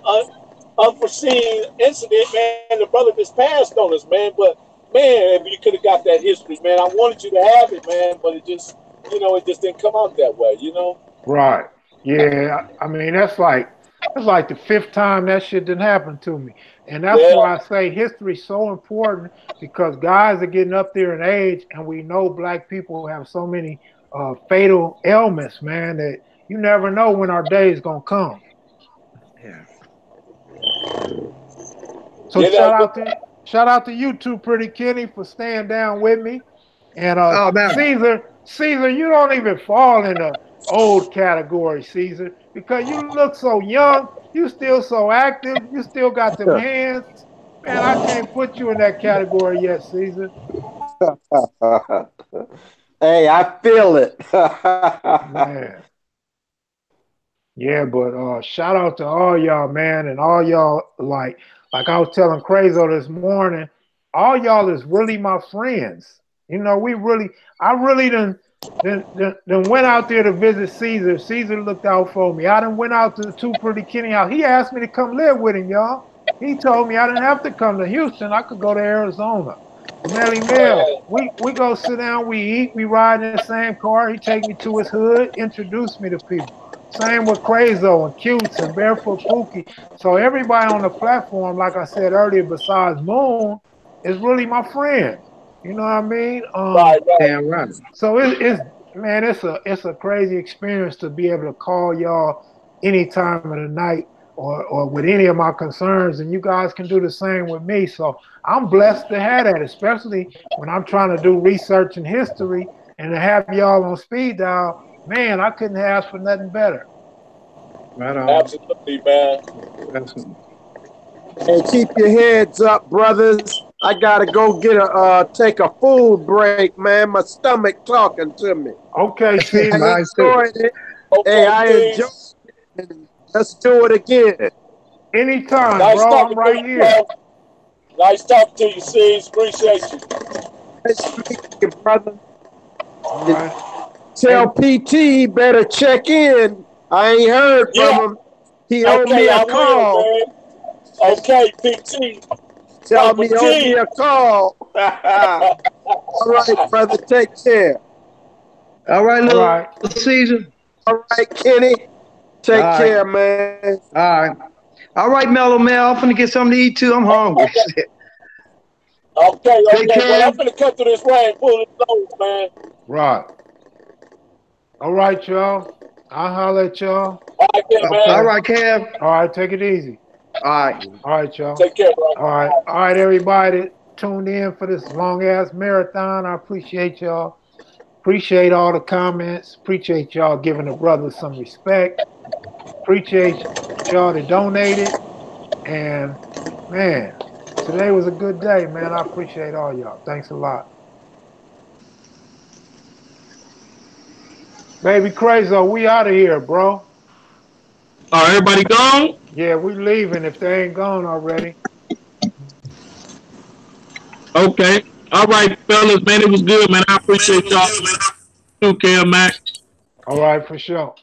unforeseen incident, man. The brother just passed on us, man. But man, if you could have got that history, man, I wanted you to have it, man, but it just, it just didn't come out that way, you know. right. Yeah, I mean that's like the fifth time that shit didn't happen to me. And that's Yeah, why I say history's so important because guys are getting up there in age and we know black people have so many fatal ailments, man, that you never know when our day is gonna come. Yeah. So yeah, shout out to you too, Pretty Kenny, for staying down with me. And Oh man. Caesar, you don't even fall in the old category, Caesar, because you look so young, you still so active, you still got them hands. Man, I can't put you in that category yet, Caesar. Hey, I feel it. Man. Yeah, but shout out to all y'all, man, and all y'all like I was telling Crayzo this morning, all y'all is really my friends. You know, I really done went out there to visit Caesar. Caesar looked out for me. I done went out to the Two Pretty Kenny house. He asked me to come live with him, y'all. He told me I didn't have to come to Houston. I could go to Arizona. Melle Mel, man. we go sit down, we eat, we ride in the same car. He take me to his hood, introduce me to people. Same with Crayzo and Cutes and Barefoot Pookie. So everybody on the platform, like I said earlier, besides Moon, is really my friend. You know what I mean? Right, right. Damn right. So it's man, it's a crazy experience to be able to call y'all any time of the night or with any of my concerns, and you guys can do the same with me. So I'm blessed to have that, especially when I'm trying to do research and history and to have y'all on speed dial. Man, I couldn't ask for nothing better. Right on. Absolutely, man. Absolutely. Hey, keep your heads up, brothers. I gotta go get take a food break, man. My stomach talking to me. Okay, I Caesar. Mine too. enjoyed it. Hey, Okay, I enjoyed please. it. Let's do it again. Anytime, Nice bro. I'm talking to right you, here. bro. Nice talking to you, Cs. Appreciate you. Nice to meet you, brother. All And right. tell Hey, PT better check in. I ain't heard from Yeah. him. He owed me Okay, a I will, call. man. Okay, PT. Tell Papa me he owed me T. a call. All right, brother. Take care. All right, all little right. Caesar. All right, Kenny. All Take right. care, man. All right. All right, Melle Mel. I'm finna get something to eat too. I'm hungry. Okay, Big okay. Well, I'm Kev. gonna cut through this rain, pull this load, man. Right. All right, y'all. I'll holler at y'all. All right, then, man. All Okay. right, Kev. All right, take it easy. All right. All right, y'all. Take care, bro. All right, everybody tuned in for this long ass marathon. I appreciate y'all. Appreciate all the comments. Appreciate y'all giving the brothers some respect. Appreciate y'all that donated. And man, today was a good day, man. I appreciate all y'all. Thanks a lot. Baby Crayzo, we out of here, bro. Everybody gone? Yeah, we leaving if they ain't gone already. Okay. All right, fellas, man. It was good, man. I appreciate y'all too, Kev Mac. All right, for sure.